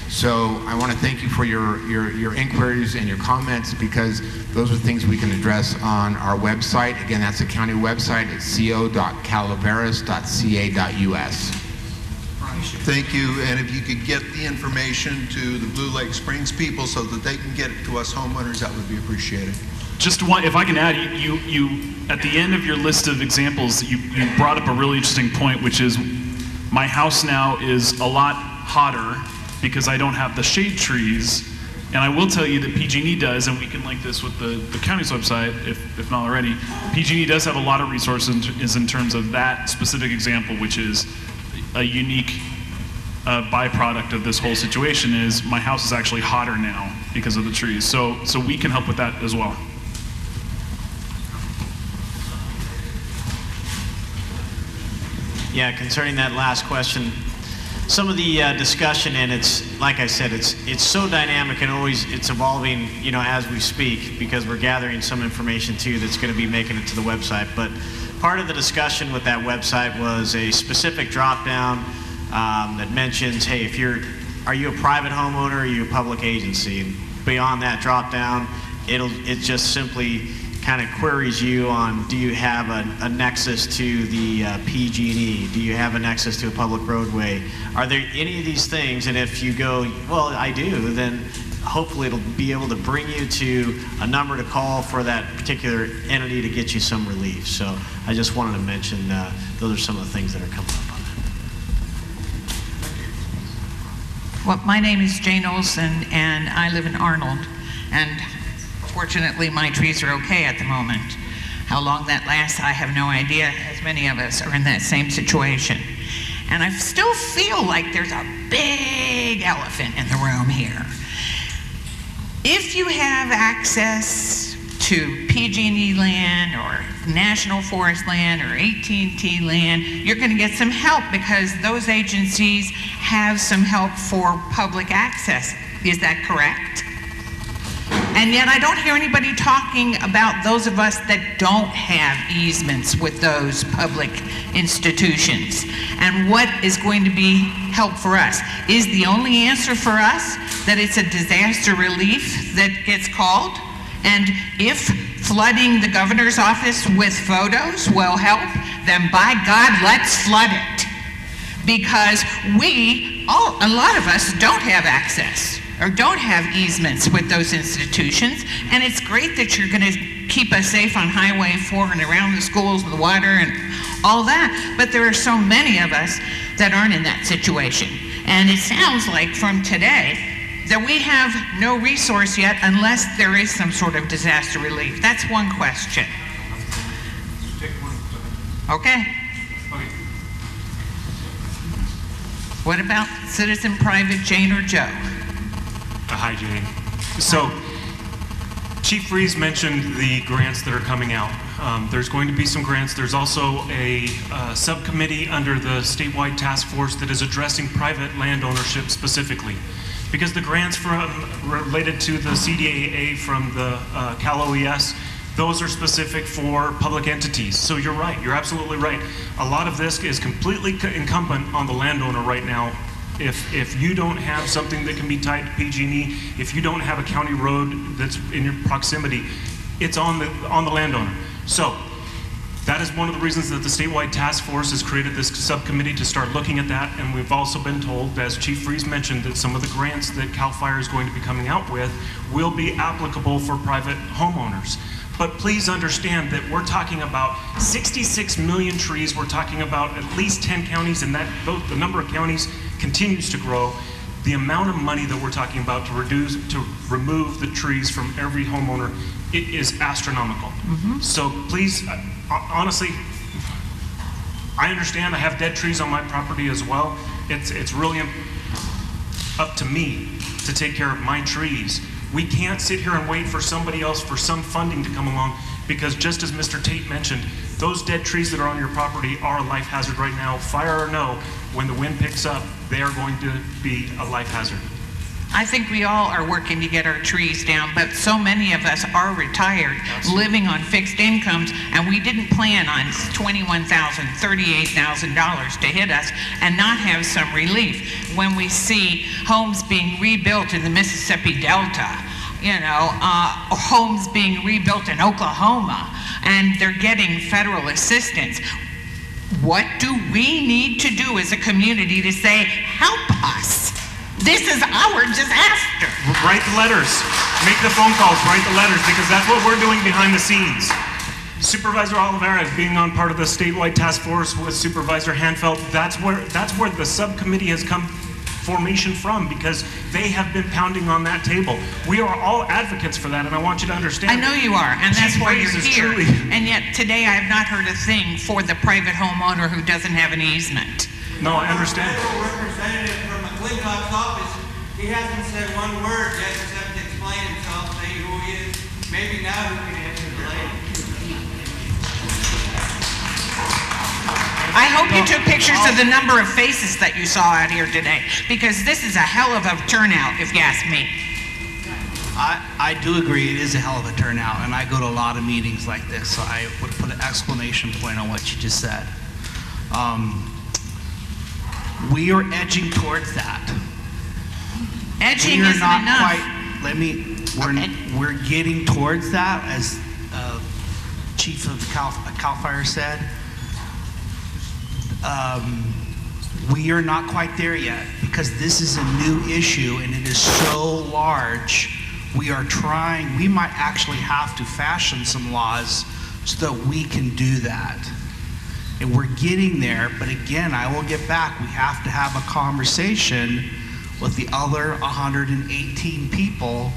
So I want to thank you for your inquiries and your comments, because those are things we can address on our website. Again, that's the county website at co.calaveras.ca.us. Thank you, and if you could get the information to the Blue Lake Springs people so that they can get it to us homeowners, that would be appreciated. Just one, if I can add, you at the end of your list of examples, you brought up a really interesting point, which is my house now is a lot hotter because I don't have the shade trees. And I will tell you that PG&E does, and we can link this with the county's website, if not already. PG&E does have a lot of resources in terms of that specific example, which is a unique byproduct of this whole situation is my house is actually hotter now because of the trees. So we can help with that as well. Yeah, concerning that last question, some of the discussion, and it's like I said, it's so dynamic and always it's evolving, you know, as we speak, because we're gathering some information too that's going to be making it to the website. But part of the discussion with that website was a specific drop down that mentions, hey, are you a private homeowner or are you a public agency? And beyond that drop down, it just simply kind of queries you on, do you have a nexus to the PG&E? Do you have a nexus to a public roadway? Are there any of these things? And if you go, well, I do, then hopefully it'll be able to bring you to a number to call for that particular entity to get you some relief. So I just wanted to mention those are some of the things that are coming up on that. Well, my name is Jane Olson, and I live in Arnold. And fortunately, my trees are okay at the moment. How long that lasts, I have no idea, as many of us are in that same situation. And I still feel like there's a big elephant in the room here. If you have access to PG&E land or National Forest land or AT&T land, you're going to get some help because those agencies have some help for public access. Is that correct? And yet I don't hear anybody talking about those of us that don't have easements with those public institutions. And what is going to be help for us? Is the only answer for us that it's a disaster relief that gets called? And if flooding the governor's office with photos will help, then by God, let's flood it. Because a lot of us don't have access or don't have easements with those institutions, and it's great that you're going to keep us safe on Highway 4 and around the schools and the water and all that, but there are so many of us that aren't in that situation. And it sounds like from today that we have no resource yet unless there is some sort of disaster relief. That's one question. Okay. What about citizen private Jane or Joe? Hi, Jane. So, Chief Rees mentioned the grants that are coming out. There's going to be some grants. There's also a subcommittee under the statewide task force that is addressing private land ownership specifically. Because the grants related to the CDAA from the Cal OES, those are specific for public entities. So you're right, you're absolutely right. A lot of this is completely incumbent on the landowner right now. If you don't have something that can be tied to PG&E, if you don't have a county road that's in your proximity, it's on the landowner. So That is one of the reasons that the statewide task force has created this subcommittee to start looking at that. And we've also been told, as Chief Freeze mentioned, that some of the grants that CAL FIRE is going to be coming out with will be applicable for private homeowners. But please understand that we're talking about 66 million trees. We're talking about at least 10 counties, and that the number of counties continues to grow. The amount of money that we're talking about to remove the trees from every homeowner, it is astronomical. So please, honestly, I understand I have dead trees on my property as well. It's really up to me to take care of my trees. We can't sit here and wait for somebody else for some funding to come along, because just as Mr. Tate mentioned, those dead trees that are on your property are a life hazard right now. Fire or no, when the wind picks up, they are going to be a life hazard. I think we all are working to get our trees down, but so many of us are retired, living on fixed incomes, and we didn't plan on $21,000, $38,000 to hit us and not have some relief. When we see homes being rebuilt in the Mississippi Delta, homes being rebuilt in Oklahoma, and they're getting federal assistance, what do we need to do as a community to say, help us? This is our disaster. Write the letters, make the phone calls, write the letters, because that's what we're doing behind the scenes. Supervisor Oliveira being on part of the statewide task force with Supervisor Hanfeld, that's where the subcommittee has come formation from, because they have been pounding on that table. We are all advocates for that, and I want you to understand. I know you are, and that's why you're here. Truly... And yet today I have not heard a thing for the private homeowner who doesn't have an easement. No, I understand. Representative from McClintock's office, he hasn't said one word yet except to explain himself, say who he is. Maybe now we can answer the lady. I hope you took pictures of the number of faces that you saw out here today, because this is a hell of a turnout, if you ask me. I do agree, it is a hell of a turnout, and I go to a lot of meetings like this, so I would put an exclamation point on what you just said. We are edging towards that. Edging isn't enough. We're getting towards that, as Chief of CAL FIRE said. We are not quite there yet, because this is a new issue and it is so large. We might actually have to fashion some laws so that we can do that. And we're getting there, but again, I will get back. We have to have a conversation with the other 118 people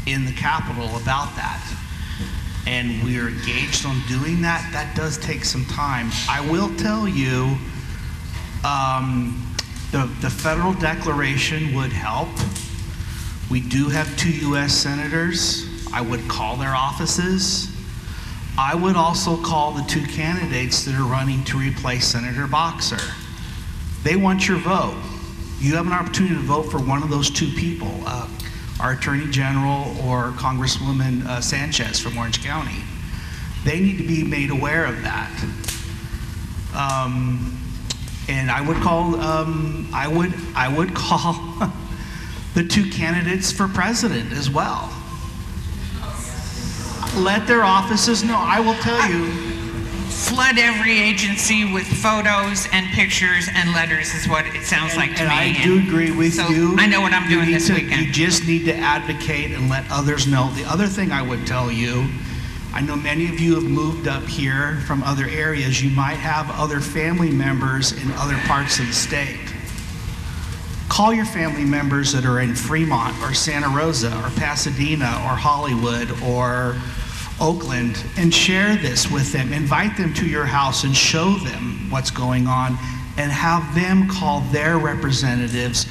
in the Capitol about that. And we're engaged on doing that. That does take some time. I will tell you, the federal declaration would help. We do have 2 U.S. senators. I would call their offices. I would also call the 2 candidates that are running to replace Senator Boxer. They want your vote. You have an opportunity to vote for one of those 2 people, our Attorney General or Congresswoman Sanchez from Orange County. They need to be made aware of that. And I would call, I would call the 2 candidates for president as well. Let their offices know. I will tell you. Flood every agency with photos and pictures and letters is what it sounds like to me. And I do agree with you. I know what I'm doing this weekend. You just need to advocate and let others know. The other thing I would tell you, I know many of you have moved up here from other areas. You might have other family members in other parts of the state. Call your family members that are in Fremont or Santa Rosa or Pasadena or Hollywood or Oakland and share this with them. Invite them to your house and show them what's going on, and have them call their representatives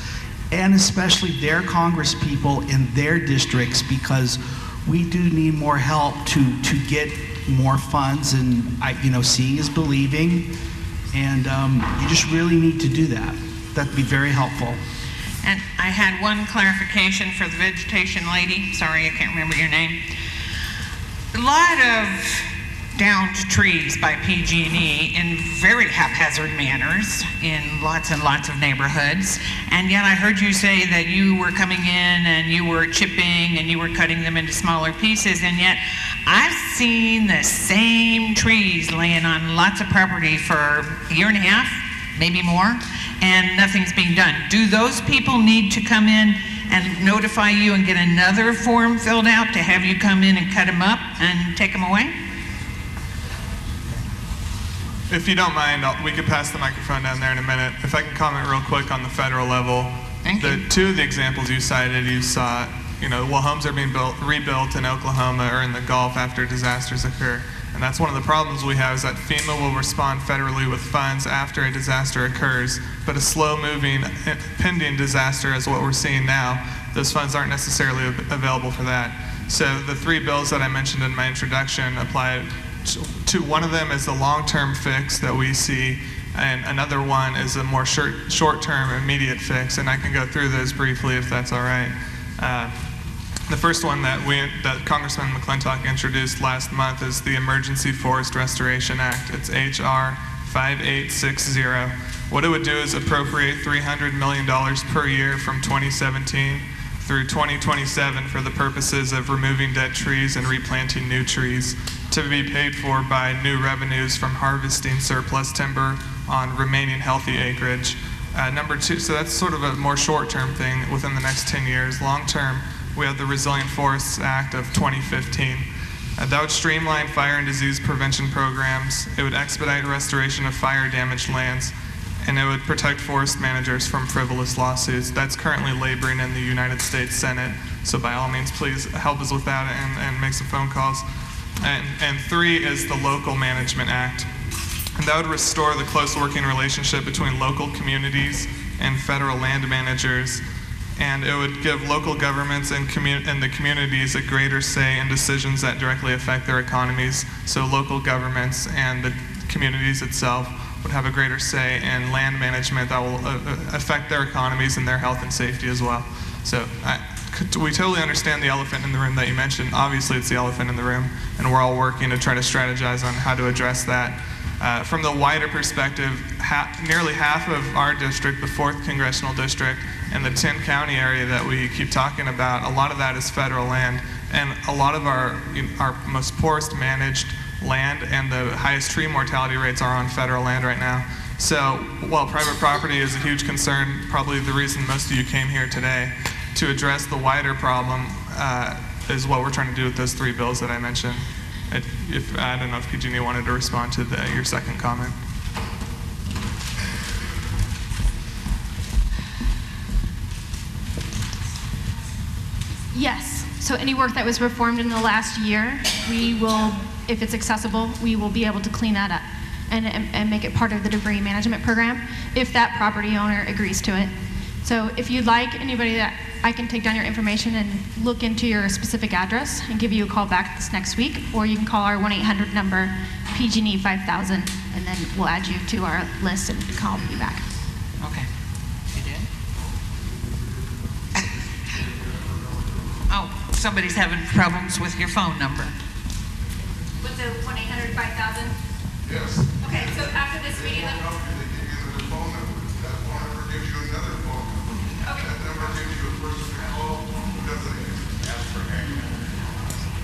and especially their congresspeople in their districts, because we do need more help to get more funds, and seeing is believing, and you just really need to do that. That'd be very helpful. And I had one clarification for the vegetation lady. Sorry, I can't remember your name. A lot of downed trees by PG&E in very haphazard manners in lots and lots of neighborhoods. And yet I heard you say that you were coming in and you were chipping and you were cutting them into smaller pieces. And yet I've seen the same trees laying on lots of property for a year and a half, maybe more, and nothing's being done. Do those people need to come in and notify you and get another form filled out to have you come in and cut them up and take them away? If you don't mind, we could pass the microphone down there in a minute. If I can comment real quick on the federal level. Two of the examples you cited, you saw, homes are being rebuilt in Oklahoma or in the Gulf after disasters occur. And that's one of the problems we have, is that FEMA will respond federally with funds after a disaster occurs, but a slow-moving, pending disaster is what we're seeing now. Those funds aren't necessarily available for that. So the 3 bills that I mentioned in my introduction apply to one of them is the long-term fix that we see, and another one is a more short-term, immediate fix, and I can go through those briefly if that's all right. The first one that Congressman McClintock introduced last month is the Emergency Forest Restoration Act. It's H.R. 5860. What it would do is appropriate $300 million per year from 2017 through 2027 for the purposes of removing dead trees and replanting new trees, to be paid for by new revenues from harvesting surplus timber on remaining healthy acreage. Number 2, so that's sort of a more short-term thing within the next 10 years. Long-term, we have the Resilient Forests Act of 2015. That would streamline fire and disease prevention programs. It would expedite restoration of fire-damaged lands, and it would protect forest managers from frivolous lawsuits. That's currently laboring in the United States Senate, so by all means, please help us with that and make some phone calls. And 3 is the Local Management Act. And that would restore the close working relationship between local communities and federal land managers. And it would give local governments and the communities a greater say in decisions that directly affect their economies. So local governments and the communities itself would have a greater say in land management that will affect their economies and their health and safety as well. So we totally understand the elephant in the room that you mentioned. Obviously, it's the elephant in the room, and we're all working to try to strategize on how to address that. From the wider perspective, nearly half of our district, the 4th Congressional District, and the 10-county area that we keep talking about, a lot of that is federal land, and a lot of our most poorest managed land and the highest tree mortality rates are on federal land right now. So while private property is a huge concern, probably the reason most of you came here today, to address the wider problem is what we're trying to do with those 3 bills that I mentioned. I don't know if PG&E wanted to respond to your second comment. Yes. So any work that was performed in the last year, we will, if it's accessible, we will be able to clean that up and make it part of the debris management program if that property owner agrees to it. So if you'd like, anybody that I can take down your information and look into your specific address and give you a call back this next week, or you can call our 1-800 number, PG&E 5000, and then we'll add you to our list and call you back. Okay. You did? Oh, somebody's having problems with your phone number. With the 1-800 5000? Yes. Okay, so after this meeting,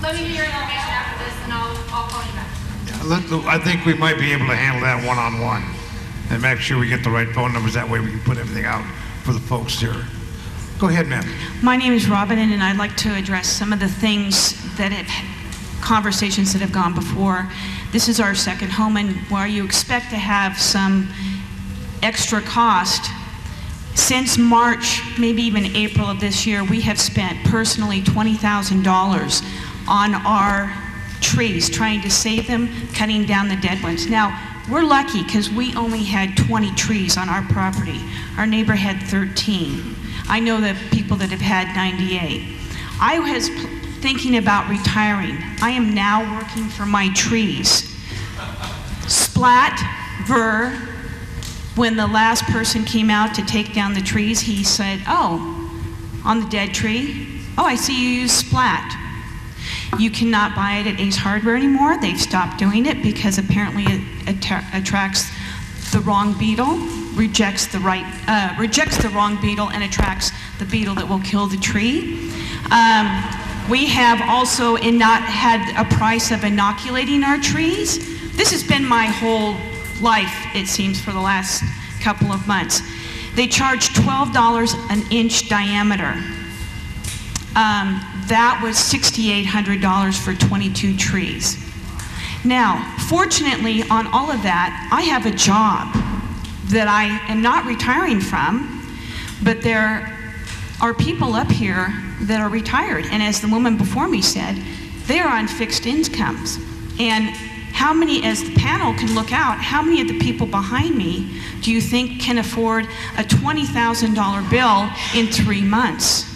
let me do your information after this, and I'll call you back. I think we might be able to handle that one-on-one and make sure we get the right phone numbers. That way we can put everything out for the folks here. Go ahead, ma'am. My name is Robin, and I'd like to address some of the things that conversations that have gone before. This is our second home, and where you expect to have some extra cost. Since March, maybe even April of this year, we have spent personally $20,000 on our trees, trying to save them, cutting down the dead ones. Now, we're lucky because we only had 20 trees on our property. Our neighbor had 13. I know the people that have had 98. I was thinking about retiring. I am now working for my trees. Splat, Ver, when the last person came out to take down the trees, he said, "Oh, on the dead tree? Oh, I see you use Splat." You cannot buy it at Ace Hardware anymore. They've stopped doing it because apparently it attracts the wrong beetle, rejects the wrong beetle, and attracts the beetle that will kill the tree. We have also not had a price of inoculating our trees. This has been my whole life, it seems, for the last couple of months. They charge $12 an inch diameter. That was $6,800 for 22 trees. Now, fortunately, on all of that, I have a job that I am not retiring from, but there are people up here that are retired. And as the woman before me said, they are on fixed incomes. And how many, as the panel can look out, how many of the people behind me do you think can afford a $20,000 bill in 3 months?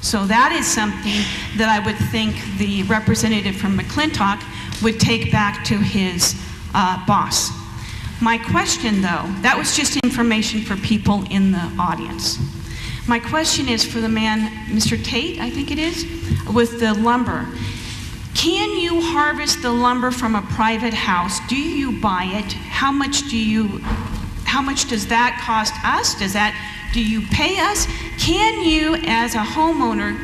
So that is something that I would think the representative from McClintock would take back to his boss. My question, though, that was just information for people in the audience. My question is for the man, Mr. Tate, I think it is, with the lumber. Can you harvest the lumber from a private house? Do you buy it? How much does that cost us? Do you pay us? Can you, as a homeowner,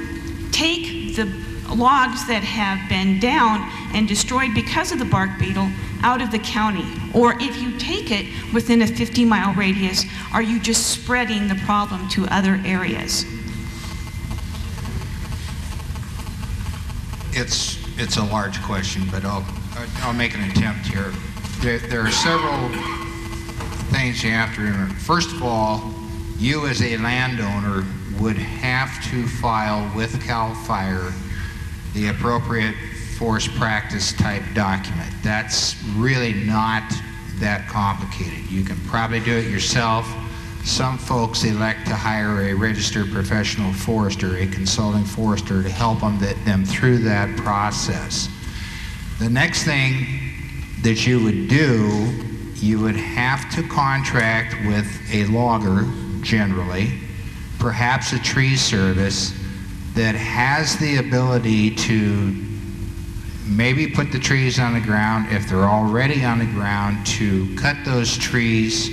take the logs that have been down and destroyed because of the bark beetle out of the county? Or if you take it within a 50-mile radius, are you just spreading the problem to other areas? It's a large question, but I'll make an attempt here. There are several things you have to remember. First of all, you as a landowner would have to file with CAL FIRE the appropriate forest practice type document. That's really not that complicated. You can probably do it yourself. Some folks elect to hire a registered professional forester, a consulting forester, to help them through that process. The next thing that you would do, you would have to contract with a logger, generally, perhaps a tree service that has the ability to maybe put the trees on the ground, if they're already on the ground, to cut those trees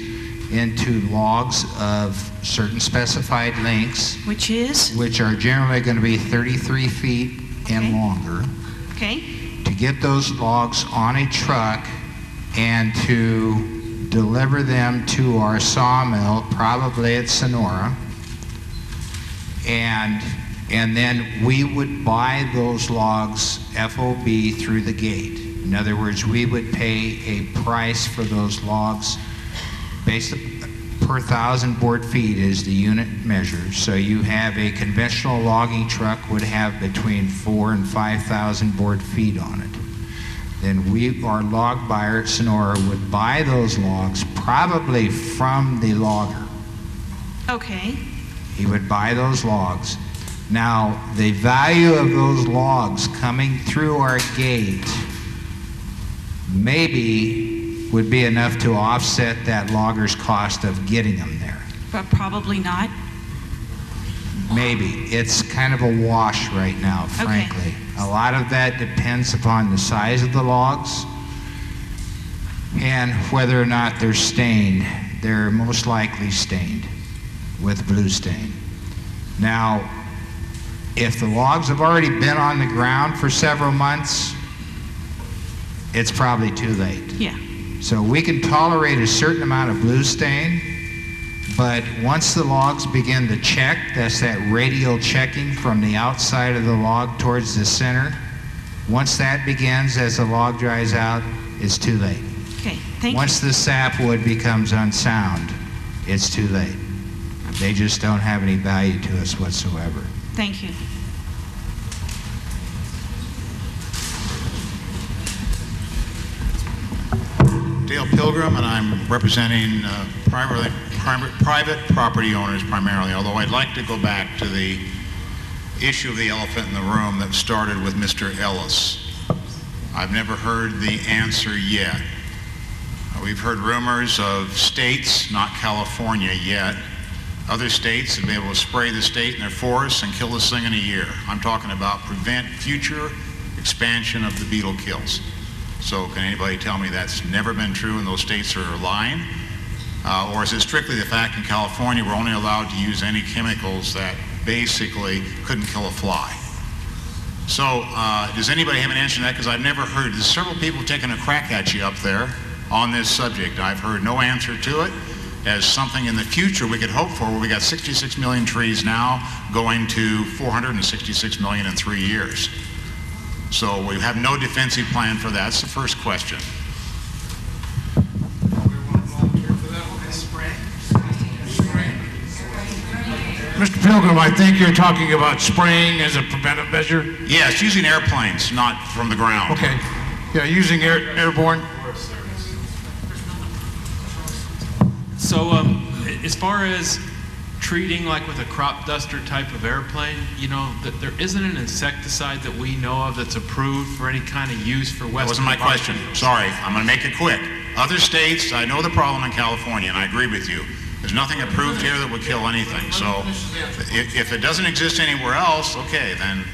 into logs of certain specified lengths. Which are generally going to be 33 feet and longer. Okay. To get those logs on a truck and to deliver them to our sawmill, probably at Sonora. And then we would buy those logs FOB through the gate. In other words, we would pay a price for those logs based per 1,000 board feet is the unit measure. So you have a conventional logging truck would have between 4,000 and 5,000 board feet on it. Then our log buyer at Sonora would buy those logs probably from the logger. Okay. He would buy those logs. Now, the value of those logs coming through our gate maybe would be enough to offset that logger's cost of getting them there. But probably not. Maybe. It's kind of a wash right now, frankly. Okay. A lot of that depends upon the size of the logs and whether or not they're stained. They're most likely stained with blue stain. Now, if the logs have already been on the ground for several months, it's probably too late. Yeah. So we can tolerate a certain amount of blue stain, but once the logs begin to check, that's that radial checking from the outside of the log towards the center. Once that begins, as the log dries out, it's too late. Okay, thank you. Once the sapwood becomes unsound, it's too late. They just don't have any value to us whatsoever. Thank you. Dale Pilgrim, and I'm representing private property owners primarily, although I'd like to go back to the issue of the elephant in the room that started with Mr. Ellis. I've never heard the answer yet. We've heard rumors of states, not California yet, other states have been able to spray the state in their forests and kill this thing in a year. I'm talking about prevent future expansion of the beetle kills. So can anybody tell me that's never been true and those states are lying? Or is it strictly the fact in California we're only allowed to use any chemicals that basically couldn't kill a fly? So, does anybody have an answer to that? Because I've never heard. There's several people taking a crack at you up there on this subject. I've heard no answer to it as something in the future we could hope for, where we got 66 million trees now going to 466 million in 3 years. So we have no defensive plan for that. That's the first question. Mr. Pilgrim, I think you're talking about spraying as a preventive measure? Yes, using airplanes, not from the ground. Okay. Yeah, using airborne. So as far as treating like with a crop duster type of airplane, you know, that there isn't an insecticide that we know of that's approved for any kind of use for western. That wasn't my question. Sorry, I'm going to make it quick. Other states, I know the problem in California, and I agree with you. There's nothing approved here that would kill anything. So if it doesn't exist anywhere else, okay, then.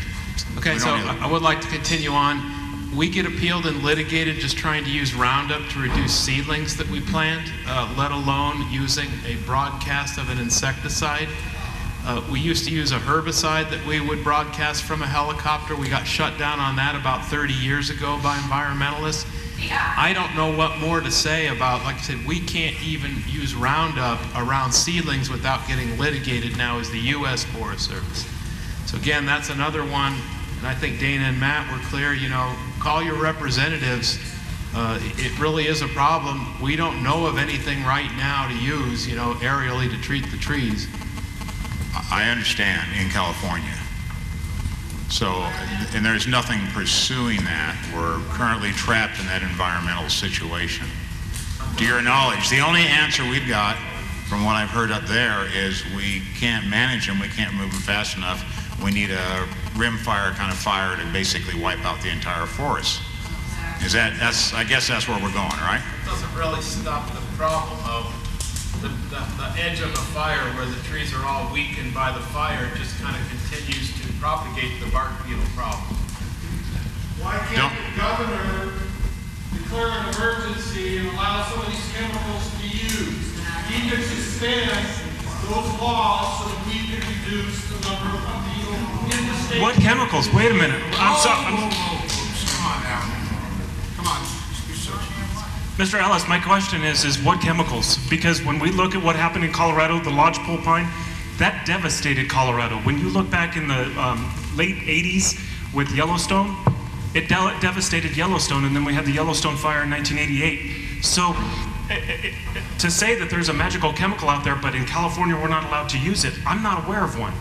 Okay, so I would like to continue on. We get appealed and litigated just trying to use Roundup to reduce seedlings that we plant, let alone using a broadcast of an insecticide. We used to use a herbicide that we would broadcast from a helicopter. We got shut down on that about 30 years ago by environmentalists. I don't know what more to say about, like I said, we can't even use Roundup around seedlings without getting litigated now as the U.S. Forest Service. So again, that's another one, and I think Dana and Matt were clear, you know, call your representatives. It really is a problem. We don't know of anything right now to use, you know, aerially to treat the trees. I understand in California. So, and there's nothing pursuing that. We're currently trapped in that environmental situation. To your knowledge, the only answer we've got from what I've heard up there is we can't manage them, we can't move them fast enough. We need a rimfire kind of fire to basically wipe out the entire forest. Is that's, I guess that's where we're going, right? It doesn't really stop the problem of the edge of a fire where the trees are all weakened by the fire. It just kind of continues to propagate the bark beetle problem. Why can't the governor declare an emergency and allow some of these chemicals to be used? Even suspend those laws so that we can reduce the number of beetles in the state. What chemicals? Wait a minute. I'm sorry. Come on now. Come on. Mr. Ellis, my question is what chemicals? Because when we look at what happened in Colorado, the lodgepole pine, that devastated Colorado. When you look back in the late 80s with Yellowstone, it devastated Yellowstone, and then we had the Yellowstone fire in 1988. So to say that there's a magical chemical out there, but in California we're not allowed to use it, I'm not aware of one.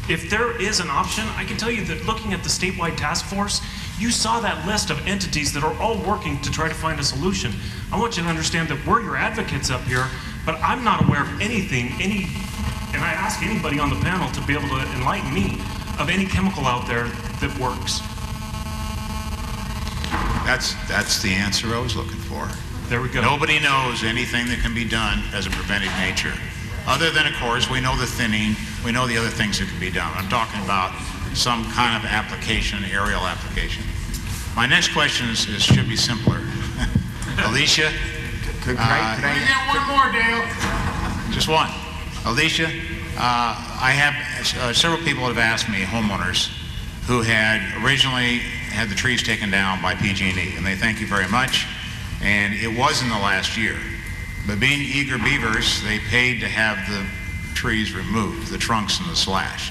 If there is an option, I can tell you that looking at the statewide task force, you saw that list of entities that are all working to try to find a solution. I want you to understand that we're your advocates up here, but I'm not aware of anything, and I ask anybody on the panel to be able to enlighten me of any chemical out there that works. That's the answer I was looking for. There we go. Nobody knows anything that can be done as a preventive nature. Other than, of course, we know the thinning, we know the other things that can be done. I'm talking about some kind of application, aerial application. My next question should be simpler. Alicia? Could I get one more, Dale? Just one. Alicia, I have several people have asked me, homeowners, who had originally had the trees taken down by PG&E, and they thank you very much. And it was in the last year. But being eager beavers, they paid to have the trees removed, the trunks and the slash.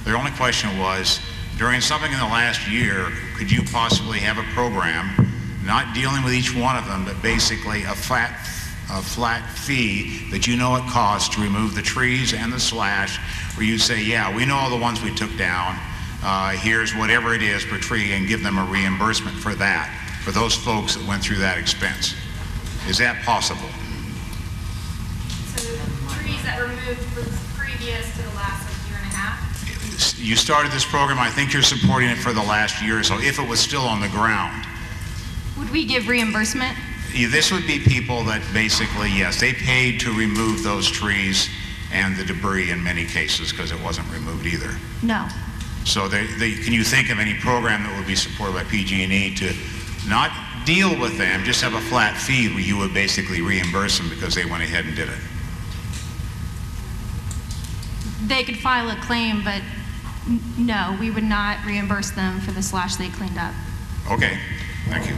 Their only question was, during something in the last year, could you possibly have a program, not dealing with each one of them, but basically a flat fee that you know it costs to remove the trees and the slash, where you say, yeah, we know all the ones we took down, here's whatever it is per tree, and give them a reimbursement for that, for those folks that went through that expense. Is that possible? So the trees that were moved was previous to the last year and a half? You started this program, I think you're supporting it for the last year or so, if it was still on the ground. Would we give reimbursement? This would be people that basically, yes, they paid to remove those trees and the debris in many cases because it wasn't removed either. No. So can you think of any program that would be supported by PG&E to not deal with them, just have a flat fee where you would basically reimburse them because they went ahead and did it? They could file a claim, but No, we would not reimburse them for the slash they cleaned up. Okay, thank you.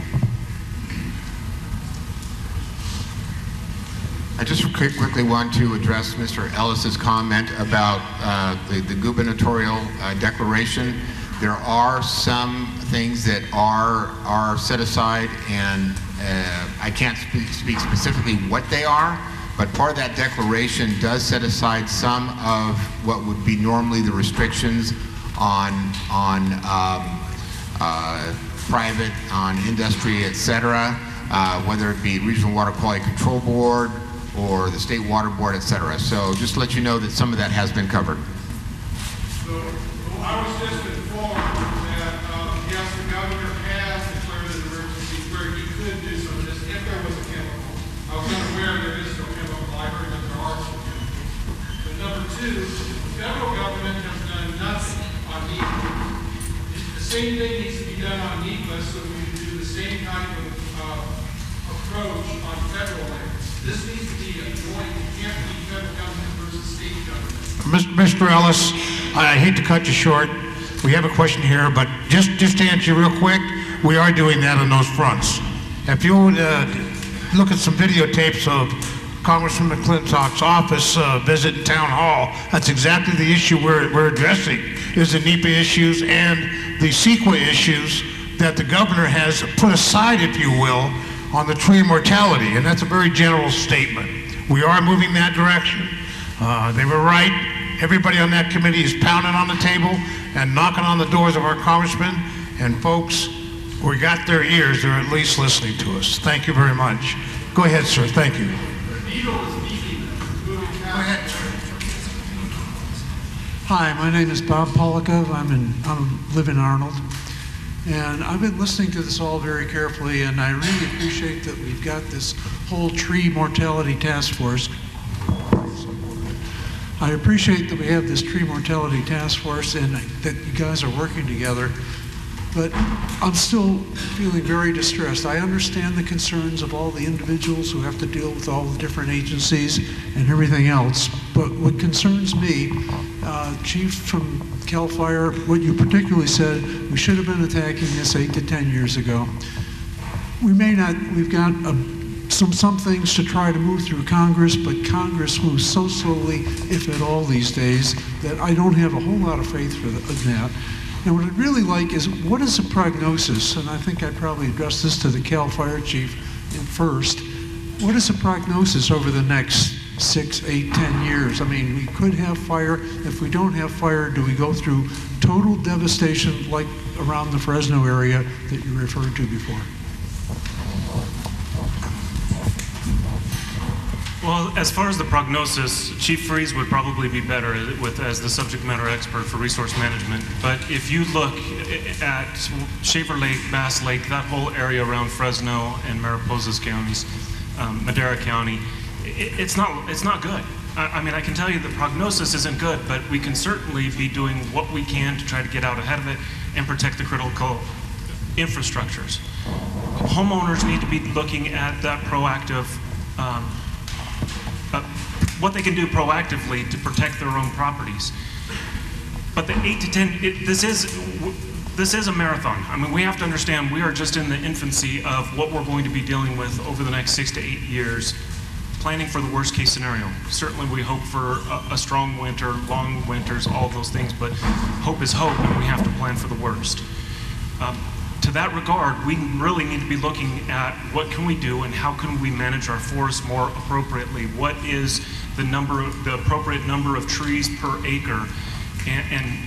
I just quickly want to address Mr. Ellis's comment about the gubernatorial declaration. There are some things that are set aside, and I can't speak specifically what they are, but part of that declaration does set aside some of what would be normally the restrictions on private, on industry, etc., whether it be Regional Water Quality Control Board or the State Water Board, etc. So just to let you know that some of that has been covered. So I was just informed that, yes, the governor has declared an emergency where you could do some of this if there was a chemical. I was unaware there is no chemical. I heard that there are some chemicals. But number two, the federal government has done nothing on NEPA. The same thing needs to be done on NEPA so we can do the same kind of approach on federal land. This needs to be a joint. You can't be federal government versus state government. Mr. Ellis, I hate to cut you short. We have a question here, but just to answer you real quick, we are doing that on those fronts. If you look at some videotapes of Congressman McClintock's office visit in Town Hall, that's exactly the issue we're addressing, is the NEPA issues and the CEQA issues that the governor has put aside, if you will, on the tree mortality, and that's a very general statement. We are moving that direction. They were right. Everybody on that committee is pounding on the table and knocking on the doors of our congressmen, and folks, we got their ears. They're at least listening to us. Thank you very much. Go ahead, sir. Thank you. Hi, my name is Bob Polakov. I live in Arnold. And I've been listening to this all very carefully, and I really appreciate that we've got this whole tree mortality task force. I appreciate that we have this tree mortality task force and that you guys are working together, but I'm still feeling very distressed. I understand the concerns of all the individuals who have to deal with all the different agencies and everything else, but what concerns me, Chief from CAL FIRE, what you particularly said, we should have been attacking this 8 to 10 years ago. We may not, we've got some things to try to move through Congress, but Congress moves so slowly, if at all these days, that I don't have a whole lot of faith in that. And what I'd really like is, what is the prognosis? And I think I'd probably address this to the CAL FIRE chief first. What is the prognosis over the next 6, 8, 10 years? I mean, we could have fire. If we don't have fire, do we go through total devastation like around the Fresno area that you referred to before? Well, as far as the prognosis, Chief Freeze would probably be better as the subject matter expert for resource management. But if you look at Shaver Lake, Bass Lake, that whole area around Fresno and Mariposa's counties, Madera County, it's not good. I mean, I can tell you the prognosis isn't good, but we can certainly be doing what we can to try to get out ahead of it and protect the critical infrastructures. Homeowners need to be looking at that proactive, what they can do proactively to protect their own properties. But the 8 to 10, this is a marathon. I mean, we have to understand we are just in the infancy of what we're going to be dealing with over the next 6 to 8 years, planning for the worst case scenario. Certainly we hope for a strong winter, long winters, all those things, but hope is hope, and we have to plan for the worst. To that regard, we really need to be looking at what can we do and how can we manage our forests more appropriately. What is the appropriate number of trees per acre? And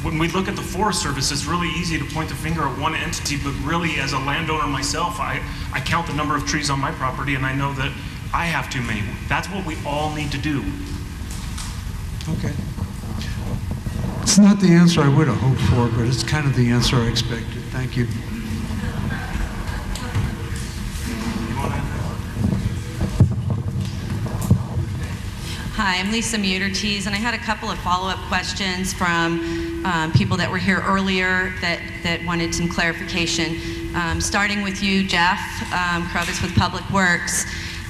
when we look at the Forest Service, it's really easy to point the finger at one entity, but really as a landowner myself, I count the number of trees on my property and I know that I have too many. That's what we all need to do. Okay. It's not the answer I would have hoped for, but it's kind of the answer I expected. Thank you. Hi, I'm Lisa Mutertees, and I had a couple of follow-up questions from people that were here earlier that wanted some clarification. Starting with you, Jeff Krobitz with Public Works.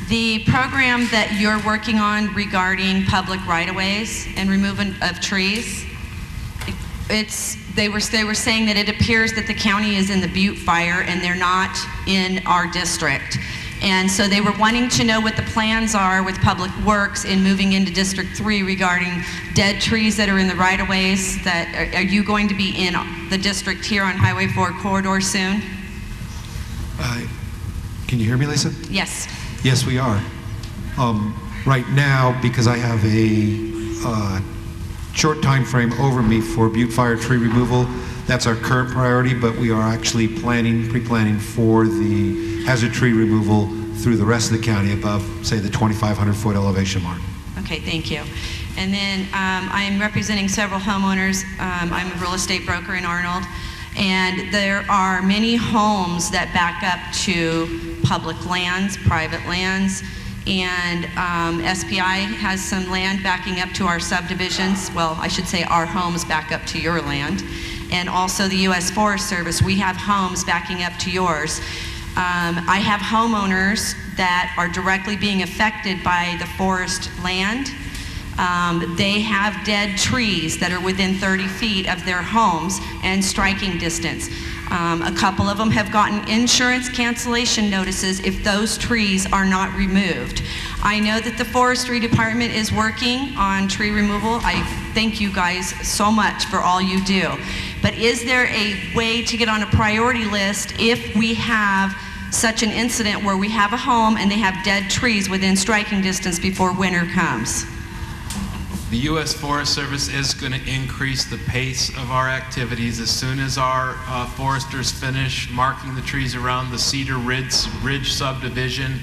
The program that you're working on regarding public right-of-ways and removal of trees, they were saying that it appears that the county is in the Butte fire and they're not in our district. And so they were wanting to know what the plans are with Public Works in moving into District 3 regarding dead trees that are in the right-of-ways. Are you going to be in the district here on Highway 4 corridor soon? Can you hear me, Lisa? Yes. Yes, we are. Right now, because I have a short time frame over me for Butte Fire tree removal, that's our current priority, but we are actually pre-planning for the hazard tree removal through the rest of the county above, say, the 2,500 foot elevation mark. Okay, thank you. And then I am representing several homeowners. I'm a real estate broker in Arnold, and there are many homes that back up to public lands, private lands, and SPI has some land backing up to our subdivisions. Well, I should say our homes back up to your land. And also the U.S. Forest Service, we have homes backing up to yours. I have homeowners that are directly being affected by the forest land. They have dead trees that are within 30 feet of their homes and striking distance. A couple of them have gotten insurance cancellation notices if those trees are not removed. I know that the forestry department is working on tree removal. I thank you guys so much for all you do. But is there a way to get on a priority list if we have such an incident where we have a home and they have dead trees within striking distance before winter comes? The U.S. Forest Service is going to increase the pace of our activities as soon as our foresters finish marking the trees around the Cedar Ridge subdivision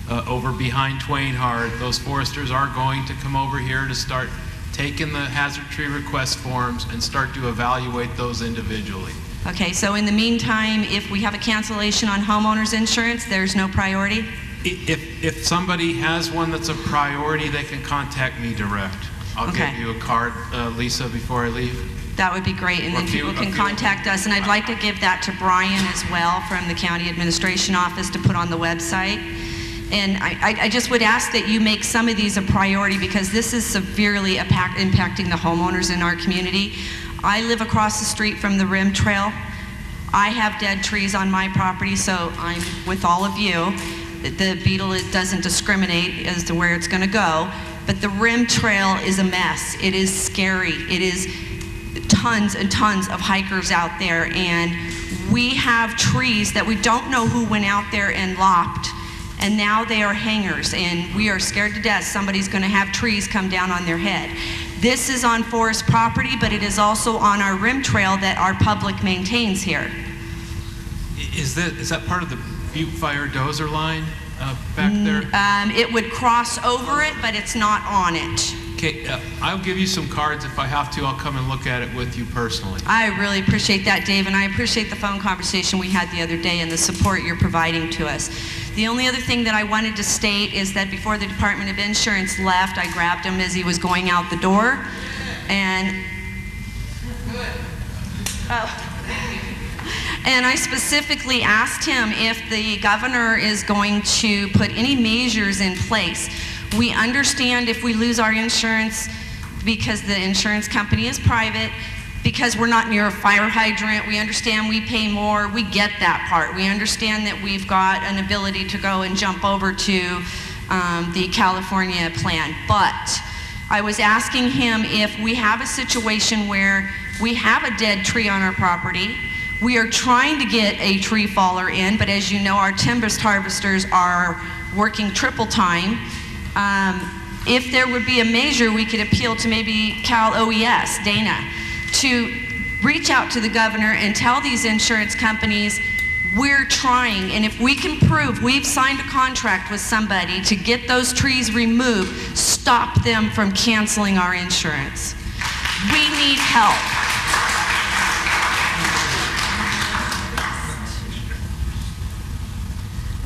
over behind Twainhard. Those foresters are going to come over here to start taking the hazard tree request forms and start to evaluate those individually. Okay, so in the meantime, if we have a cancellation on homeowners insurance, there's no priority? If somebody has one that's a priority, they can contact me direct. I'll give you a card, Lisa, before I leave. That would be great, and then people can contact us. And I'd like to give that to Brian as well from the County Administration Office to put on the website. And I just would ask that you make some of these a priority because this is severely impacting the homeowners in our community. I live across the street from the Rim Trail. I have dead trees on my property, so I'm with all of you. The beetle doesn't discriminate as to where it's going to go. But the Rim Trail is a mess. It is scary. It is tons and tons of hikers out there, and we have trees that we don't know who went out there and lopped, and now they are hangers, and we are scared to death somebody's going to have trees come down on their head. This is on forest property, but it is also on our Rim Trail that our public maintains here. Is that part of the Butte Fire dozer line? Back there? It would cross over it, but it's not on it. Okay, I'll give you some cards if I have to. I'll come and look at it with you personally. I really appreciate that, Dave, and I appreciate the phone conversation we had the other day and the support you're providing to us. The only other thing that I wanted to state is that before the Department of Insurance left, I grabbed him as he was going out the door, and and I specifically asked him if the governor is going to put any measures in place. We understand if we lose our insurance because the insurance company is private, because we're not near a fire hydrant, we understand we pay more, we get that part. We understand that we've got an ability to go and jump over to the California plan. But I was asking him if we have a situation where we have a dead tree on our property, we are trying to get a tree faller in, but as you know, our tempest harvesters are working triple time. If there would be a measure, we could appeal to maybe Cal OES, Dana, to reach out to the governor and tell these insurance companies, we're trying, and if we can prove we've signed a contract with somebody to get those trees removed, stop them from canceling our insurance. We need help.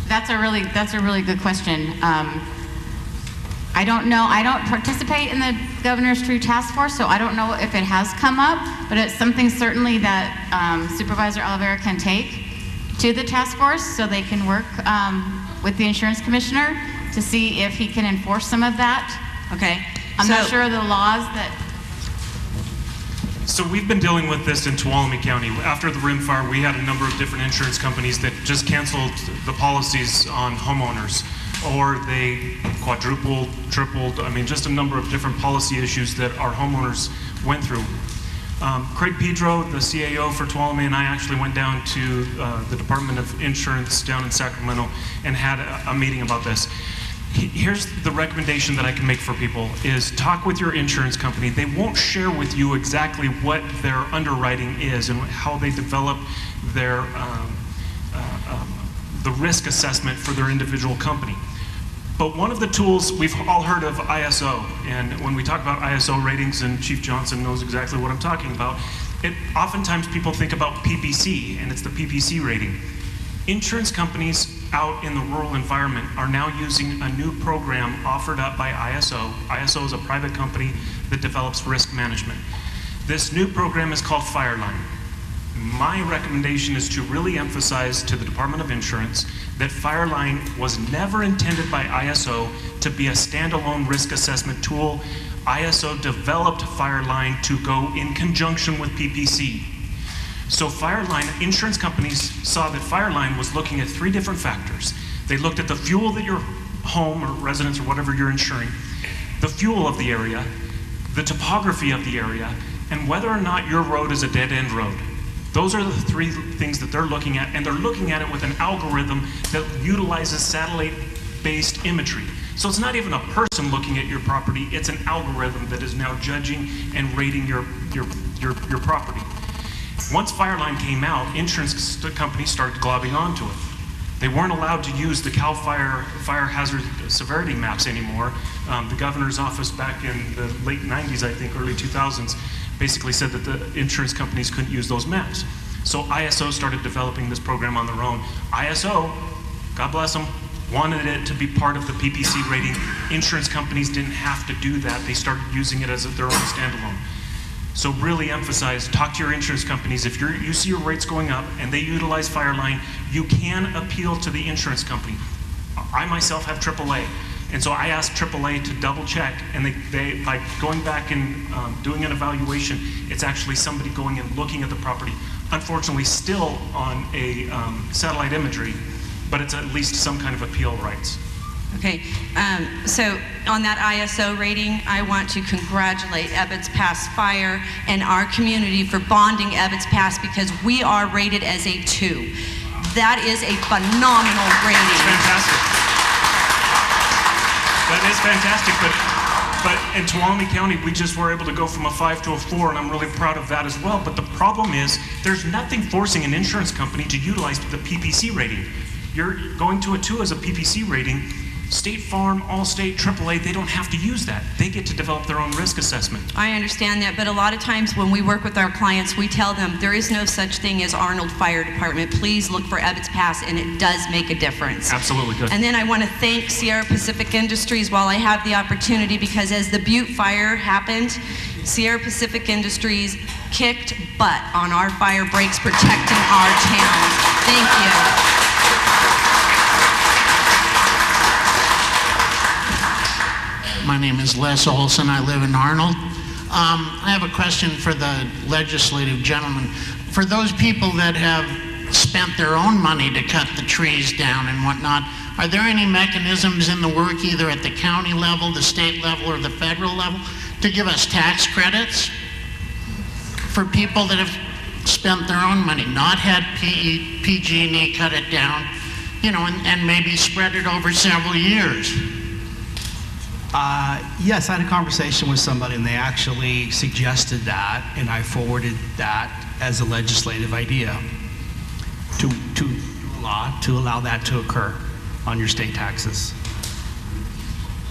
That's a really good question. I don't know. I don't participate in the Governor's Tree Task Force, so I don't know if it has come up, but it's something certainly that Supervisor Oliveira can take to the task force so they can work with the insurance commissioner to see if he can enforce some of that. Okay. I'm not sure of the laws that So we've been dealing with this in Tuolumne County. After the rim fire, we had a number of different insurance companies that just canceled the policies on homeowners, or they quadrupled, tripled, I mean, just a number of different policy issues that our homeowners went through. Craig Pedro, the CAO for Tuolumne, and I actually went down to the Department of Insurance down in Sacramento and had a meeting about this. Here's the recommendation that I can make for people is talk with your insurance company. They won't share with you exactly what their underwriting is and how they develop their the risk assessment for their individual company. But one of the tools, we've all heard of ISO, and when we talk about ISO ratings, and Chief Johnson knows exactly what I'm talking about, oftentimes people think about PPC, and it's the PPC rating. Insurance companies out in the rural environment are now using a new program offered up by ISO. ISO is a private company that develops risk management. This new program is called Fireline. My recommendation is to really emphasize to the Department of Insurance that Fireline was never intended by ISO to be a standalone risk assessment tool. ISO developed Fireline to go in conjunction with PPC. So Fireline, insurance companies saw that Fireline was looking at 3 different factors. They looked at the fuel that your home or residence or whatever you're insuring, the fuel of the area, the topography of the area, and whether or not your road is a dead-end road. Those are the 3 things that they're looking at, and they're looking at it with an algorithm that utilizes satellite-based imagery. So it's not even a person looking at your property, it's an algorithm that is now judging and rating your property. Once Fireline came out, insurance companies started globbing onto it. They weren't allowed to use the CAL FIRE fire hazard severity maps anymore. The governor's office back in the late 90s, I think, early 2000s, basically said that the insurance companies couldn't use those maps. So ISO started developing this program on their own. ISO, God bless them, wanted it to be part of the PPC rating. Insurance companies didn't have to do that. They started using it as their own standalone. So really emphasize, talk to your insurance companies. If you see your rates going up and they utilize Fireline, you can appeal to the insurance company. I myself have AAA. And so I asked AAA to double check, and they by going back and doing an evaluation, it's actually somebody going and looking at the property. Unfortunately, still on a satellite imagery, but it's at least some kind of appeal rights. Okay, so on that ISO rating, I want to congratulate Ebbets Pass Fire and our community for bonding Ebbets Pass because we are rated as a 2. That is a phenomenal rating. Fantastic. That is fantastic, but in Tuolumne County, we just were able to go from a 5 to a 4, and I'm really proud of that as well. But the problem is, there's nothing forcing an insurance company to utilize the PPC rating. You're going to a 2 as a PPC rating. State Farm, Allstate, AAA, they don't have to use that. They get to develop their own risk assessment. I understand that, but a lot of times when we work with our clients, we tell them there is no such thing as Arnold Fire Department. Please look for Ebbets Pass, and it does make a difference. Absolutely good. And then I want to thank Sierra Pacific Industries while I have the opportunity, because as the Butte fire happened, Sierra Pacific Industries kicked butt on our fire breaks protecting our town. Thank you. My name is Les Olson. I live in Arnold. I have a question for the legislative gentleman. For those people that have spent their own money to cut the trees down and whatnot, are there any mechanisms in the work, either at the county level, the state level, or the federal level, to give us tax credits for people that have spent their own money, not had PG&E cut it down, you know, and maybe spread it over several years? Yes, I had a conversation with somebody, and they actually suggested that, and I forwarded that as a legislative idea to allow that to occur on your state taxes.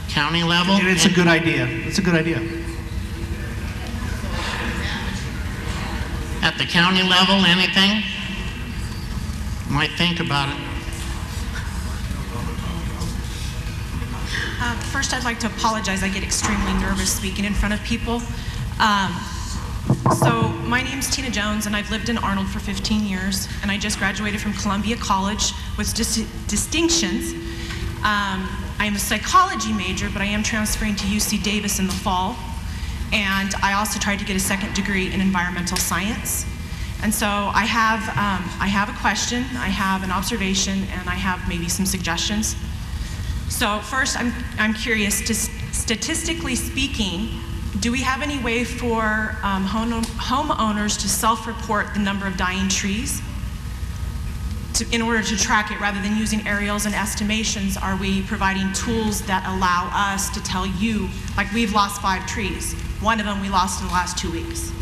County level? And it's a good idea. It's a good idea. At the county level, anything? Might think about it. First, I'd like to apologize. I get extremely nervous speaking in front of people. So my name's Tina Jones, and I've lived in Arnold for 15 years, and I just graduated from Columbia College with distinctions. I'm a psychology major, but I am transferring to UC Davis in the fall. And I also tried to get a second degree in environmental science. And so I have a question, I have an observation, and I have maybe some suggestions. So first, I'm curious, statistically speaking, do we have any way for homeowners to self-report the number of dying trees? In order to track it, rather than using aerials and estimations, are we providing tools that allow us to tell you, like we've lost 5 trees. One of them we lost in the last 2 weeks.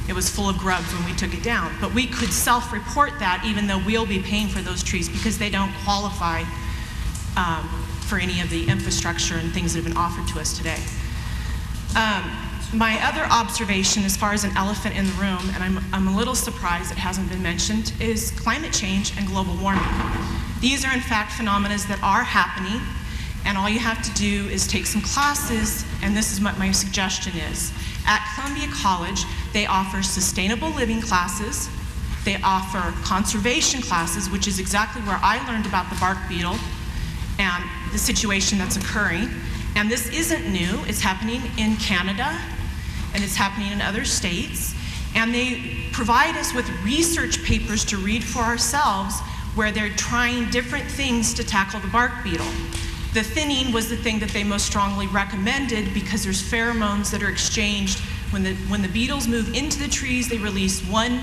It was full of grubs when we took it down. But we could self-report that even though we'll be paying for those trees because they don't qualify for any of the infrastructure and things that have been offered to us today. My other observation, as far as an elephant in the room, and I'm a little surprised it hasn't been mentioned, is climate change and global warming. These are in fact phenomena that are happening, and all you have to do is take some classes, and this is what my suggestion is. At Columbia College, they offer sustainable living classes, they offer conservation classes, which is exactly where I learned about the bark beetle and the situation that's occurring. And this isn't new, it's happening in Canada, and it's happening in other states. And they provide us with research papers to read for ourselves where they're trying different things to tackle the bark beetle. The thinning was the thing that they most strongly recommended because there's pheromones that are exchanged. When the beetles move into the trees, they release one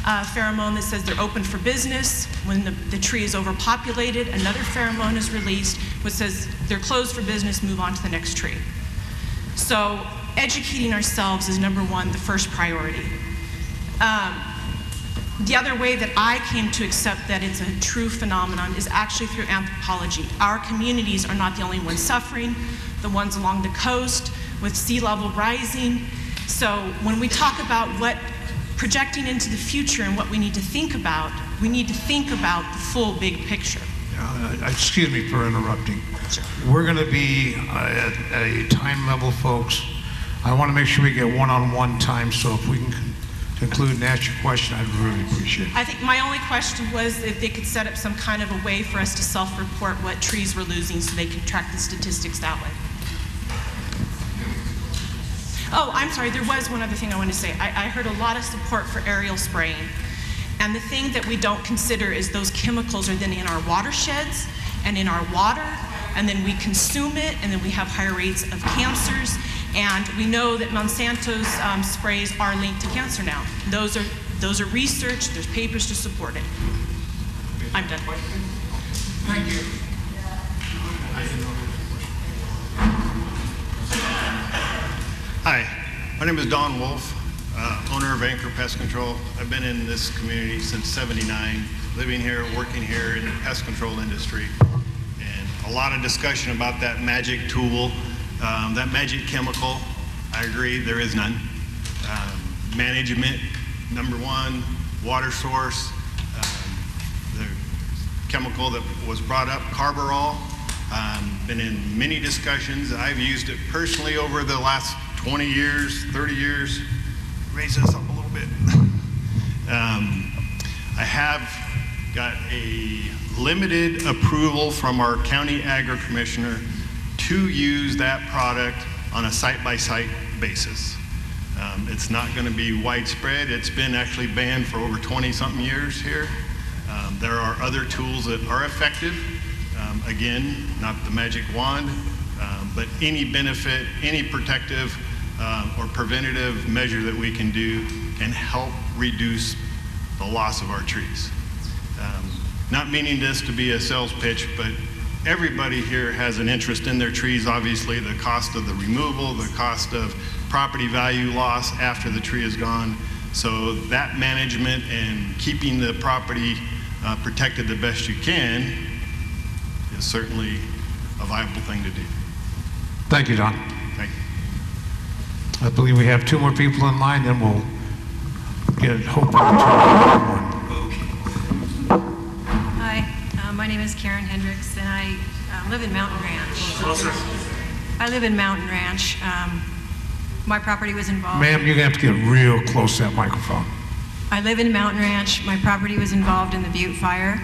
pheromone that says they're open for business. When the tree is overpopulated, another pheromone is released which says they're closed for business, move on to the next tree. So educating ourselves is number one, the first priority. The other way that I came to accept that it's a true phenomenon is actually through anthropology. Our communities are not the only ones suffering, the ones along the coast with sea level rising. So when we talk about what projecting into the future and what we need to think about, we need to think about the full big picture. Excuse me for interrupting. We're going to be at a time level, folks. I want to make sure we get one-on-one time, so if we can conclude and ask your question, I'd really appreciate it. I think my only question was if they could set up some kind of a way for us to self-report what trees we're losing so they can track the statistics that way. Oh, I'm sorry, there was one other thing I wanted to say. I heard a lot of support for aerial spraying. And the thing that we don't consider is those chemicals are then in our watersheds and in our water, and then we consume it, and then we have higher rates of cancers. And we know that Monsanto's sprays are linked to cancer now. Those are research, there's papers to support it. I'm done. Thank you. Hi, my name is Don Wolf, owner of Anchor Pest Control. I've been in this community since '79, living here, working here in the pest control industry. And a lot of discussion about that magic tool, that magic chemical. I agree, there is none. Management, number one, water source, the chemical that was brought up, carbaryl. Been in many discussions. I've used it personally over the last 20 years, 30 years. Raise this up a little bit. I have got a limited approval from our county agri commissioner to use that product on a site-by-site basis. It's not going to be widespread. It's been actually banned for over 20-something years here. There are other tools that are effective. Again, not the magic wand, but any benefit, any protective or preventative measure that we can do can help reduce the loss of our trees. Not meaning this to be a sales pitch, but everybody here has an interest in their trees. Obviously, the cost of the removal, the cost of property value loss after the tree is gone. So that management and keeping the property protected the best you can is certainly a viable thing to do. Thank you, Don. Thank you. I believe we have 2 more people in line, then we'll get hopefully to Hi, my name is Karen Hendricks, and I live in Mountain Ranch. I live in Mountain Ranch. My property was involved. Ma'am, you're going to have to get real close to that microphone. I live in Mountain Ranch. My property was involved in the Butte fire.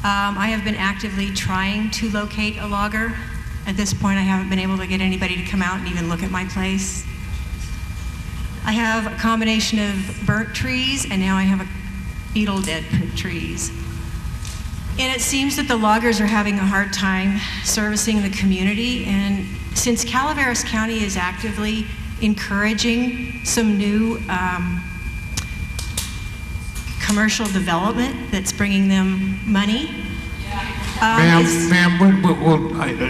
I have been actively trying to locate a logger. At this point, I haven't been able to get anybody to come out and even look at my place. I have a combination of burnt trees, and now I have a beetle dead trees. And it seems that the loggers are having a hard time servicing the community. And since Calaveras County is actively encouraging some new commercial development that's bringing them money.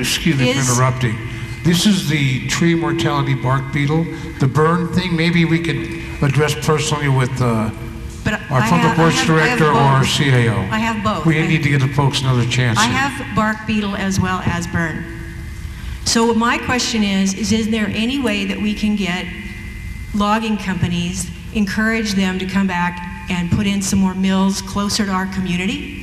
Excuse me for interrupting. This is the tree mortality bark beetle. The burn thing, maybe we could address personally with our public works director or our CAO. I have both. We need to give the folks another chance I here. have bark beetle as well as burn. So my question is there any way that we can get logging companies, encourage them to come back and put in some more mills closer to our community?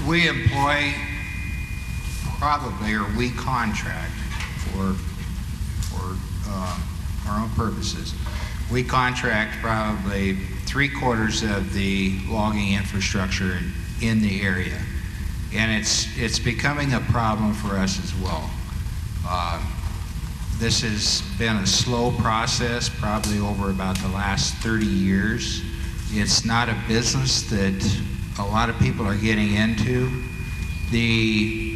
We employ probably, or we contract for our own purposes. We contract probably 3/4 of the logging infrastructure in the area. And it's becoming a problem for us as well. This has been a slow process, probably over about the last 30 years. It's not a business that a lot of people are getting into. The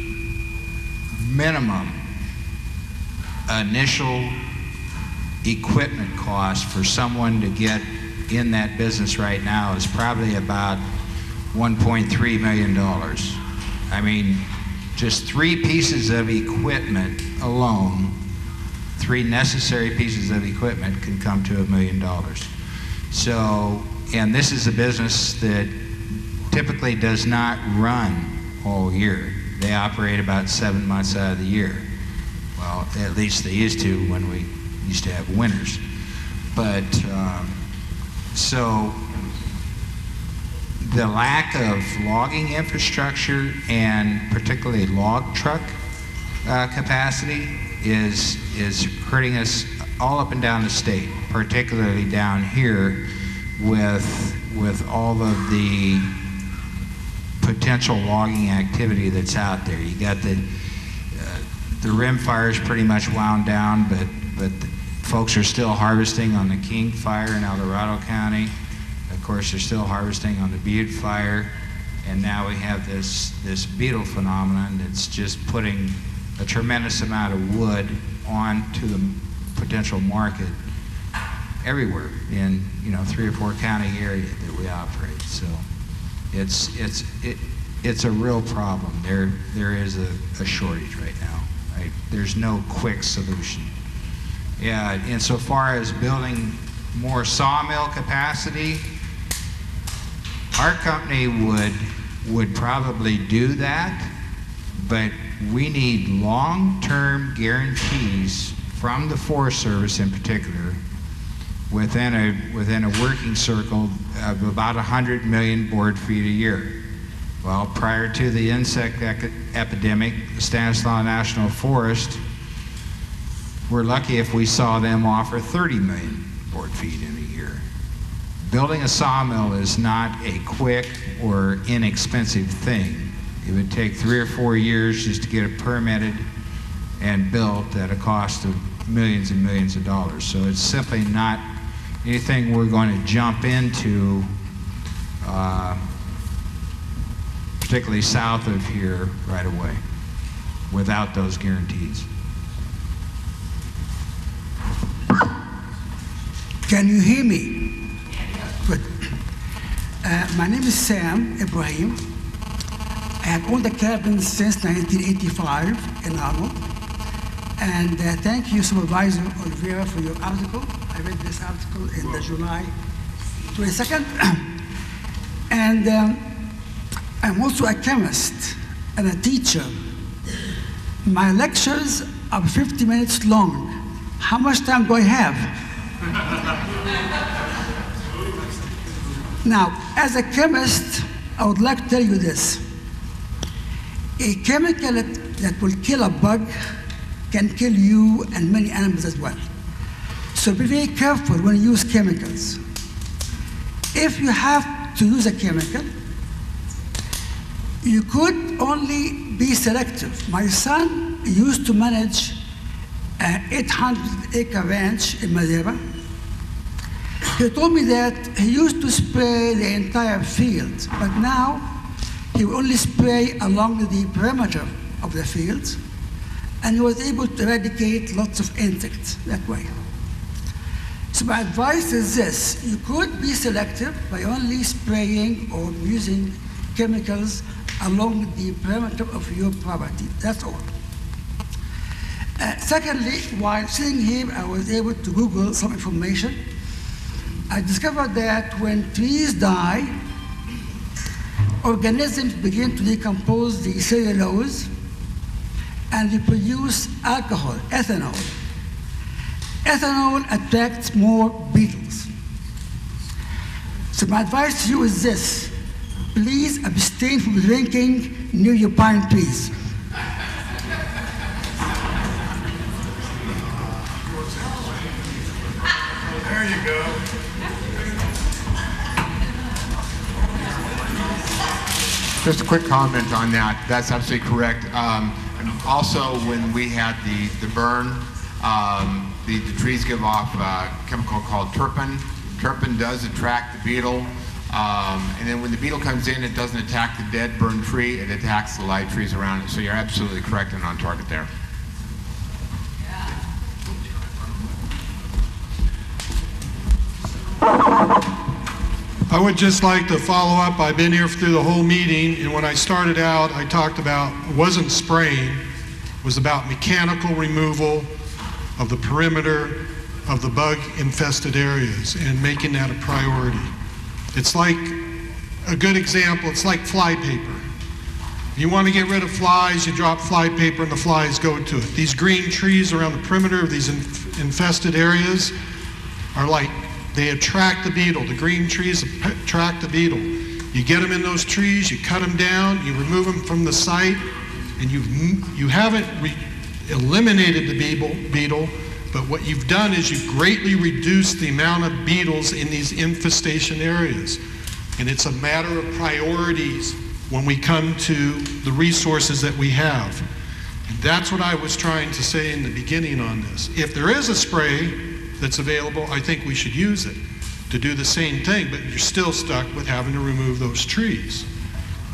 minimum initial equipment cost for someone to get in that business right now is probably about $1.3 million. I mean, just 3 pieces of equipment alone, 3 necessary pieces of equipment can come to $1 million. So, and this is a business that typically does not run all year. They operate about 7 months out of the year. Well, at least they used to when we used to have winters. But, so the lack of logging infrastructure and particularly log truck capacity is hurting us all up and down the state, particularly down here with all of the potential logging activity that's out there. You got the rim fires pretty much wound down, but folks are still harvesting on the King fire in El Dorado County. Of course, they're still harvesting on the Butte fire, and now we have this beetle phenomenon that's just putting a tremendous amount of wood onto the potential market everywhere in 3 or 4 county area that we operate. So it's a real problem. There is a shortage right now. Right? There's no quick solution. Yeah, insofar as building more sawmill capacity, our company would probably do that, but we need long-term guarantees from the Forest Service in particular within a working circle of about 100 million board feet a year. Well, prior to the insect epidemic, the Stanislaus National Forest, we're lucky if we saw them offer 30 million board feet in a year. Building a sawmill is not a quick or inexpensive thing. It would take 3 or 4 years just to get it permitted and built at a cost of millions and millions of dollars. So it's simply not anything we're going to jump into, particularly south of here right away, without those guarantees. Can you hear me? Good. My name is Sam Ibrahim. I have owned a cabin since 1985 in Arnold. And thank you, Supervisor Oliveira, for your article. I read this article in the July 22nd. And I'm also a chemist and a teacher. My lectures are 50 minutes long. How much time do I have? Now, as a chemist, I would like to tell you this. A chemical that will kill a bug can kill you and many animals as well. So be very careful when you use chemicals. If you have to use a chemical, you could only be selective. My son used to manage an 800-acre ranch in Madeira. He told me that he used to spray the entire field, but now he will only spray along the perimeter of the field, and he was able to eradicate lots of insects that way. So my advice is this: you could be selective by only spraying or using chemicals along the perimeter of your property. That's all. Secondly, while sitting here, I was able to Google some information. I discovered that when trees die, organisms begin to decompose the cellulose and they produce alcohol, ethanol. Ethanol attracts more beetles. So my advice to you is this: please abstain from drinking near your pine trees. There you go. Just a quick comment on that. That's absolutely correct. And also, when we had the burn, the trees give off a chemical called terpene. Terpene does attract the beetle. And then when the beetle comes in, it doesn't attack the dead burned tree, it attacks the live trees around it. So you're absolutely correct and on target there. I would just like to follow up. I've been here through the whole meeting, and when I started out, I talked about, it wasn't spraying, it was about mechanical removal of the perimeter of the bug-infested areas and making that a priority. It's like, a good example, it's like fly paper. If you want to get rid of flies, you drop fly paper and the flies go to it. These green trees around the perimeter of these infested areas are like, they attract the beetle. The green trees attract the beetle. You get them in those trees, you cut them down, you remove them from the site, and you haven't eliminated the beetle, but what you've done is you've greatly reduced the amount of beetles in these infestation areas. And it's a matter of priorities when we come to the resources that we have. And that's what I was trying to say in the beginning on this. If there is a spray that's available, I think we should use it to do the same thing, but you're still stuck with having to remove those trees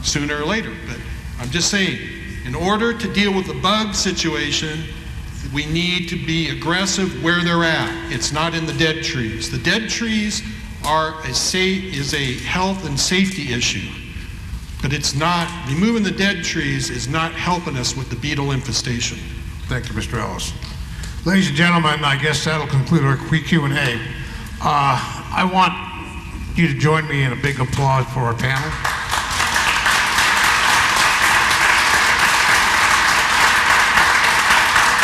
sooner or later. But I'm just saying, in order to deal with the bug situation, we need to be aggressive where they're at. It's not in the dead trees. The dead trees is a health and safety issue, but it's not, removing the dead trees is not helping us with the beetle infestation. Thank you, Mr. Ellis. Ladies and gentlemen, I guess that'll conclude our Q&A. I want you to join me in a big applause for our panel.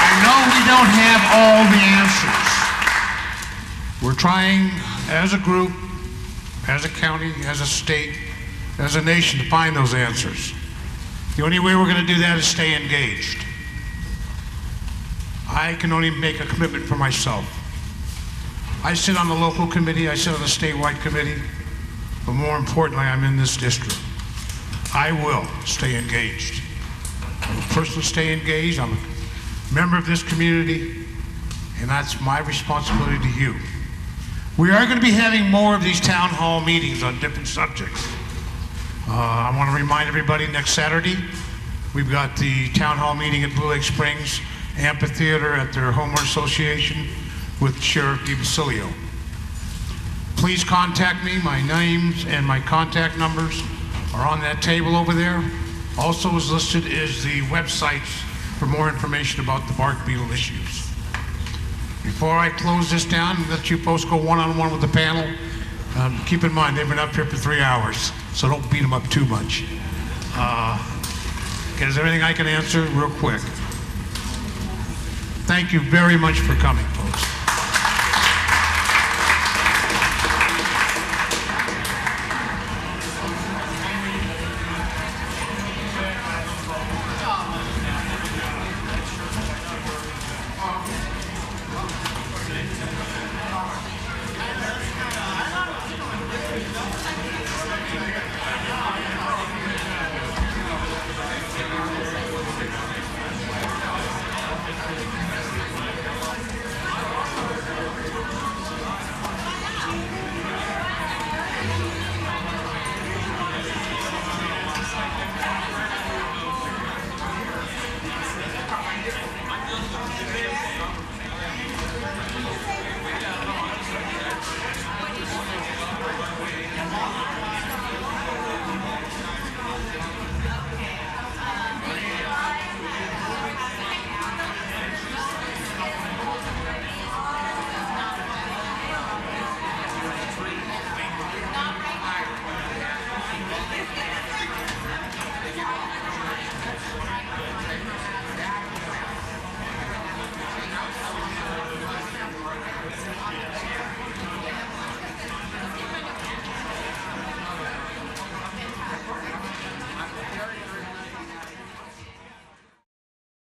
I know we don't have all the answers. We're trying as a group, as a county, as a state, as a nation to find those answers. The only way we're going to do that is stay engaged. I can only make a commitment for myself. I sit on the local committee, I sit on the statewide committee, but more importantly, I'm in this district. I will stay engaged. I will personally stay engaged. I'm a member of this community, and that's my responsibility to you. We are going to be having more of these town hall meetings on different subjects. I want to remind everybody, next Saturday, we've got the town hall meeting at Blue Lake Springs Amphitheater at their homeowner association with Sheriff DiBasilio. Please contact me. My names and my contact numbers are on that table over there. Also as listed is the websites for more information about the bark beetle issues. Before I close this down and let you folks go one-on-one with the panel, keep in mind they've been up here for 3 hours, so don't beat them up too much. Is there anything I can answer real quick? Thank you very much for coming, folks.